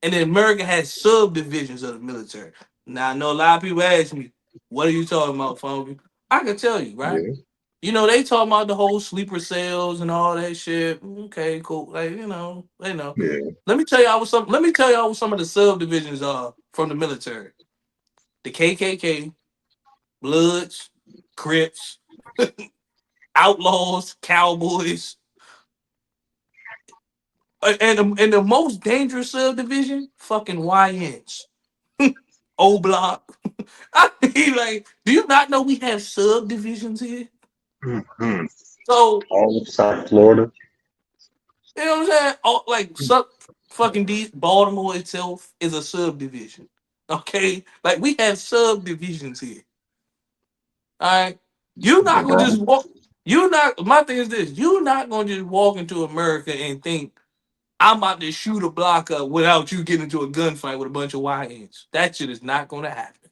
and then America has subdivisions of the military. Now I know a lot of people ask me, what are you talking about, Funky? I can tell you, right? Yeah, You know, they talking about the whole sleeper cells and all that shit. Okay, cool. Like, they know. yeah, Let me tell y'all what some of the subdivisions are from the military. The KKK, Bloods, Crips, Outlaws, Cowboys, and the most dangerous subdivision, fucking YNs. O Block. I mean, like, do you not know we have subdivisions here? mm-hmm. So, All of South Florida. you know what I'm saying? Oh, like, fucking Baltimore itself is a subdivision. Okay? Like, we have subdivisions here. All right? You're The not gonna just Bronx. walk. You're not, my thing is this, you're not gonna just walk into America and think I'm about to shoot a block up without you getting into a gunfight with a bunch of YNs. That shit is not gonna happen.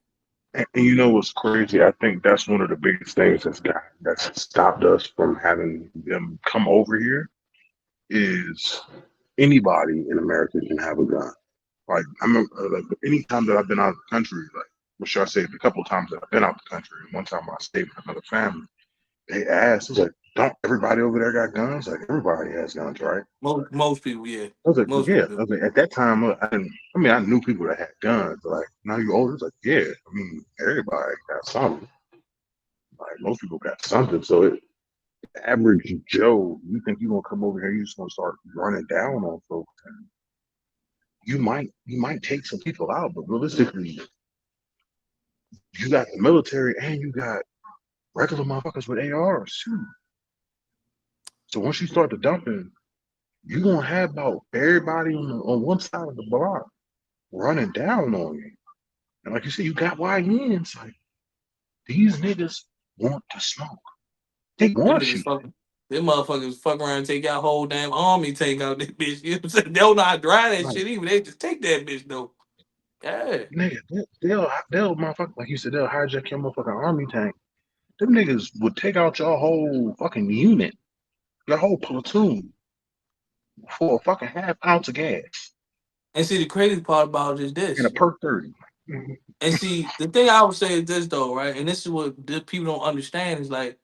And you know what's crazy? I think that's one of the biggest things that's stopped us from having them come over here is anybody in America can have a gun. Like I remember, like any time that I've been out of the country, like what should I say? A couple of times that I've been out the country, and one time I stayed with another family. They asked, "It's like, don't everybody over there got guns? Like everybody has guns, right?" Most people, yeah. I was like, Most "Yeah." people I do. was like, at that time, I didn't. I mean, I knew people that had guns, but like now you older, it's like, yeah. I mean, everybody got something. Like most people got something. So average Joe, you think you're gonna come over here, you just gonna start running down on folks, and you might take some people out, but realistically, you got the military and you got regular motherfuckers with ARs too. So once you start the dumping, you're gonna have about everybody on one side of the block running down on you. And like you said, you got YNs. Like these niggas want to smoke. They Them want to niggas shoot. fucking, them motherfuckers fuck around and take out whole damn army, take out that bitch. You know what I'm saying? They don't know how to drive that Like shit even. They just take that bitch though. Yeah. nigga, they'll motherfucker like you said, they'll hijack your motherfucking army tank. Them niggas would take out your whole fucking unit, your whole platoon for a fucking half ounce of gas And see, the crazy part about it is and a this. perk 30. Mhm. And see, the thing I would say is this though, right? And this is what the people don't understand is like,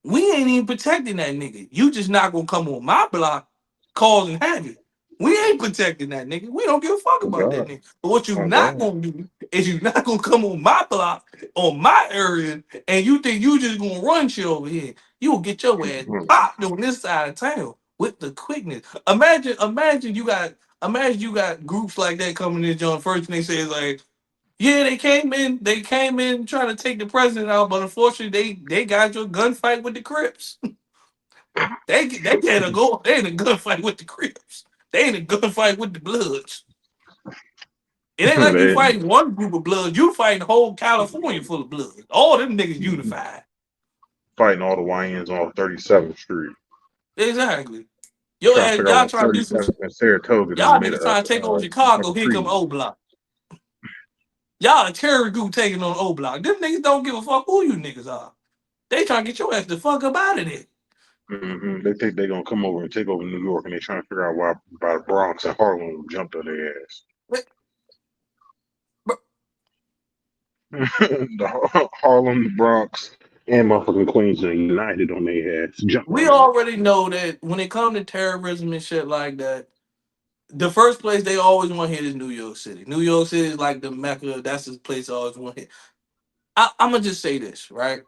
we ain't even protecting that nigga. You just not gonna come on my block causing havoc. We ain't protecting that nigga. We don't give a fuck Oh about that God. nigga. But what you Oh not God. gonna do is you not gonna come on my block, on my area, and you think you just gonna run shit over here. You will get your ass Mhm. popped on this side of town with the quickness. Imagine you got groups like that coming in, John. First thing they say is like, yeah, they came in trying to take the president out, but unfortunately they got your gunfight with the Crips. They ain't a gunfight with the Crips. They ain't a gunfight with the Bloods. It ain't like you They fighting one group of Bloods. You fighting whole California full of Bloods. All them niggas unified. fighting all the YNs on 37th Street. Exactly. Yo Trying to ass, figure out y'all why trying to do some 37th shit. and Saratoga done Y'all made niggas trying to take over a Chicago. Here come creed. O Block. Y'all a terror group taking on O Block. Them niggas don't give a fuck who you niggas are. They trying to get your ass the fuck up out of there. They think they're gonna come over and take over New York, and they trying to figure out why by the Bronx and Harlem jumped on their ass. But, The Harlem, the Bronx, and motherfucking Queens are united on their ass. Jump We on their already know that when it comes to terrorism and shit like that, the first place they always want to hit is New York City. New York City is like the mecca. That's the place I always want to hit. I'm gonna just say this, right?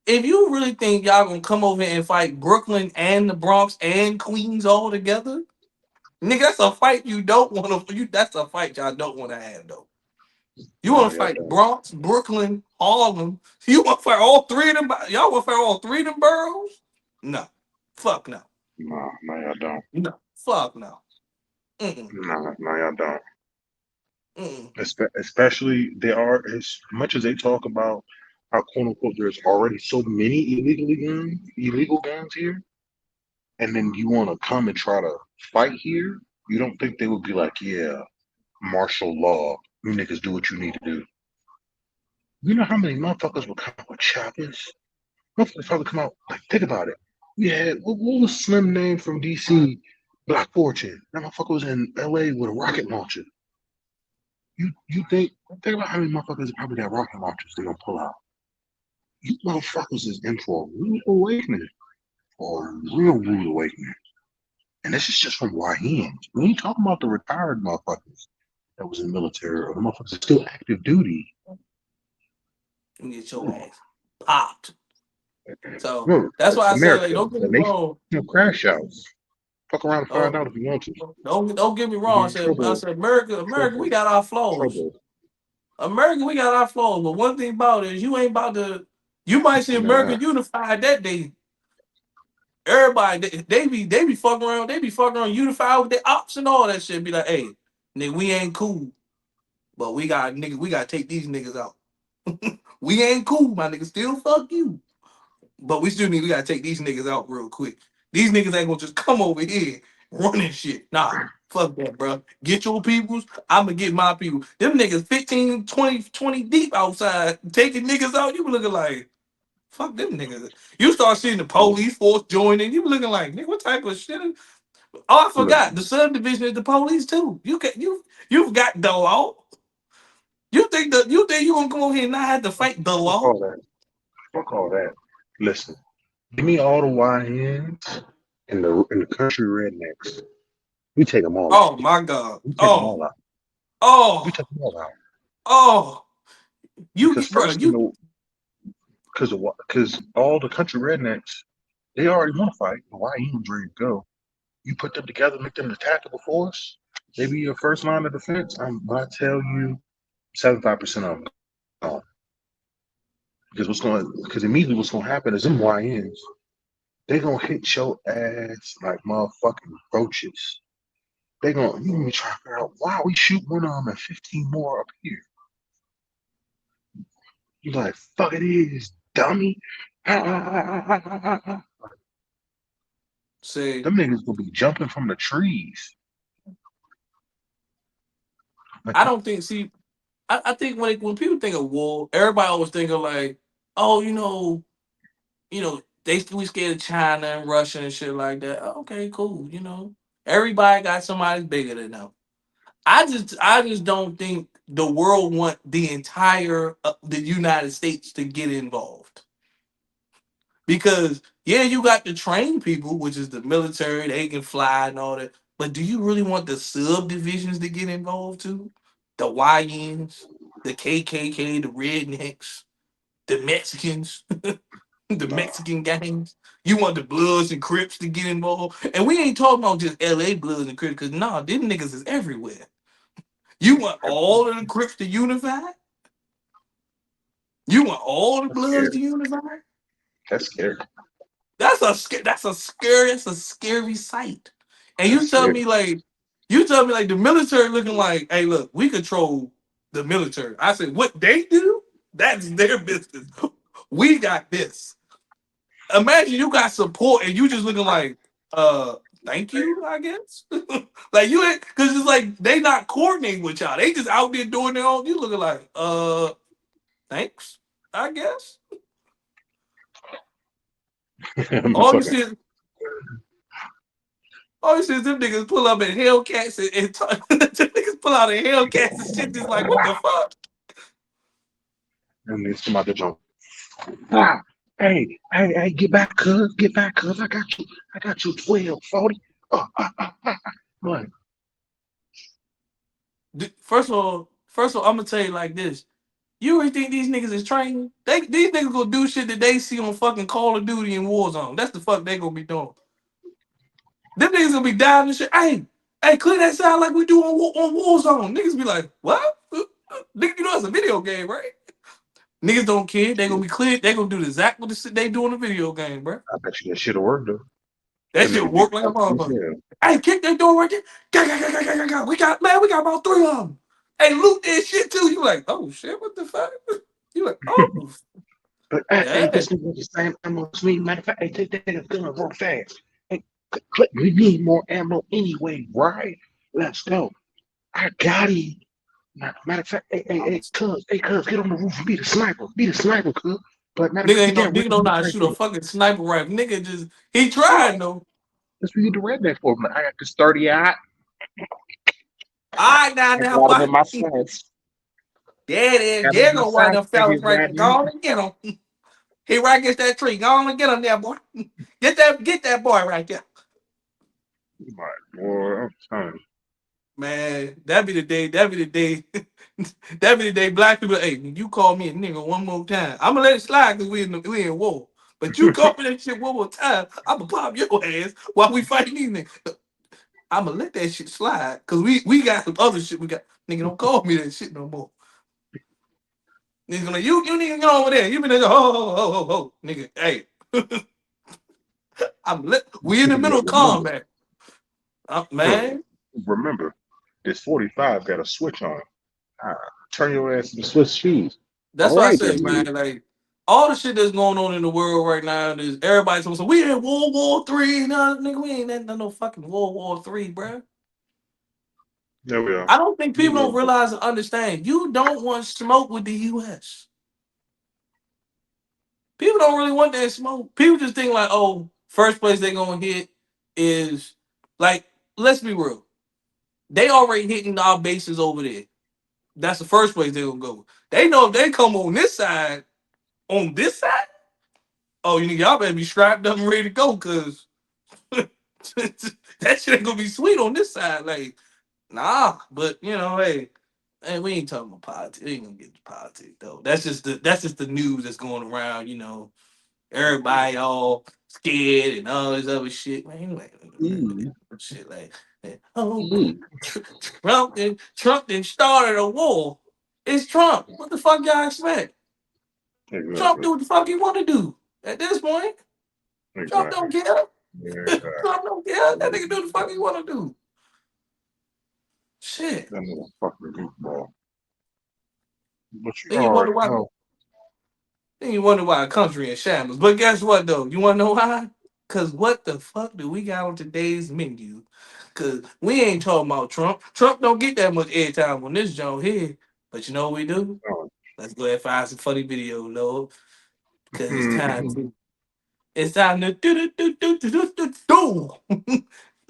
If you really think y'all gonna come over here and fight Brooklyn and the Bronx and Queens all together, nigga, that's a fight you don't want to. That's a fight y'all don't want to have though. You No, want to y'all fight don't. Bronx, Brooklyn, Harlem? You want to fight all three of them? Y'all want to fight all three of them boroughs? No, fuck no, Nah, no, y'all don't. no, fuck no. Mm-mm, Nah, no, y'all don't. mm-mm. Especially there are as much as they talk about how quote unquote there's already so many illegal guns here, and then you want to come and try to fight here. You don't think they would be like, yeah, martial law. You niggas do what you need to do. You know how many motherfuckers would come out with choppers? Motherfuckers probably come out like think about it. We had what was Slim name from DC? Black Fortune. That motherfucker was in LA with a rocket launcher. You think about how many motherfuckers probably got rocket launchers they gonna pull out. You motherfuckers is in for a rude awakening. For a real rude awakening. And this is just from YNs. We ain't talking about the retired motherfuckers that was in the military or the motherfuckers that still active duty. You get your ass popped. So Remember, that's why I say, like, America, don't get the me nation wrong. of crash outs. Fuck around and find Don't out if you want to. don't get me You wrong. be in I trouble, said, America, we trouble, got our flaws. trouble. America, we got our flaws. But one thing about it is you ain't about to. You might see America Nah, unified that day. Everybody, they be fucking around. They be fucking around unified with their ops and all that shit. Be like, hey, nigga, we ain't cool, but we got niggas. We gotta take these niggas out. We ain't cool, my nigga. Still fuck you. But we gotta take these niggas out real quick. These niggas ain't gonna just come over here running shit. Nah, fuck that, bro. Get your peoples. I'ma get my people. Them niggas 15, 20 deep outside taking niggas out. You be looking like, fuck them niggas. You start seeing the police force joining. You be looking like, nigga, what type of shit? Oh, I forgot. listen. The subdivision is the police too. You've got the law. You think you gonna come over here and not have to fight the Fuck law? all that. Fuck all that. Listen. Give me all the YNs and the country rednecks. We take them all out. Oh my god. We take them Oh, all out. We oh. take them all out Oh, because bro, first, because all the country rednecks they already want to fight. The YNs ready to go. You put them together, make them the tactical force. They be your first line of defense. When I tell you, 75% of them gone. Because immediately what's gonna happen is them YNs they gonna hit your ass like motherfucking roaches. You gonna be trying to figure out why we shoot one of them and 15 more up here. You like, fuck it is, dummy. Them say niggas gonna be jumping from the trees. Like, I don't think. See, I think when people think of war, everybody always think of like, oh, we scared of China and Russia and shit like that. Okay, cool. Everybody got somebody bigger than them. I just don't think the world want the entire the United States to get involved. Because yeah, you got the trained people, which is the military, they can fly and all that. But do you really want the subdivisions to get involved too? The YNs, the KKK, the rednecks, the Mexicans, the nah, Mexican gangs. You want the Bloods and Crips to get involved, and we ain't talking about just LA Bloods and Crips, because nah, them niggas is everywhere. You want all of the Crips to unify? You want all the that's Bloods to scary. unify? That's scary. That's a scary sight. And That's scary. you tell me like the military looking like, hey, look, we control the military. I said, what they do? That's their business. We got this. Imagine you got support and you just looking like, thank you, I guess. Like you ain't because it's like they not coordinating with y'all. They just out there doing their own. You looking like, thanks, I guess. All you Motherfucker. see is Oh, shit, them niggas pull up in Hellcats and talk. Them niggas pull out in Hellcats and shit, just like, what the fuck? And then somebody jump. Ah, hey, get back, cuz. Get back, cuz. I got you 12, 40. Like, First of all, I'm gonna tell you like this. You really think these niggas is training? These niggas gonna do shit that they see on fucking Call of Duty and Warzone. That's the fuck they gonna be doing. Them niggas gonna be diving and shit. Hey, clear that sound like we do on Warzone. Niggas be like, what? Nigga, you know it's a video game, right? Niggas don't care. They gonna be clear. They gonna do exactly what the shit they do in the video game, bro. I bet you that shit'll work though. That That shit nigga be work like a tough as motherfucker. hell. Hey, kick that door right there. We got about three of them. Hey, loot that shit too. You like, oh shit, what the fuck? You like, oh But hey, yeah. this nigga the same ammo as me. Matter of fact, hey, take that nigga gun real fast. Hey, click, we need more ammo anyway, right? Let's go. I got it. Matter of fact, cuz, get on the roof. Be the sniper, cuz. But matter of fact, get that Nigga don't know redneck how to right shoot a there. fucking sniper rifle. Nigga just he Yeah, tried though. that's what you get the redneck for. Man, I got this 30 out. All right I now, got him boy. in my sights. There it is. Got him in There my go one of sights. them And fellas he's right there. Go riding. on and get him. He right against that tree. Go on and get him there, boy. Get that boy right there. My boy, I'm telling you. Man, that be the day. That be the day. That be the day. Black people, hey, you call me a nigga one more time, I'm gonna let it slide because we in war. But you call me that shit one more time, I'm gonna pop your ass while we fighting these niggas. I'm gonna let that shit slide because we got some other shit. We got nigga don't call me that shit no more. Nigga gonna you nigga get over there. You been there, ho, nigga. Hey, we in the middle of Remember, combat, huh, man. remember, this 45 got a switch on. Ah, turn your ass to the Swiss cheese. That's All what I right, there, say, man. man. Like all the shit that's going on in the world right now is everybody's supposed to we in World War III. No, nigga, we ain't in no fucking World War III, bro. There we are. I don't think people don't Yeah. realize and understand. You don't want smoke with the U.S. People don't really want that smoke. People just think like, oh, first place they gonna hit is like, let's be real. They already hitting our bases over there. That's the first place they gonna go. They know if they come on this side, oh, y'all better be strapped up and ready to go, cause that shit ain't gonna be sweet on this side. Like, nah, but hey, we ain't talking about politics. We ain't gonna get to politics though. That's just the news that's going around. Everybody all scared and all this other shit. Man, anyway, Mm, shit like, oh, mm. Trump didn't started a war. It's Trump. What the fuck y'all expect? Trump Exactly. do what the fuck he want to do. At this point, Trump don't Exactly. care. Exactly. Trump don't care. That nigga do the fuck he want to do. Shit. That nigga fucking goofball. But you Then you wonder already why. know. Then you wonder why a country in shambles. But guess what though? You wanna know why? Cause what the fuck do we got on today's menu? Cause we ain't talking about Trump. Trump don't get that much airtime on this joint here. But you know what we do? Oh. Let's go ahead and find some funny video, Lord. Cause it's time Mhm. to do.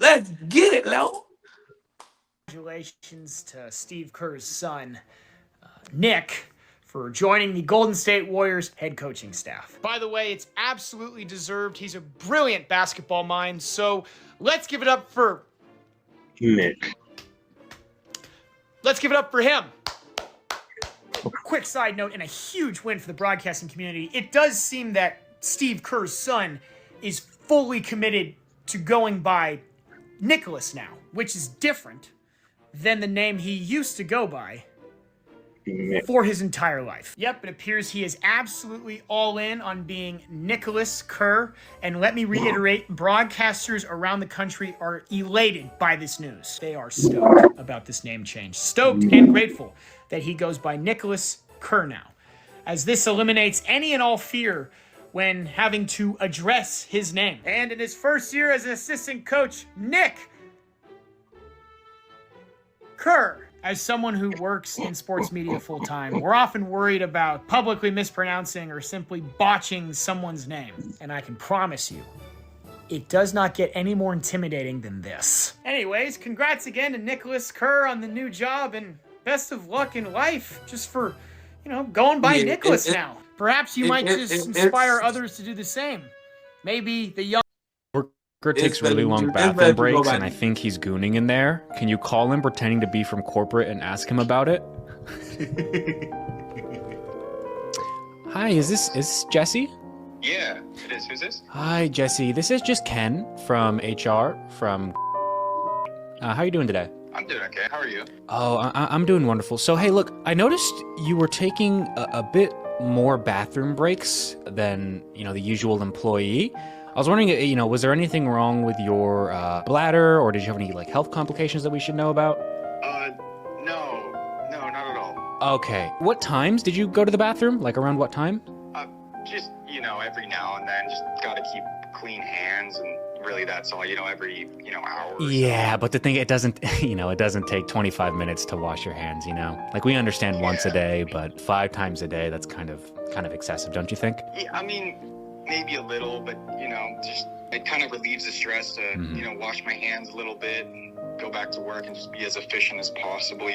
Let's get it, Lord. Congratulations to Steve Kerr's son, Nick, for joining the Golden State Warriors head coaching staff. By the way, it's absolutely deserved. He's a brilliant basketball mind, so let's give it up for Nick. him. Quick side note, and a huge win for the broadcasting community. It does seem that Steve Kerr's son is fully committed to going by Nicholas now, which is different than the name he used to go by Nick. for his entire life. Yep, it appears he is absolutely all in on being Nicholas Kerr. And let me reiterate, broadcasters around the country are elated by this news. They are stoked about this name change. Stoked and grateful that he goes by Nicholas Kerr now, as this eliminates any and all fear when having to address his name. And in his first year as an assistant coach, Nick Kerr. As someone who works in sports media full time, we're often worried about publicly mispronouncing or simply botching someone's name. And I can promise you, it does not get any more intimidating than this. Anyways, congrats again to Nicholas Kerr on the new job and best of luck in life, just for, going by Yeah, Nicholas now. Perhaps you might just inspire others to do the same. Maybe the young Worker takes really long bathroom breaks, and I think he's gooning in there. Can you call him pretending to be from corporate and ask him about it? Hi, is this Jesse? Yeah, it is. Who's this? Hi, Jesse. This is just Ken from HR from... how you doing today? I'm doing okay. How are you? Oh, I'm doing wonderful. So, hey, look, I noticed you were taking a bit more bathroom breaks than, the usual employee. I was wondering, was there anything wrong with your bladder, or did you have any, health complications that we should know about? No, not at all. Okay. What times did you go to the bathroom? Around what time? Just, every now and then, just gotta keep clean hands, and really that's all, every, hour or Yeah, so. but the thing, it doesn't, it doesn't take 25 minutes to wash your hands, we understand once a day, but 5 times a day, that's kind of excessive, don't you think? Yeah, I mean, maybe a little, but, just, it kind of relieves the stress to, wash my hands a little bit and go back to work and just be as efficient as possible,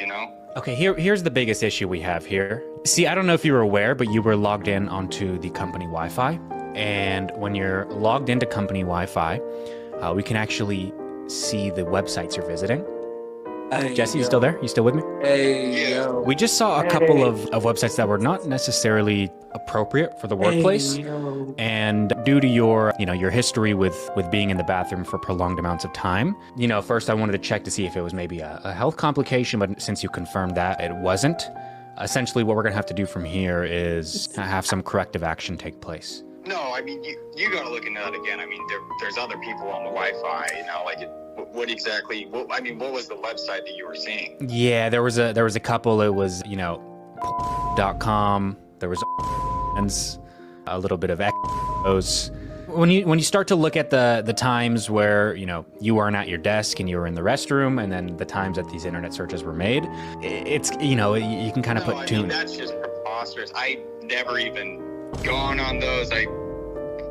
Okay, here's the biggest issue we have here. See, I don't know if you were aware, but you were logged in onto the company Wi-Fi. And when you're logged into company Wi-Fi, we can actually see the websites you're visiting. Hey, Jesse, you still there? You still with me? Hey, Yeah. yo. We just saw a couple of websites that were not necessarily appropriate for the workplace. Hey, yo. And due to your history with being in the bathroom for prolonged amounts of time, first I wanted to check to see if it was maybe a health complication, but since you confirmed that it wasn't, essentially what we're gonna have to do from here is have some corrective action take place. No, I mean, you gotta look into that again. I mean, there's other people on the Wi-Fi, what exactly, what was the website that you were seeing? Yeah, there was a couple. It was, .com. There was a little bit of echoes. When you start to look at the times where, you weren't at your desk and you were in the restroom, and then the times that these internet searches were made, it's, you can kind of put tune. That's just preposterous. I never even gone on those.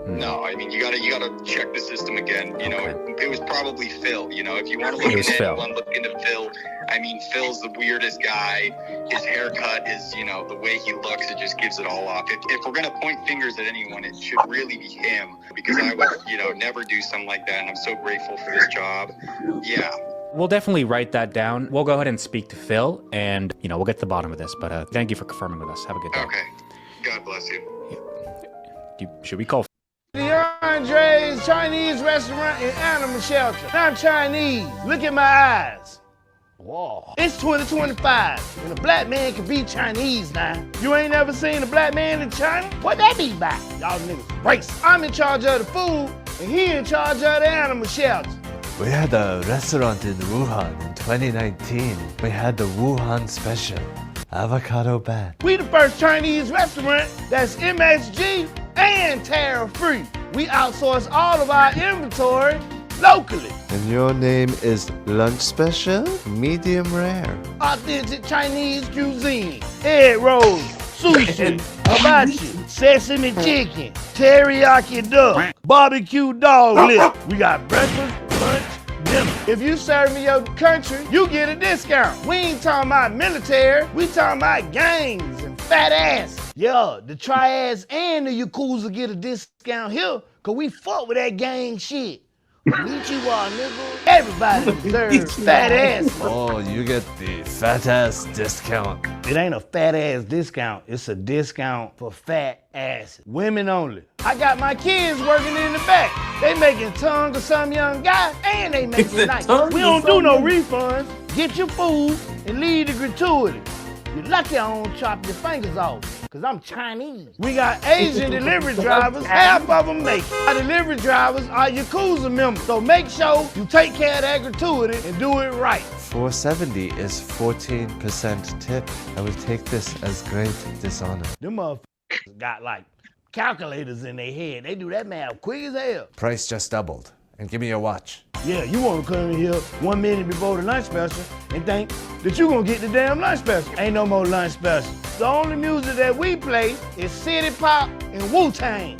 No, I mean, you gotta check the system again. It was probably Phil. If you want to look into anyone, look into Phil. I mean, Phil's the weirdest guy. His haircut is, the way he looks, it just gives it all off. If we're gonna point fingers at anyone, it should really be him, because I would, never do something like that. And I'm so grateful for this job. Yeah. We'll definitely write that down. We'll go ahead and speak to Phil, and we'll get to the bottom of this. But thank you for confirming with us. Have a good day. Okay. God bless you. Should we call? The Andre's Chinese restaurant and animal shelter. I'm Chinese. Look at my eyes. Whoa. It's 2025, and a black man can be Chinese now. You ain't never seen a black man in China? What that be about? Y'all niggas racist. I'm in charge of the food, and he in charge of the animal shelter. We had a restaurant in Wuhan in 2019. We had the Wuhan special, avocado bat. We the first Chinese restaurant that's MSG and tariff-free. We outsource all of our inventory locally. And your name is lunch special, medium rare. Authentic Chinese cuisine. Egg rolls, sushi, hibachi, sesame chicken, teriyaki duck, barbecue dog lip. We got breakfast, lunch, dinner. If you serve me your country, you get a discount. We ain't talking about military, we talking about gangs and fat ass. Yeah, the triads and the Yakuza get a discount here, cause we fuck with that gang shit. Konnichiwa, nigga. Everybody deserves fat ass. Oh, you get the fat ass discount. It ain't a fat ass discount, it's a discount for fat asses. Women only. I got my kids working in the back. They making tongue of some young guy, and they making nice. We don't do no refunds. Get your food and leave the gratuity. You're lucky I don't chop your fingers off, cause I'm Chinese. We got Asian delivery drivers, half of them make it. Our delivery drivers are Yakuza members, so make sure you take care of that gratuity and do it right. 470 is 14% tip. I would take this as great dishonor. Them motherfuckers got like calculators in their head. They do that math quick as hell. Price just doubled. And give me your watch. Yeah, you wanna come in here 1 minute before the lunch special and think that you gonna get the damn lunch special. Ain't no more lunch special. The only music that we play is City Pop and Wu-Tang.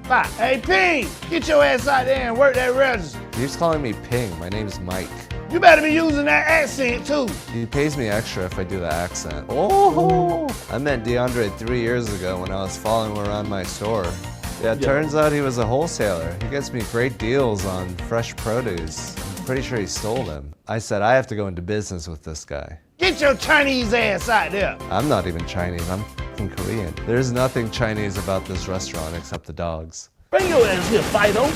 Bye. Hey, Ping, get your ass out there and work that register. He's calling me Ping. My name's Mike. You better be using that accent too. He pays me extra if I do the accent. Oh! I met DeAndre 3 years ago when I was following him around my store. Yeah, it turns out he was a wholesaler. He gets me great deals on fresh produce. I'm pretty sure he stole them. I said I have to go into business with this guy. Get your Chinese ass out there. I'm not even Chinese, I'm fucking Korean. There's nothing Chinese about this restaurant except the dogs. Bring your ass here, Fido.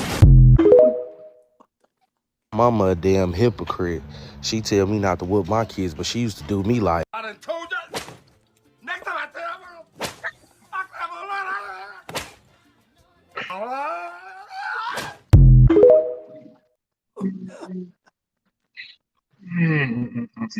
Mama a damn hypocrite. She tell me not to whoop my kids, but she used to do me like. I done told you. Next time I tell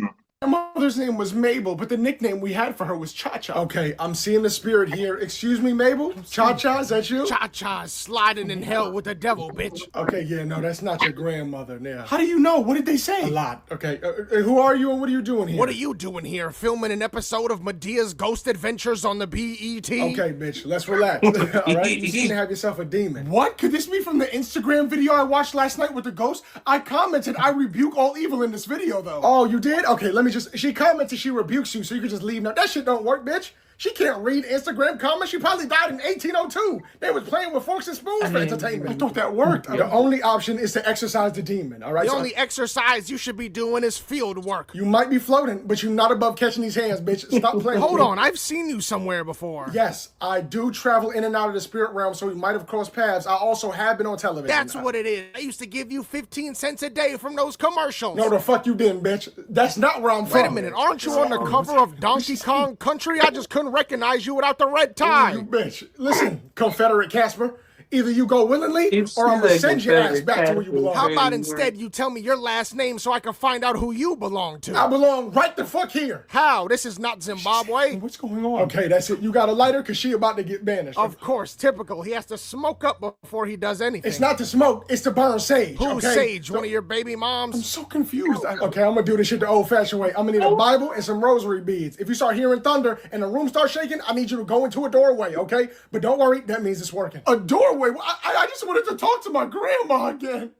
you. Her mother's name was Mabel, but the nickname we had for her was Cha-Cha. Okay, I'm seeing the spirit here. Excuse me, Mabel? Cha-Cha, is that you? Cha-Cha is sliding in hell with the devil, bitch. Okay, yeah, no, that's not your grandmother now. How do you know? What did they say? A lot. Okay, who are you and what are you doing here? What are you doing here? Filming an episode of Medea's Ghost Adventures on the BET? Okay, bitch, let's relax. All right, you seem to have yourself a demon. What? Could this be from the Instagram video I watched last night with the ghost? I commented I rebuke all evil in this video, though. Oh, you did? Okay, let me just... She commented she rebukes you, so you can just leave now. That shit don't work, bitch. She can't read Instagram comments. She probably died in 1802. They was playing with forks and spoons for entertainment. I thought that worked. The only option is to exercise the demon, all right? The only exercise you should be doing is field work. You might be floating, but you're not above catching these hands, bitch. Stop playing. Hold on, I've seen you somewhere before. Yes, I do travel in and out of the spirit realm, so we might have crossed paths. I also have been on television. That's what it is. I used to give you 15 cents a day from those commercials. No, the fuck you didn't, bitch. That's not where I'm from. Wait a minute, aren't you on the cover of Donkey Kong Country? I just couldn't recognize you without the red tie. You bitch. Listen, Confederate Casper. Either you go willingly, or I'm gonna send your ass back to where you belong. How about instead you tell me your last name so I can find out who you belong to? I belong right the fuck here. How? This is not Zimbabwe. What's going on? Okay, that's it. You got a lighter? Because she about to get banished. Of course, typical. He has to smoke up before he does anything. It's not to smoke, it's to burn sage. Who's okay? Sage? One of your baby moms? I'm so confused. Okay, I'm gonna do this shit the old-fashioned way. I'm gonna need a Bible and some rosary beads. If you start hearing thunder and the room starts shaking, I need you to go into a doorway, okay? But don't worry, that means it's working. A doorway? I just wanted to talk to my grandma again.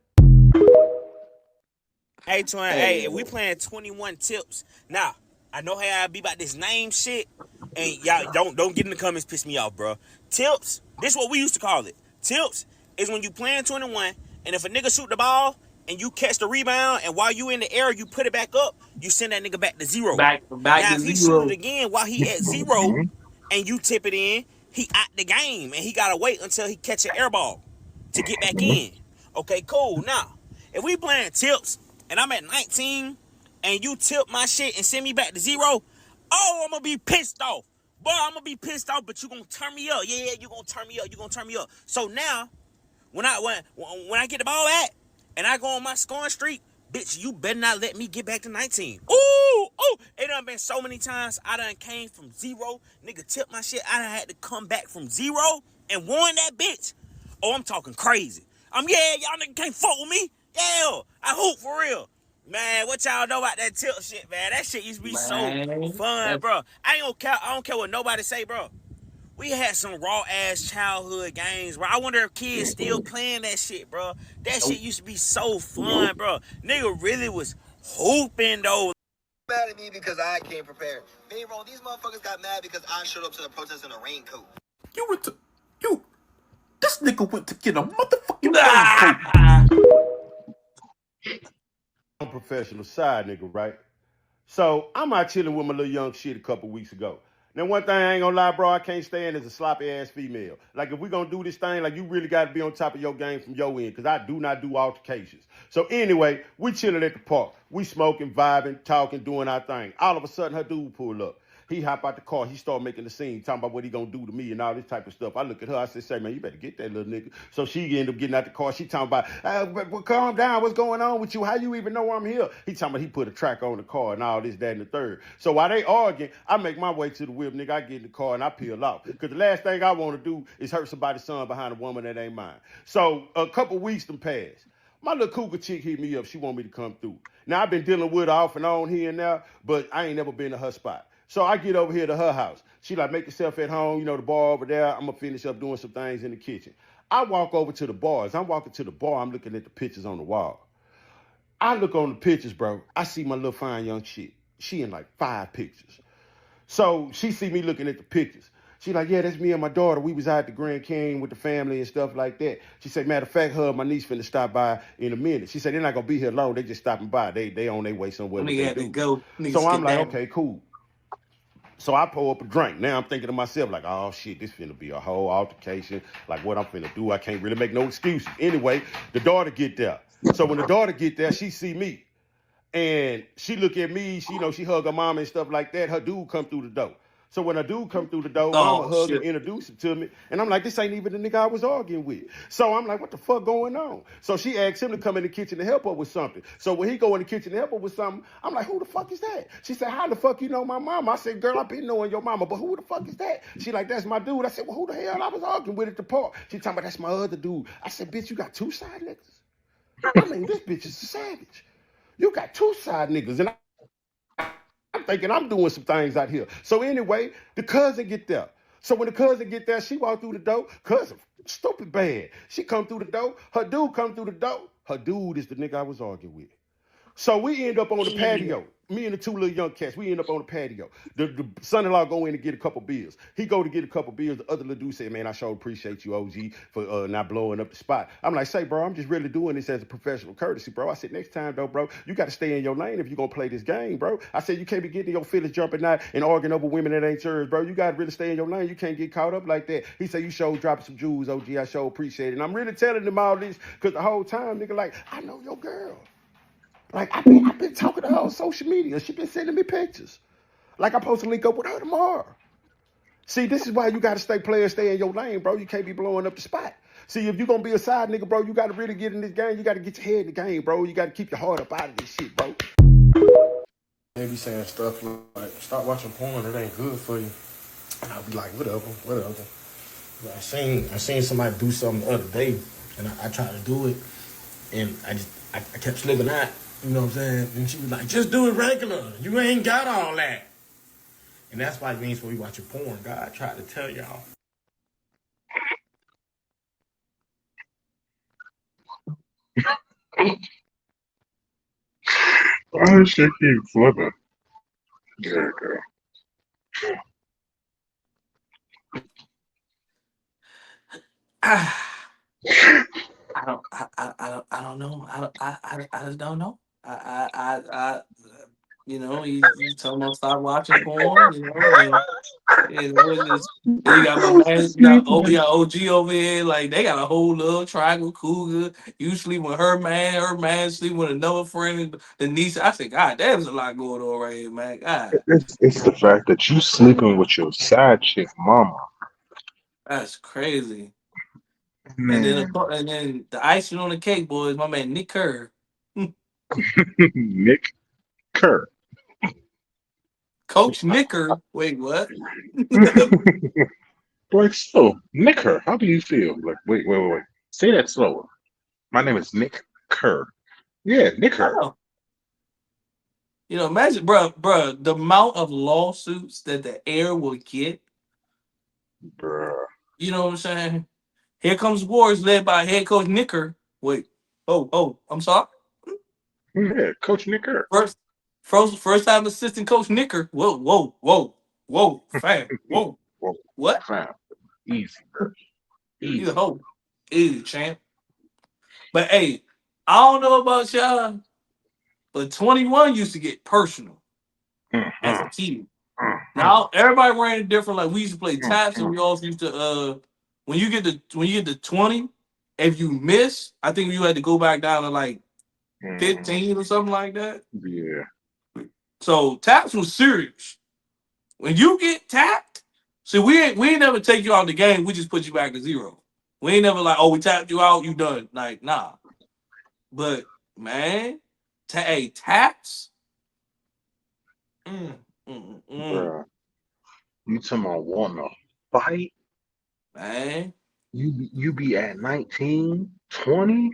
Hey, twin, hey, we playing 21 tips. Now, I know how I be about this name shit, and y'all don't get in the comments piss me off, bro. Tips, this is what we used to call it. Tips is when you playing 21, and if a nigga shoot the ball, and you catch the rebound, and while you in the air, you put it back up, you send that nigga back to zero. Back now, to if he zero. shoot it again while he at zero, and you tip it in, he out the game, and he gotta wait until he catch an air ball to get back in. Okay, cool. Now, if we playing tips, and I'm at 19, and you tip my shit and send me back to zero, oh, I'm gonna be pissed off. Boy, I'm gonna be pissed off, but you gonna turn me up. Yeah, you gonna turn me up. You gonna turn me up. So now, when I get the ball back, and I go on my scoring streak, bitch, you better not let me get back to 19. Ooh, it done been so many times I done came from zero, nigga tipped my shit, I done had to come back from zero and won that bitch. Oh, I'm talking crazy. Y'all nigga can't fuck with me. Yeah, I hoop for real. Man, what y'all know about that tilt shit, man? That shit used to be so fun, bro. I don't care what nobody say, bro. We had some raw-ass childhood games, bro. I wonder if kids still playing that shit, bro. That shit used to be so fun, bro. Nigga really was hooping, though. Mad at me because I came prepared. Me, bro, these motherfuckers got mad because I showed up to the protest in a raincoat. This nigga went to get a motherfucking raincoat. I'm a professional side nigga, right? So I'm out chilling with my little young shit a couple weeks ago. Now, one thing I ain't gonna lie, bro, I can't stand is a sloppy ass female. Like, if we gonna do this thing, like, you really gotta be on top of your game from your end, because I do not do altercations. So anyway, we chilling at the park. We smoking, vibing, talking, doing our thing. All of a sudden, her dude pull up. He hop out the car. He start making the scene, talking about what he gonna do to me and all this type of stuff. I look at her. I said, "Say, man, you better get that little nigga." So she end up getting out the car. She talking about, well, calm down. What's going on with you? How you even know I'm here? He talking about he put a track on the car and all this, that, and the third. So while they arguing, I make my way to the whip, nigga. I get in the car and I peel off. Because the last thing I want to do is hurt somebody's son behind a woman that ain't mine. So a couple weeks done passed. My little cougar chick hit me up. She want me to come through. Now, I've been dealing with her off and on here and there, but I ain't never been to her spot. So I get over here to her house. She like, make yourself at home, you know, the bar over there. I'm going to finish up doing some things in the kitchen. I walk over to the bar. As I'm walking to the bar, I'm looking at the pictures on the wall. I look on the pictures, bro. I see my little fine young chick. She in like 5 pictures. So she see me looking at the pictures. She like, yeah, that's me and my daughter. We was out at the Grand Canyon with the family and stuff like that. She said, matter of fact, her and my niece finna stop by in a minute. She said, they're not gonna be here long. They just stopping by. They on their way somewhere with Nigga they had to do. go. Nigga So I'm skip like, down. okay, cool. So I pour up a drink. Now I'm thinking to myself, like, oh shit, this finna be a whole altercation. Like what I'm finna do, I can't really make no excuses. Anyway, the daughter get there. So when the daughter get there, she see me. And she look at me, she hug her mama and stuff like that. Her dude come through the door. So when her dude come through the door, mama Oh hug him, shit. introduce him to me. And I'm like, this ain't even the nigga I was arguing with. So I'm like, what the fuck going on? So she asked him to come in the kitchen to help her with something. So when he go in the kitchen to help her with something, I'm like, who the fuck is that? She said, how the fuck you know my mama? I said, girl, I've been knowing your mama, but who the fuck is that? She like, that's my dude. I said, well, who the hell I was arguing with at the park? She talking about, that's my other dude. I said, bitch, you got 2 side niggas? I mean, this bitch is a savage. You got 2 side niggas, and I'm thinking I'm doing some things out here. So anyway, the cousin get there. So when the cousin get there, she walk through the door. Cousin, stupid bad. She come through the door. Her dude come through the door. Her dude is the nigga I was arguing with. So we end up on the patio. Me and the 2 little young cats, we end up on the patio. The son-in-law go in to get a couple beers. He go to get a couple beers. The other little dude said, man, I sure appreciate you, OG, for not blowing up the spot. I'm like, say, bro, I'm just really doing this as a professional courtesy, bro. I said, next time, though, bro, you got to stay in your lane if you're going to play this game, bro. I said, you can't be getting your feelings jumping out and arguing over women that ain't yours, bro. You got to really stay in your lane. You can't get caught up like that. He said, you sure dropping some jewels, OG. I sure appreciate it. And I'm really telling him all this because the whole time, nigga, like, I know your girl. Like, I've been talking to her on social media. She been sending me pictures. Like, I'm supposed to link up with her tomorrow. See, this is why you got to stay in your lane, bro. You can't be blowing up the spot. See, if you're going to be a side nigga, bro, you got to really get in this game. You got to get your head in the game, bro. You got to keep your heart up out of this shit, bro. They be saying stuff like, stop watching porn, it ain't good for you. And I'll be like, whatever. But I seen somebody do something the other day, and I tried to do it, and I kept slipping out. You know what I'm saying? And she was like, just do it regular. You ain't got all that. And that's why it means when we watching porn. God tried to tell y'all. Why does she keep flipping? There you go. I don't know. I just don't know. You tell them to stop watching porn, and it's just, then you got my man, you got OG over here, like they got a whole little triangle cougar. Usually when her man sleep with another friend, the niece. I said, God, there's a lot going on right here, man. God, It's the fact that you sleeping with your side chick mama. that's crazy. Man. And then the icing on the cake, boys, my man Nick Kerr. Nick Kerr. Coach Nicker. Wait, what? Like, so, Nick Kerr, how do you feel? Like, wait. Say that slower. My name is Nick Kerr. Yeah, Nick Kerr. Oh. Imagine, bruh, the amount of lawsuits that the air will get. Bruh. You know what I'm saying? Here comes wars led by head coach Nicker. Wait. Oh, I'm sorry. Yeah, Coach Nick Kerr. First time assistant coach Nicker. Whoa, fam. Whoa. What? Fam. Easy, bro. Easy. Easy, champ. But hey, I don't know about y'all, but 21 used to get personal as a kid. Now everybody ran it different. Like we used to play taps, and we also used to when you get to 20, if you miss, I think you had to go back down to like 15 or something like that. Yeah. So taps was serious. When you get tapped, see, we ain't never take you out the game. We just put you back to 0. We ain't never like, oh, we tapped you out, you done. Like, nah. But man, taps. Bruh. You talking about wanting to fight? Man. You be at 19, 20,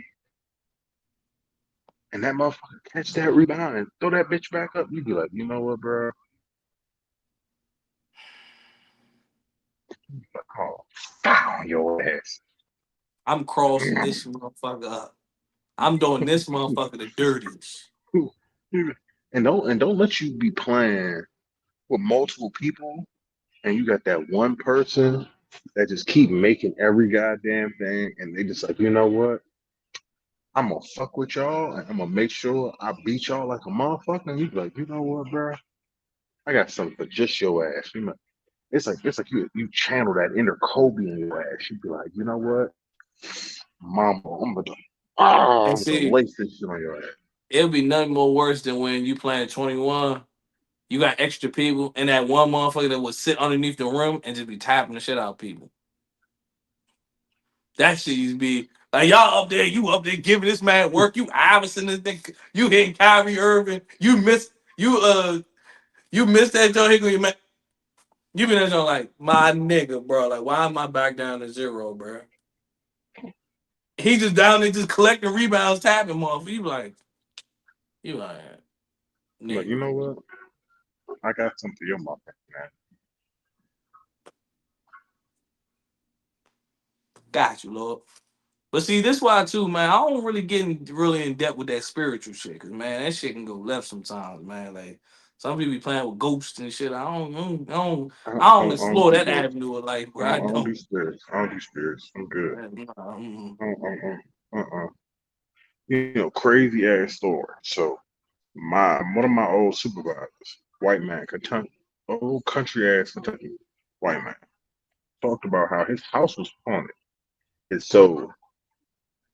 and that motherfucker catch that rebound and throw that bitch back up. You be like, you know what, bro? Oh, foul your ass. I'm crossing this motherfucker up. I'm doing this motherfucker the dirtiest. And don't let you be playing with multiple people, and you got that one person that just keep making every goddamn thing, and they just like, you know what? I'm gonna fuck with y'all, and I'm gonna make sure I beat y'all like a motherfucker. And you be like, you know what, bro? I got something for just your ass. It's like you channel that inner Kobe in your ass. You be like, you know what, mama, And I'm gonna see, lace this shit on your ass. it'll be nothing more worse than when you playing 21. You got extra people, and that one motherfucker that would sit underneath the room and just be tapping the shit out of people. That shit used to be like y'all up there, you up there giving this man work. You Iverson, this thing, you hitting Kyrie Irving. You missed that joint. Here go your man. You been that joint like my nigga, bro. Like why am I back down to zero, bro? He just down there just collecting rebounds, tapping motherfucker. You like Like, you nigga. know what? I got something for your motherfucker, man. Got you, Lord. But see, this why too, man. I don't really get really in depth with that spiritual shit, cause man, that shit can go left sometimes, man. Like some people be playing with ghosts and shit. I don't I don't explore do that those. avenue of life, I bro. I don't, I don't do don't. spirits. I don't do spirits. I'm good. Mm. I don't, You know, crazy ass story. So my one of my old supervisors, white man, Kentucky, old country ass Kentucky white man, talked about how his house was haunted. And so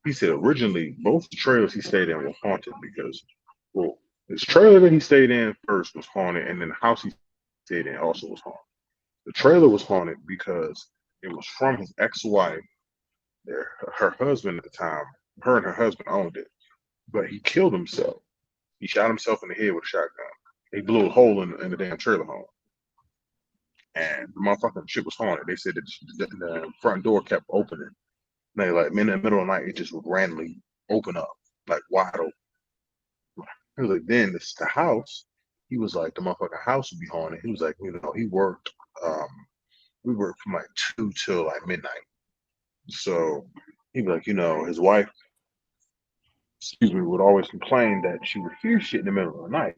he said originally both the trailers he stayed in were haunted because, well, his trailer that he stayed in first was haunted, and then the house he stayed in also was haunted. The trailer was haunted because it was from his ex-wife, her husband at the time. Her and her husband owned it, but he killed himself. He shot himself in the head with a shotgun. He blew a hole in the damn trailer home, and the motherfucking shit was haunted. They said that the front door kept opening. They like in the middle of the night, it just would randomly open up, like wide open. He was like, then this the house. He was like, the motherfucking house would be haunted. He was like, you know, he worked. Um, we worked from like 2 till like midnight. So he'd be like, you know, his wife, excuse me, would always complain that she would hear shit in the middle of the night.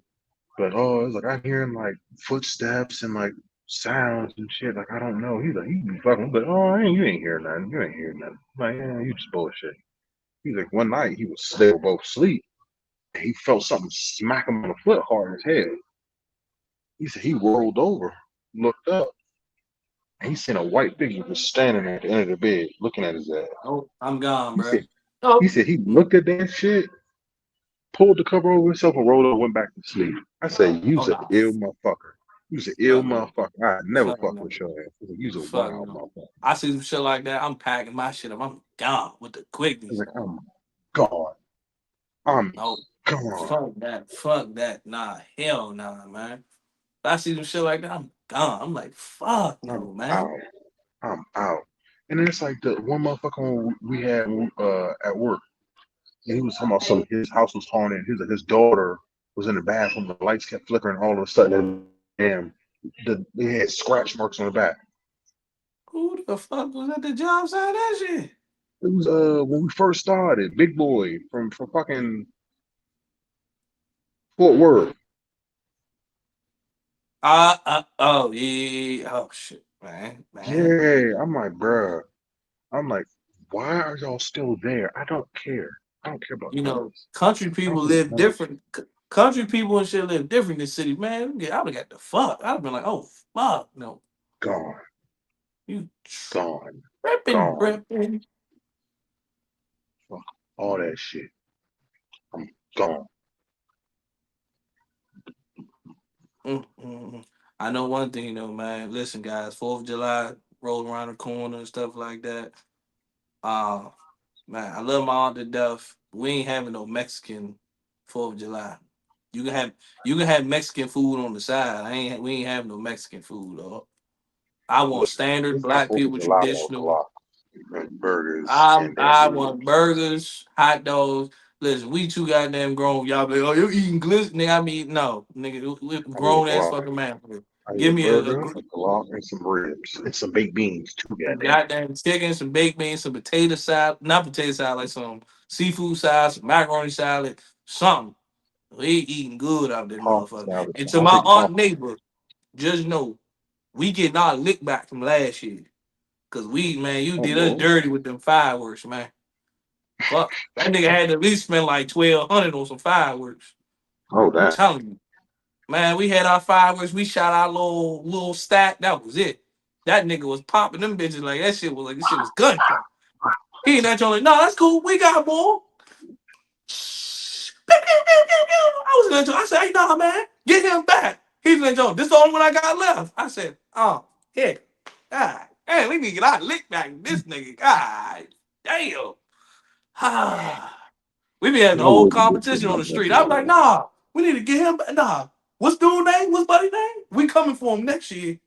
But oh, it's like I'm hearing like footsteps and like sounds and shit. Like I don't know. He's like, he be fucking. But oh, you ain't hearing nothing. You ain't hearing nothing. I'm like, yeah, you just bullshit. He's like, one night they were both asleep, and he felt something smack him on the foot hard as hell. He said he rolled over, looked up, and he seen a white figure just standing at the end of the bed, looking at his ass. Oh, I'm gone, He bro. said, he Oh, said he looked at that shit, pulled the cover over himself, and rolled over, and went back to sleep. I said, oh you's an no, ill motherfucker. You's an ill fuck no, motherfucker. I never fuck fuck no, with your ass. I said, you's a fuck wild no. motherfucker. I see some shit like that. I'm packing my shit up. I'm gone with the I was quickness. like, I'm gone. I'm No, gone. fuck that. Fuck that. Nah, hell nah, man. If I see some shit like that, I'm gone. I'm like, fuck I'm no, man. out. I'm out. And then it's like the one motherfucker we had at work. And he was talking about some his house was haunted. His daughter was in the bathroom. The lights kept flickering. All of a sudden, damn, they had scratch marks on the back. Who the fuck was at the job saying that shit? It was when we first started, Big Boy from fucking Fort Worth. Oh yeah. Oh shit, man. Yeah, I'm like, bruh. I'm like, why are y'all still there? I don't care. I don't care about You none of know, this. country I people don't care about live none of this. different. Country people and shit live different than city. Man, I would have got the fuck. I'd have been like, oh fuck, no, Gone, you gone, gone. tripping. Fuck all that shit. I'm gone. Mm. I know one thing though, man. Listen, guys, 4th of July roll around the corner and stuff like that. Uh Man, I love my aunt to death. We ain't having no Mexican 4th of July. You can have Mexican food on the side. We ain't having no Mexican food, though. I want Listen, standard this is black 4th of people July on traditional. clock. And burgers I and damn I noodles. want burgers, hot dogs. Listen, we too goddamn grown. Y'all be like, oh, you eating glizzy? Nigga, I mean, no. Nigga, we I need a grown ass guac. fucking man. I need Give a me burger, a guac, and some ribs, and some baked beans too. some Goddamn. goddamn chicken, some baked beans, some potato salad. Not potato salad, like some seafood salad, some macaroni salad, something. We eating good out there, Pasta motherfucker. salad. And to I'll my take the aunt pasta. neighbor, just know, we getting our lick back from last year. Cause we, man, you Oh, did us Lord. dirty with them fireworks, man. Fuck. That nigga had to at least spend like 1,200 on some fireworks. Oh, I'm that. telling you. Man, we had our fireworks. We shot our little stack. That was it. That nigga was popping them bitches like that shit was like this shit was gunshot. He ain't that like, no, that's cool. We got more. I was gonna I said, hey, nah, man, get him back. He's like, Joe, this the only one I got left. I said, oh, yeah. God, hey, we need to get our lick back. This nigga, God damn. We be having the I whole would get to competition on my the street. I'm like, nah, we need to get him back. Nah. What's dude's name? What's buddy name? We coming for him next year.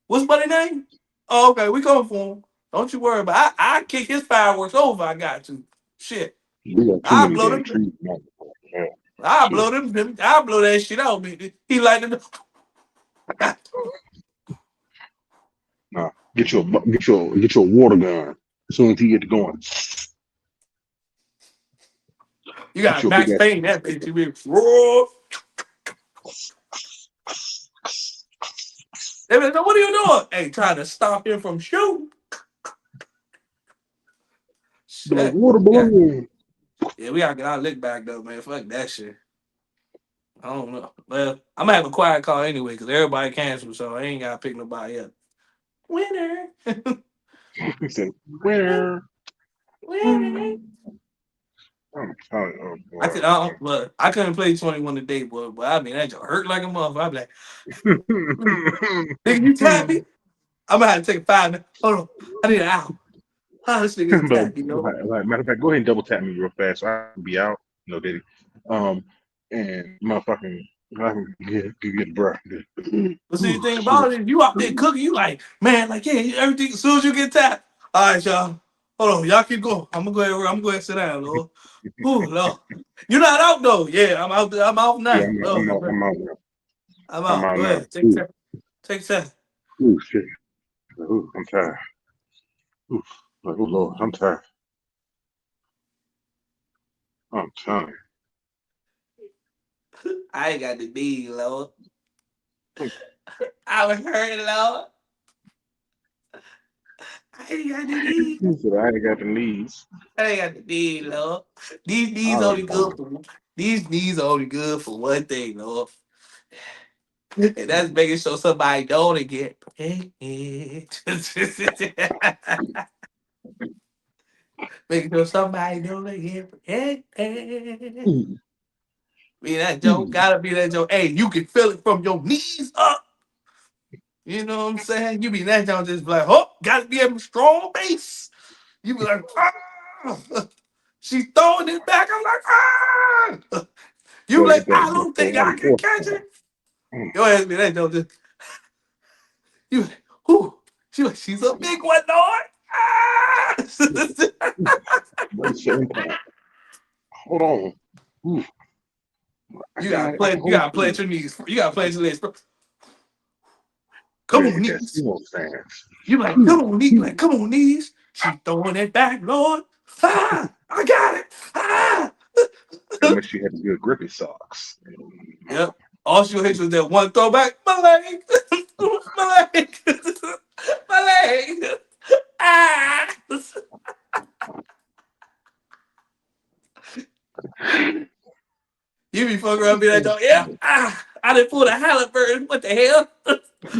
What's buddy name? Oh, okay, we coming for him. Don't you worry about it. I kick his fireworks over. I got to. Shit. We got too I many blow damn them. trees. Man. Yeah. I Shit. blow them. I blow that shit out. He like the. Nah, get you a water gun as soon as he get to going. You Get got you a big Max ass. Payne that bitch. You be roar. They be like, what are you doing? Hey, trying to stop him from shooting. Be like Shit. water Yeah. balloon. Yeah, we gotta get our lick back though, man. Fuck that shit. I don't know. Well, I'm gonna have a quiet call anyway because everybody canceled, so I ain't gotta pick nobody up. Winner. He said, "Where?" Winner. I'm telling you, oh I boy. could, look, I couldn't play 21 today, boy. But I mean, that just hurt like a motherfucker. I'm like, nigga, you tap me? I'm gonna have to take a 5 minutes. Hold on, I need an hour. Oh, this nigga's a but tap, you know. matter of fact, go ahead and double tap me real fast so I can be out. No, Diddy. And motherfucking, I can get breath. But see, the thing Shit. about it is, you out there cooking, you like, man, like, yeah, everything. As soon as you get tapped, all right, y'all. Hold on, y'all keep going. I'm gonna go ahead and sit down, Lord. Ooh, Lord. You're not out though. Yeah, I'm out. I'm out Yeah, now. I'm Oh, out. I'm out now. I'm I'm out. out Go now. ahead. Take time. Take time. Ooh, shit. Ooh, I'm tired. Ooh, like, oh Lord, I'm tired. I'm tired. I ain't got the D, Lord. I was hurt, Lord. I ain't got the D. He said I ain't got the knees. I ain't got the D, Lord. These knees All only right, good for these knees only good for one thing, Lord. And that's making sure somebody don't get pregnant. Making sure somebody don't get pregnant. fine. Be that joke, gotta be that joke. Hey, you can feel it from your knees up. You know what I'm saying? You be that joke just like, oh, gotta be a strong base. You be like, ah. She's throwing it back. I'm like, ah. You be Gotta like, get I that don't think I Ferrari can catch horsepower. it. Your ass be that joke just, you like, whoo. She's a big one, Lord. Ah. One certain time. Hold on. Ooh, I You got gotta it. I play. can You hold gotta play you. at your knees. You gotta play at your legs. Come Gotta on, get that knees. sumo stance. You like, come on, knees. Like, come on, knees. She throwing it back, Lord. Ah, I got it. Ah. Gotta make sure you have the good grippy socks. Yep. All she hit was that one throwback. My leg. My leg. My leg. Ah. You be fucking around be like, yeah. Ah. I didn't pull the Halliburton. What the hell?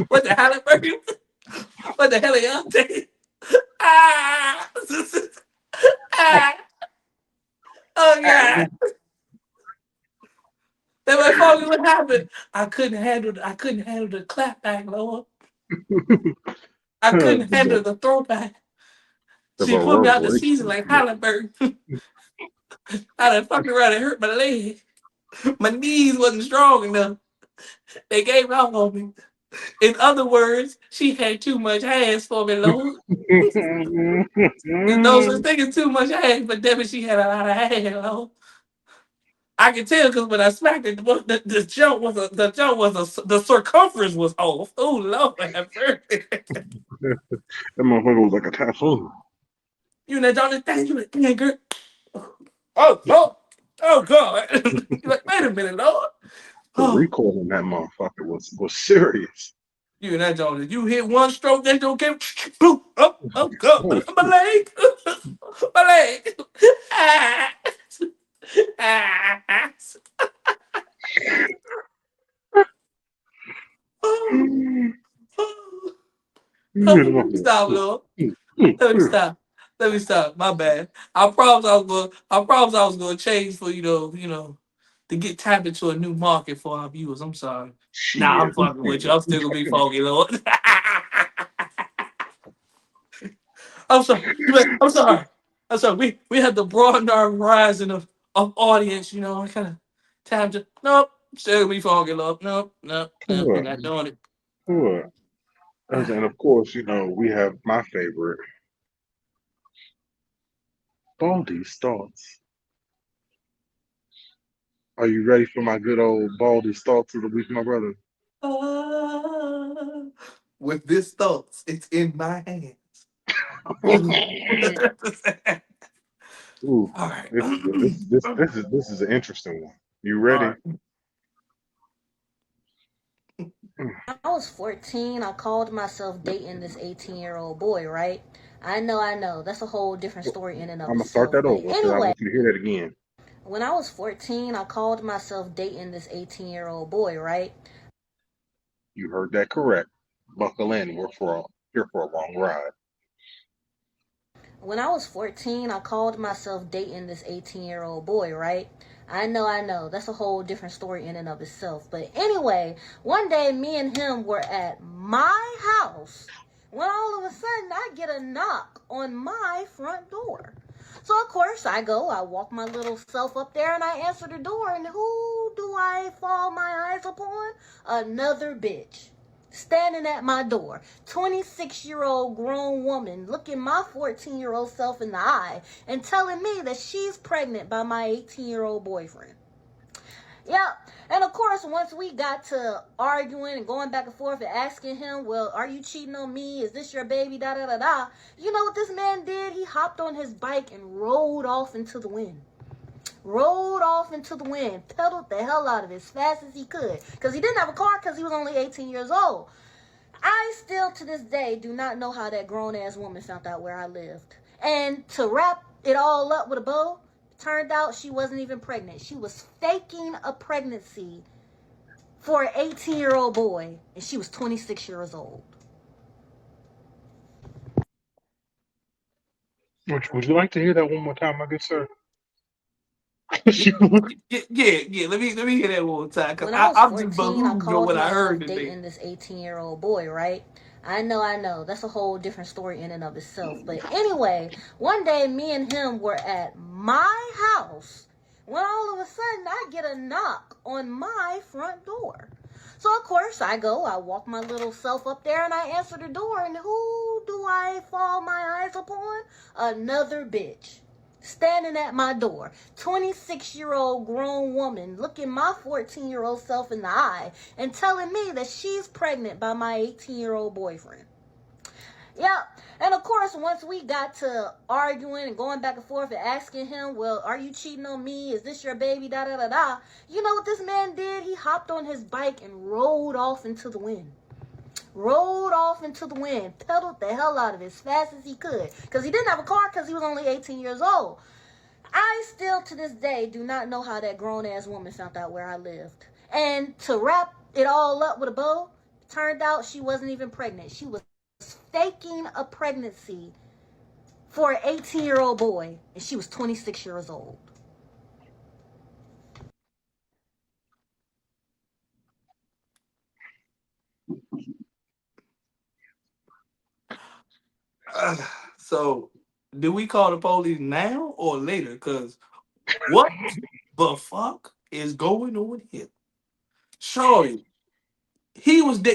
What the Halliburton? What the hell are y'all saying? Ah. Ah. Oh God. That my phone. What happened? I couldn't handle the clap back, Lord. I couldn't handle the throwback. The She put me out the season reverberation. like Halliburton. I done fucked around and hurt my leg. My knees wasn't strong enough. They gave out on me. In other words, she had too much ass for me, Lord. There's no such thing as too much ass, but damn it, she had a lot of ass, Lord. I can tell because when I smacked it, the circumference was off. Oh Lord, have mercy. That motherfucker was like a typhoon. You know, Johnny, thank you, like, girl. Oh God. You're like, wait a minute, Lord. The Oh, recoil on that motherfucker was serious. you and that Johnny, you hit one stroke, that don't get boom. Oh God, Oh, my leg, my leg. Ah. Ah. Oh, shit. oh, Yeah, that oh, let me motherfucker. stop, Lord. Let me stop. Let me stop. My bad. I promise I was going. I promise I was going to change for to get tapped into a new market for our viewers. I'm sorry. Nah, I'm Shit, who fucking with you. cares? I'm still gonna be foggy, Lord. I'm sorry. I'm sorry. I'm sorry. We had to broaden our horizon of audience. I kind of tapped to. Nope. Still gonna be foggy, Lord. Nope. Nope. Nope. We're What? not doing it. What? And of course, we have my favorite, Baldies Thoughts. Are you ready for my good old Baldies Thoughts of the week, my brother? Ah, with this thoughts, it's in my hands. All Ooh, right. this is an interesting one. You All ready? right. When I was 14, I called myself dating this 18-year-old boy, right? I know. That's a whole different story in and of I'm gonna start itself. that But over because I anyway, want you to hear that again. when I was 14, I called myself dating this 18-year-old boy, right? You heard that correct. Buckle in. Here for a long ride. When I was 14, I called myself dating this 18-year-old boy, right? I know. That's a whole different story in and of itself. But anyway, one day me and him were at my house when all of a sudden I get a knock on my front door. So of course I walk my little self up there and I answer the door, and who do I fall my eyes upon? Another bitch standing at my door. 26-year-old grown woman looking my 14-year-old self in the eye and telling me that she's pregnant by my 18-year-old boyfriend. Yep. And of course, once we got to arguing and going back and forth and asking him, well, are you cheating on me? Is this your baby? Da da da da. You know what this man did? He hopped on his bike and rode off into the wind. Rode off into the wind, pedaled the hell out of it as fast as he could. Because he didn't have a car because he was only 18 years old. I still to this day do not know how that grown ass woman found out where I lived. And to wrap it all up with a bow, turned out she wasn't even pregnant. She was faking a pregnancy for an 18-year-old boy, and she was 26 years old. Would you like to hear that one more time, my good sir? Yeah, yeah. Let me hear that one more time because When I was I'm just 14, I behooved on called what I heard myself today. dating this 18-year-old boy, right? I know. That's a whole different story in and of itself. But anyway, one day me and him were at my house when all of a sudden I get a knock on my front door. So of course I walk my little self up there and I answer the door, and who do I fall my eyes upon? Another bitch standing at my door. 26-year-old grown woman looking my 14-year-old self in the eye and telling me that she's pregnant by my 18-year-old boyfriend. Yep. And of course, once we got to arguing and going back and forth and asking him, well, are you cheating on me? Is this your baby? Da da da da. You know what this man did? He hopped on his bike and rode off into the wind. Rode off into the wind, pedaled the hell out of it as fast as he could. Because he didn't have a car because he was only 18 years old. I still to this day do not know how that grown ass woman found out where I lived. And to wrap it all up with a bow, turned out she wasn't even pregnant. She was faking a pregnancy for an 18-year-old boy, and she was 26 years old. So, do we call the police now or later? Because what the fuck is going on here? Sorry,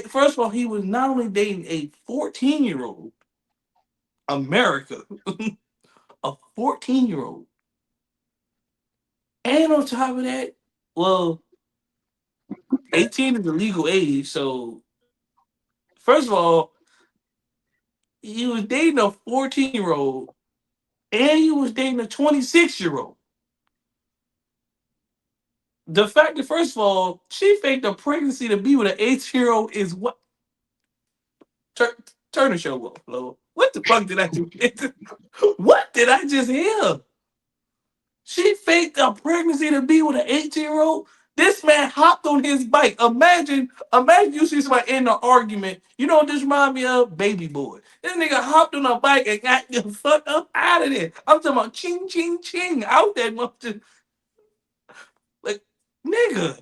first of all, he was not only dating a 14-year-old, America, a 14-year-old. And on top of that, well, 18 is the legal age. So first of all, he was dating a 14-year-old and he was dating a 26-year-old. The fact that first of all, she faked a pregnancy to be with an 18-year-old is what turn, turn the show off, Flo. What the fuck did I do? What did I just hear? She faked a pregnancy to be with an 18-year-old. This man hopped on his bike. Imagine you see somebody in an argument. You know what this remind me of? Baby boy. This nigga hopped on a bike and got the fuck up out of there. I'm talking about ching ching ching out that motherfucker. Like, nigga,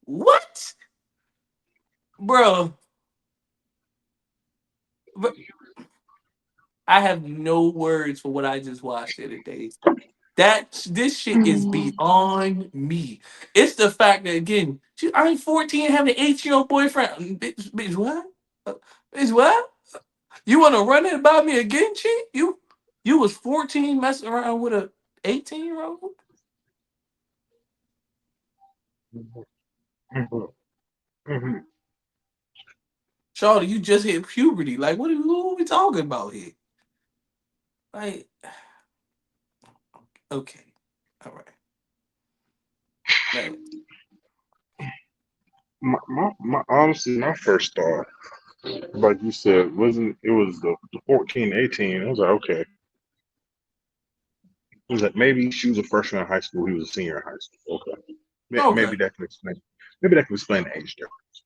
what? Bro, I have no words for what I just watched the other day. This shit is beyond me. It's the fact that again, I'm 14 having an 18-year-old boyfriend. Bitch, what? Bitch, what? You want to run it by me again, chick? You was 14 messing around with a 18-year-old? Charlie, you just hit puberty. Like, what are we talking about here? Like, okay, all right. Man. Honestly, my first thought, like you said, wasn't it was the 14, 18. I was like, okay. It was like maybe she was a freshman in high school, he was a senior in high school. Okay. Okay. Maybe that can explain the age difference.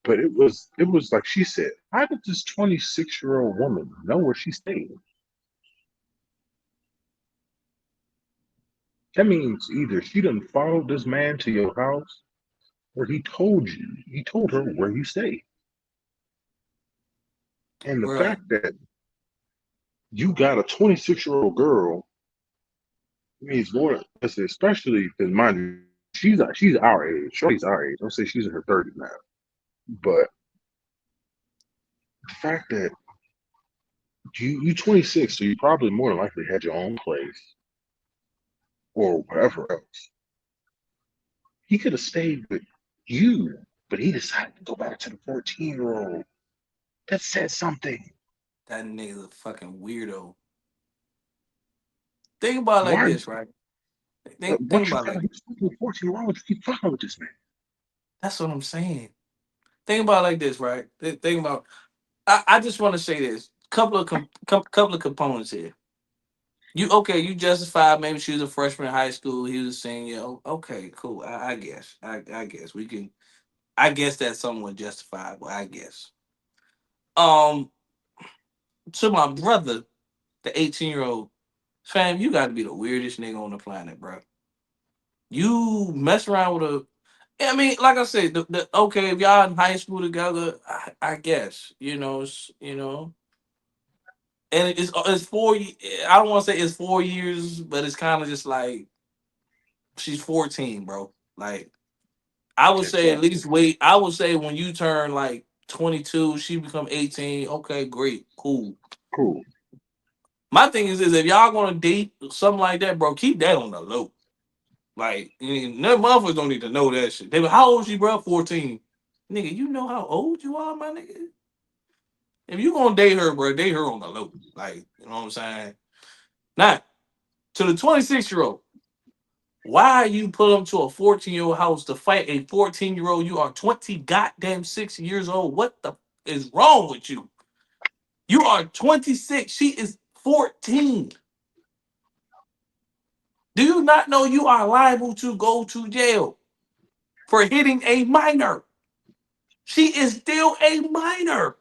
But it was like she said, how did this 26-year-old woman know where she stayed? That means either she done followed this man to your house or he told her where you stay. And the Bruh. fact that you got a 26-year-old girl means more, especially because mind you, she's our age. Shorty's our age. I'll say she's in her 30s now. But the fact that you 26, so you probably more than likely had your own place or wherever else. He could have stayed with you, but he decided to go back to the 14-year-old. That said something. That nigga's a fucking weirdo. Think about it like Why? this, right? Think What you about it got? like He's fucking 14-year-old. You keep fucking with this man. that's what I'm saying. Think about it like this, right? Think about. I just want to say this. Couple of components here. You okay? You justified. Maybe she was a freshman in high school. He was a senior. Okay, cool. I guess. I guess we can. I guess that's somewhat justifiable. I guess. Um, to my brother, the 18-year-old fam, you got to be the weirdest nigga on the planet, bro. You mess around with a. I mean, like I said, okay, if y'all in high school together, I guess and it's 4. I don't want to say it's 4 years, but it's kind of just like she's 14, bro. Like I would say at Exactly. least wait. I would say when you turn like 22, she become 18. Okay, great, cool. Cool. My thing is if y'all gonna date something like that, bro, keep that on the low. Like, none motherfuckers don't need to know that shit. They be, how old is she, bro? 14. Nigga, you know how old you are, my nigga? If you gonna date her, bro, date her on the low. Like, you know what I'm saying? Now, to the 26-year-old, why you put them to a 14-year-old house to fight a 14-year-old? You are 20 goddamn 6 years old. What the is wrong with you? You are 26. She is 14. Do you not know you are liable to go to jail for hitting a minor? She is still a minor.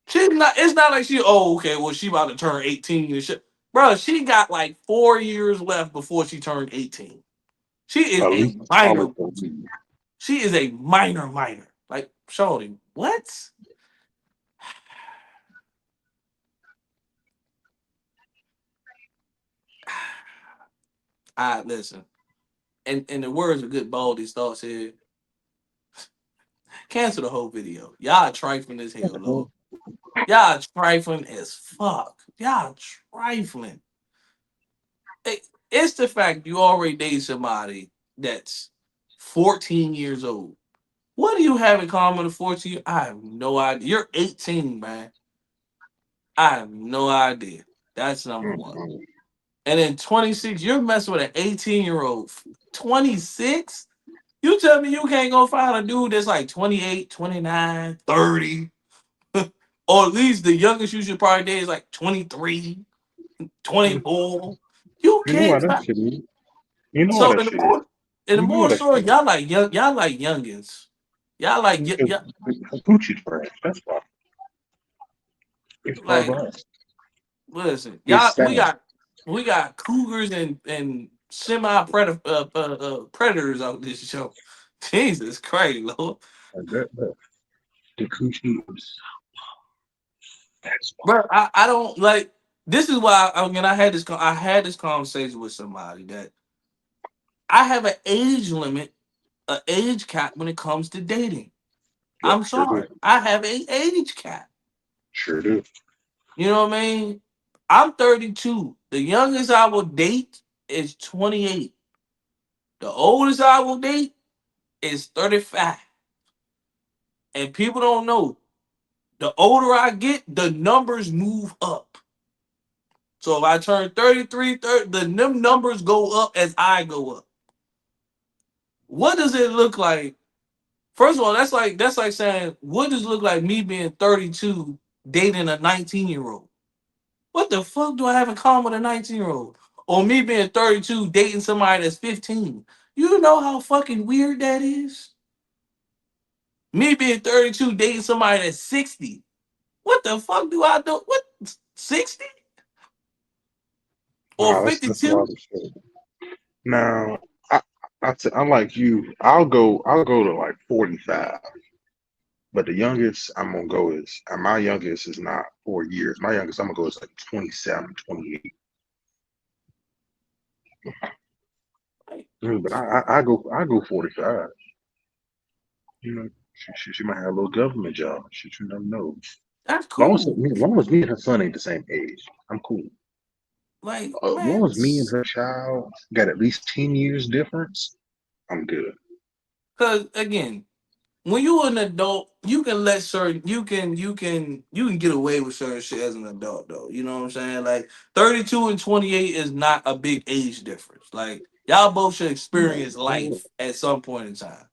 She's not. It's not like she. Oh, okay. Well, she about to turn 18 and shit, bro. She got like 4 years left before she turned 18. She is At a least minor. solid for me. She is a minor. Minor. Like, shorty, what? I listen. And in the words of good Baldies Thoughts here, cancel the whole video. Y'all trifling as hell, Lord. Y'all trifling as fuck. Y'all trifling. Hey, It's the fact you already dated somebody that's 14 years old. What do you have in common with 14? I have no idea. You're 18, man. I have no idea. That's number one. Mm-mm. And then 26, you're messing with an 18-year-old. 26? You tell me you can't go find a dude that's like 28, 29, 30. Or at least the youngest you should probably date is like 23, Mm. 24. You You know what can't that find. shit is? You know what So that shit is? in the You know more what that story, shit is? y'all like youngins. Y'all like Because Gucci trash. That's why. It's all like about. listen, It's y'all sad. we got cougars and semi predators on this show. Jesus Christ, Lord. Like that. The Gucci is. That's why. Bro, I don't like this is why I had this conversation with somebody that I have an age limit, an age cap when it comes to dating. Yep, I'm sure do. sorry. I have an age cap. Sure do. You know what I mean? I'm 32. The youngest I will date is 28. The oldest I will date is 35. And people don't know. The older I get, the numbers move up. So if I turn 33, 30, the numbers go up as I go up. What does it look like? First of all, that's like saying, what does it look like me being 32 dating a 19-year-old? What the fuck do I have in common with a 19-year-old? Or me being 32 dating somebody that's 15? You know how fucking weird that is? Me being 32 dating somebody that's 60. What the fuck do I do? What 60 or Nah, that's a lot 52? of shit. Now, I'm like you. I'll go to like 45. But the youngest I'm gonna go is my youngest is not 4 years. My youngest I'm gonna go is like 27, 28. But I go 45. You know, she might have a little government job. You never know. That's As cool. long as me and her son ain't the same age, I'm cool. Like, As man, long as me and her child got at least 10 years difference, I'm good. because again, when you're an adult, you can let certain you can get away with certain shit as an adult though. You know what I'm saying? Like 32 and 28 is not a big age difference. Like y'all both should No, experience life at some point in time.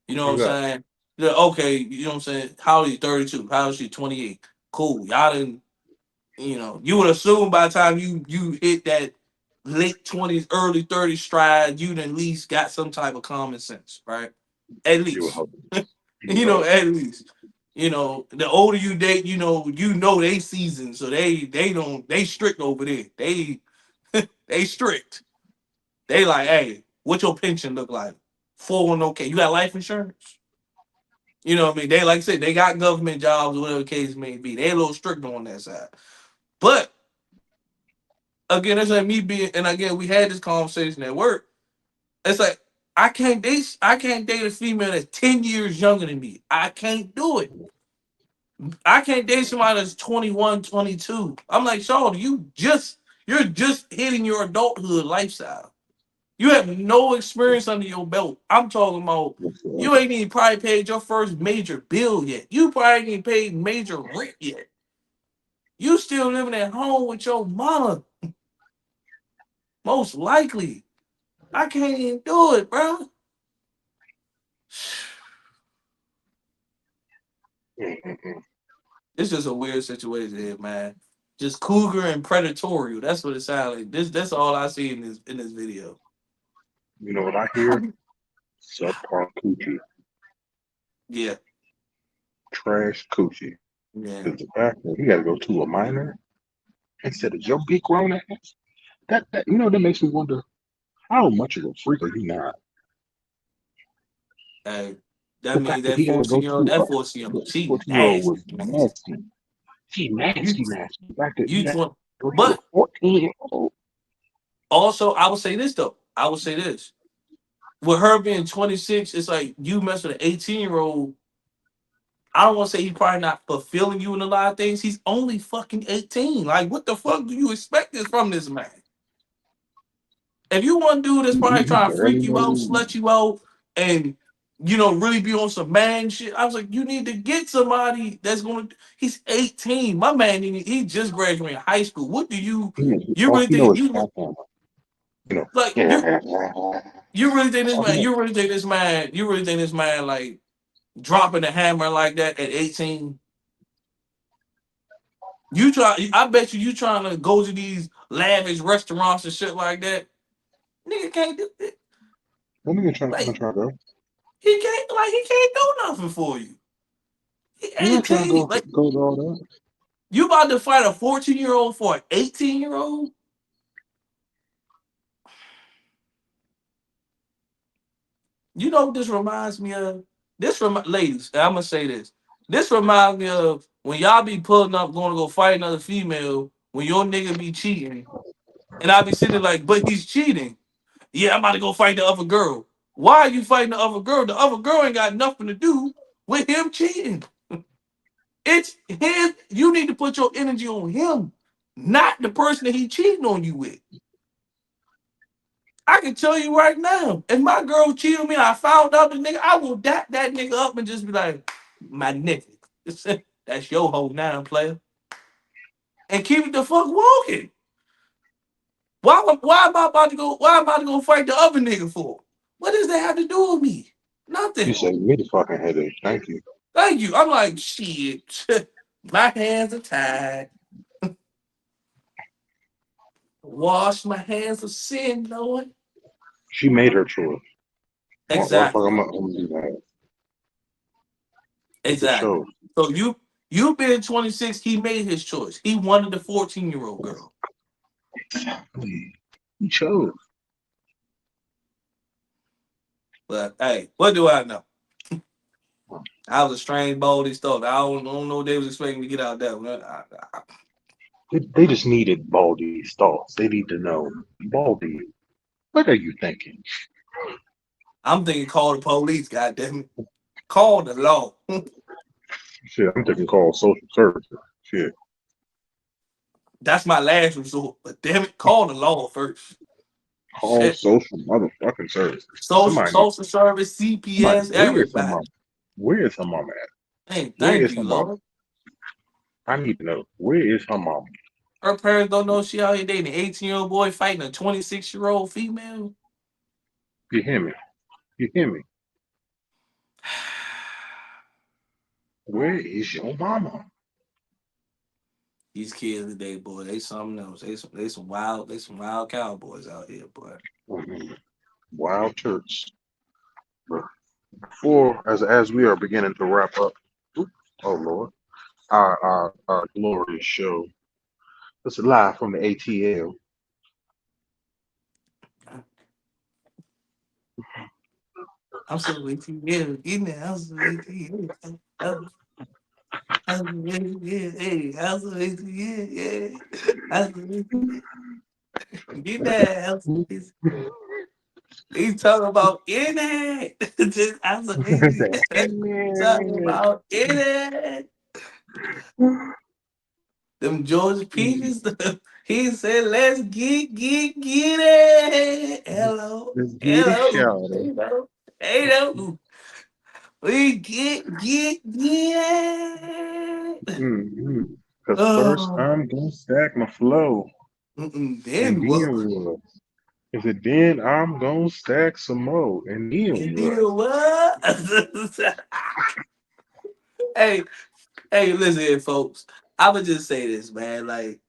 You know what I'm exactly. saying? Yeah, okay, you know what I'm saying? How old are you? 32. How old is she? 28. Cool. Y'all didn't, you would assume by the time you hit that late 20s, early 30s stride, you'd at least got some type of common sense, right? At You would least. hope. You would hope. At least. The older you date, they seasoned, so they strict over there. They strict. They like, hey, what your pension look like? 401k. You got life insurance? You know what I mean? They like I said, they got government jobs, whatever the case may be. They a little strict on that side. But again, it's like me being, and again, we had this conversation at work. It's like I can't date a female that's 10 years younger than me. I can't do it. I can't date somebody that's 21, 22. I'm like, Sean, you're just hitting your adulthood lifestyle. You have no experience under your belt. I'm talking about you ain't even probably paid your first major bill yet. You probably ain't even paid major rent yet. You still living at home with your mama, most likely. I can't even do it, bro. Mm-mm-mm. It's just a weird situation here, man. Just cougar and predatorial. That's what it sounds like. That's all I see in this video. You know what I hear? Subpar coochie, Yeah, trash coochie. yeah. Because the fact that you got to go to a minor instead of your big grown ass, that makes me wonder how much of a freak are you not? Hey, that The means fact that that he got to go 14-year-old, to that 14-year-old, a she 14-year-old nasty, was nasty. nasty. She You nasty, nasty. The fact that he you got to 20. go to a But 14-year-old. also, I would say this though. I would say this. With her being 26, it's like you mess with an 18-year-old. I don't want to say he's probably not fulfilling you in a lot of things. He's only fucking 18. Like, what the fuck do you expect this from this man? If you want to do this, probably You trying to freak barely you out, know. slut you out, and really be on some man shit. I was like, you need to get somebody that's gonna. He's 18. My man, he just graduated high school. What do you? You All really he know think is you pom-pom. You know. like you really think this All he man? know. You really think this man? You really think this man like dropping a hammer like that at 18? You try. I bet you trying to go to these lavish restaurants and shit like that. Nigga can't do it. That nigga trying to Like try to go. he can't do nothing for you. He He not trying to 18. go Like go to all that. you about to fight a 14-year-old for an 18-year-old? You know what this reminds me of? Ladies, I'm gonna say this. This reminds me of when y'all be pulling up going to go fight another female when your nigga be cheating. And I be sitting there like, but he's cheating. Yeah, I'm about to go fight the other girl. Why are you fighting the other girl? The other girl ain't got nothing to do with him cheating. It's him. You need to put your energy on him, not the person that he cheating on you with. I can tell you right now, if my girl cheated on me, I found out the nigga, I will dap that nigga up and just be like, my nigga, that's your whole nine player, and keep it the fuck walking. Why am I about to go? Why am I about to go fight the other nigga for? What does that have to do with me? You Nothing. say me the fucking headache. Thank you. Thank you. I'm like shit. My hands are tied. Wash my hands of sin, Lord. She made her choice. Why the fuck Exactly. I'm gonna do that? For Exactly. sure. So you being 26, he made his choice. He wanted the 14-year-old girl. He chose. But hey, what do I know? I was a strange Baldies Thoughts. I don't know what they was expecting to get out that one. They just needed Baldy's thoughts. They need to know, Baldy, what are you thinking? I'm thinking call the police, goddamn it. Call the law. Shit, I'm thinking call social services. Shit. That's my last resort. But damn it, call the law first. Call Shit. social motherfucking services. Social social service, Somebody, CPS, where is her everybody. mama? Where is her mama at? Hey, Where thank is you, her mama? Lord. I need to know. Where is her mama? Her parents don't know she out here dating an 18-year-old boy fighting a 26-year-old female. You hear me? You hear me? Where is your mama? These kids today, boy, they something else. They some wild cowboys out here, boy. Mhm. Wild Turks. But before, as we are beginning to wrap up, oh Lord, our glorious show. This is live from the ATL. I'm so with you, yeah. In the house with you, yeah. House with you, yeah. Hey, house with you, yeah, yeah. House with you, yeah. Get that house with you. He's talking about in it. Just house with you. Talking about in it. Them Georgia peaches. He said, "Let's get it." Hello, Let's get it hello, shouted. hello. We get it. Cause first Oh, I'm gonna stack my flow, and then what? then what? If it then I'm gonna stack some more, and then And what? then what? hey, hey, listen here, folks. I would just say this, man. Like,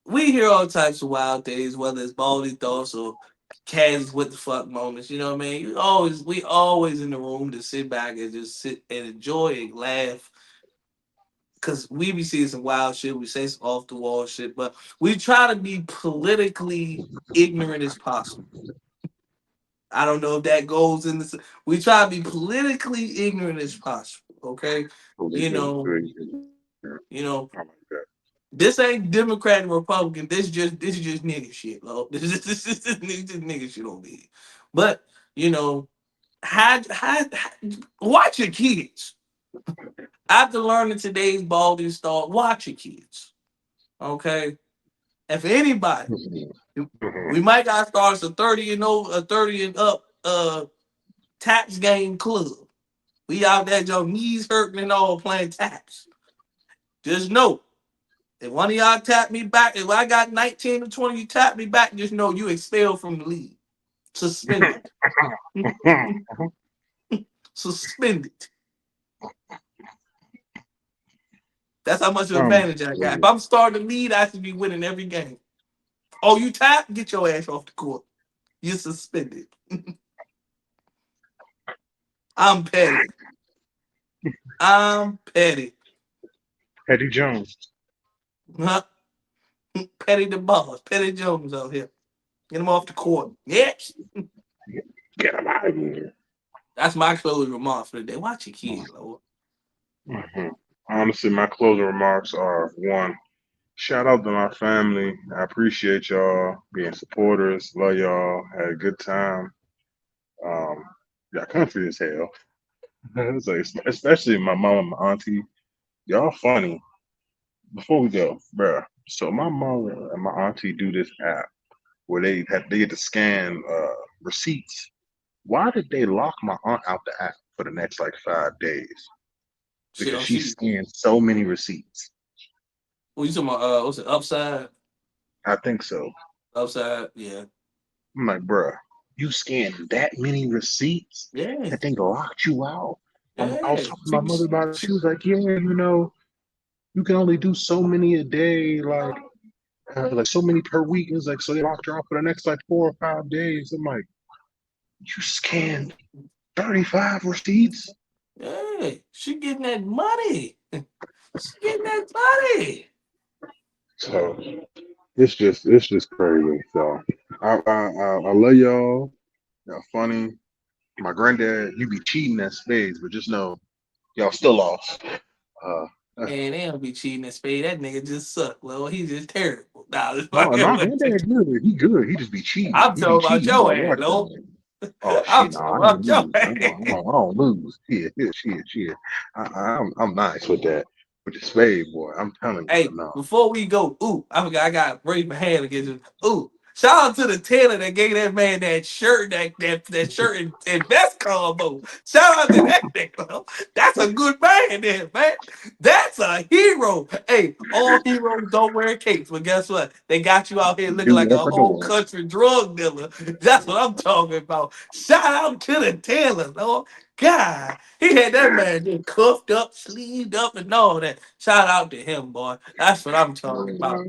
we hear all types of wild things, whether it's baldy thoughts or Kansas what the fuck moments. You know what I mean? We always in the room to sit back and just sit and enjoy and laugh. Cause we be seeing some wild shit, we say some off the wall shit, but we try to be politically ignorant as possible. I don't know if that goes in this. We try to be politically ignorant as possible. Okay, you know, you know, I like that. this ain't Democrat and Republican. This is just nigga shit, bro. This just nigga shit over here. But you know, watch your kids. After learning today's Baldy start, watch your kids. Okay, if anybody We might gotta start us a 30 and over, a 30 and up taps game club. We out there, your knees hurting and all playing taps. Just know, if one of y'all tap me back, if I got 19 or 20, you tap me back, just know you expelled from the league. Suspended. Suspended. That's how much of advantage I got. If I'm starting the lead, I should be winning every game. Oh, you tap? Get your ass off the court. You're suspended. I'm petty. I'm petty. Petty Jones. Huh? Petty the boss. Petty Jones out here. Get him off the court. Yes. Get him out of here. That's my closing remarks for the day. Watch your kid, Lord. Honestly, my closing remarks are one, shout out to my family. I appreciate y'all being supporters. Love y'all. Had a good time. Um, got country as hell. It's like, especially my mom and my auntie. Y'all funny. Before we go, bruh. So my mom and my auntie do this app where they get to scan receipts. Why did they lock my aunt out the app for the next like 5 days? Because she scanned so many receipts. What you talking about? What's it? Upside? I think so. Upside, yeah. I'm like, bruh, you scanned that many receipts Yeah. that they locked you out. I was Yeah. talking to my mother about it. She was like, yeah, you can only do so many a day, like so many per week. It was like, so they locked her out for the next like 4 or 5 days. I'm like, you scanned 35 receipts? Yeah. She getting that money. She getting that money. So it's just crazy. So I love y'all. Y'all funny. My granddad, you be cheating at spades, but just know y'all still lost. Man, they don't be cheating at spade. That nigga just suck. Well, he's just terrible. Nah, this No, fucking my granddad good. He good. He just be cheating. I'm He be talking about cheating. You your gotta ass, watch though. that. Oh I'm shit, no, talking I ain't about your lose. ass. I don't lose. Shit. I'm nice with that. With the spade, boy. I'm telling you, Hey, no. before we go, I forgot I got to raise my hand against it. Shout out to the tailor that gave that man that shirt, that shirt and vest combo. Shout out to that nigga. That's a good man there, man. That's a hero. Hey, all heroes don't wear capes, but guess what? They got you out here looking Do like a walk a whole door. country drug dealer. That's what I'm talking about. Shout out to the tailor, Lord. God, he had that man just cuffed up, sleeved up, and all that. Shout out to him, boy. That's what I'm talking about.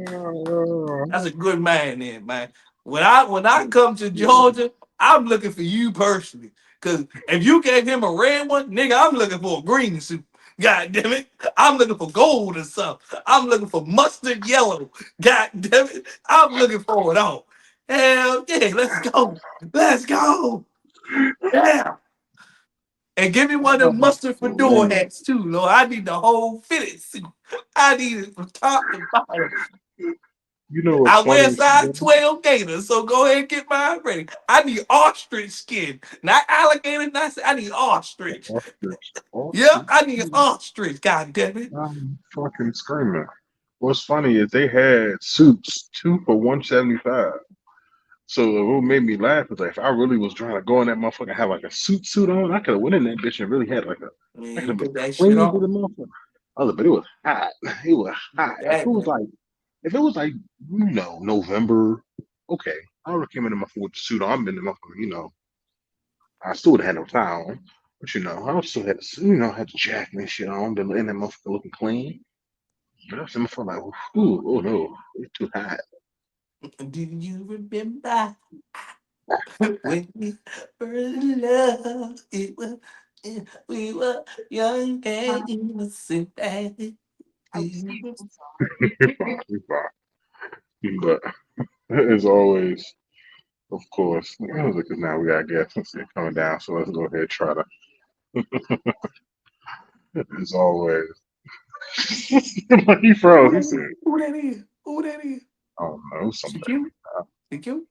That's a good man there, man. When I come to Georgia, I'm looking for you personally. Cause if you gave him a red one, nigga, I'm looking for a green suit. God damn it. I'm looking for gold or something. I'm looking for mustard yellow. God damn it. I'm looking for it all. Hell yeah, let's go. Let's go. Yeah. And give me one of them mustard fedora hats too, Lord. I need the whole fitted suit. I need it from top to bottom. You know what's I wear funny? size 12 gators, so go ahead and get mine ready. I need ostrich skin, not alligator. I need ostrich. Yeah, I need ostrich. God damn it. I'm fucking screaming. What's funny is they had suits 2 for $175. So what made me laugh was like if I really was trying to go in that motherfucker and have like a suit on, I could have went in that bitch and really had like Man, I could you have been put that shit clean to the on. motherfucker. But it was hot. It was hot. That man. If it was like November, okay, I would have came in the motherfucker with the suit on. I'm in the motherfucker, I still would have had no tie on. But I would still had had the jacket and shit on, been in that motherfucker looking clean. But I was in the motherfucker like, ooh, oh no, it's too hot. Do you remember when we were in love? We were young and innocent. But as always, of course, because now we got guests coming down, so let's go ahead and try to. As always, he froze. He said, Who that is? Who that is? "I don't know, She somebody." cute? She cute?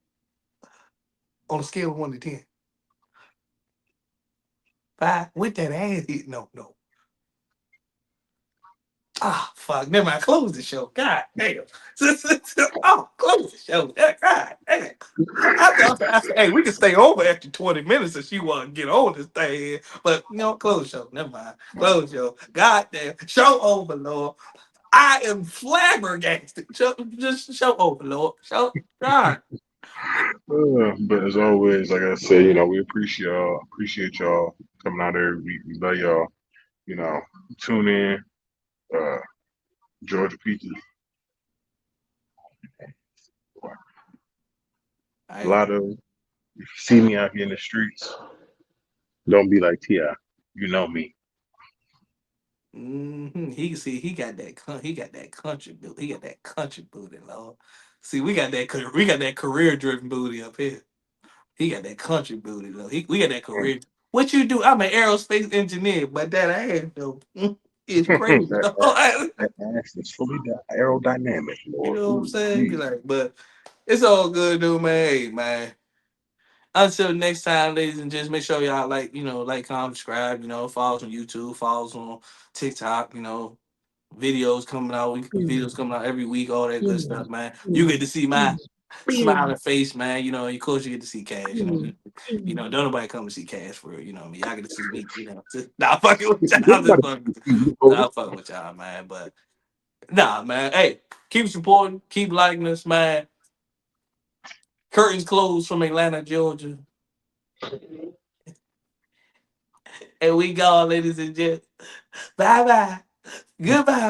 On a scale of 1 to 10. 5. With that ass hit. No. Ah, fuck. Never mind. Close the show. God damn. Oh, close the show. God damn. I said, hey, we can stay over after 20 minutes if she want to get on this thing. But, close the show. Never mind. Close the show. God damn. Show over, Lord. I am flabbergasted. Just show over, Lord. Show. God. But as always, like I say, we appreciate y'all coming out every week. We love y'all. Tune in. Georgia Peaches. A lot of, if you see me out here in the streets, don't be like T.I. You know me. He can see he got that country booty. He got that country booty, Lord. See, we got that career driven booty up here. He got that country booty though. We got that career. What you do? I'm an aerospace engineer, but that ass though is crazy. that ass is fully aerodynamic, You Lord. know what I'm Ooh, saying? Be geez. like, but it's all good, dude, man. Hey, man. Until next time, ladies and gents, make sure y'all like, comment, subscribe. Follow us on YouTube, follow us on TikTok. Videos coming out every week, all that good stuff, man. You get to see my smiling face, man. Of course you get to see Cash. Don't nobody come to see Cash for real. I mean, y'all get to see me. Not fucking with y'all. Not fucking with y'all, man. But nah, man. Hey, keep supporting, keep liking us, man. Curtains closed from Atlanta, Georgia. And we gone, ladies and gents. Bye bye. Goodbye.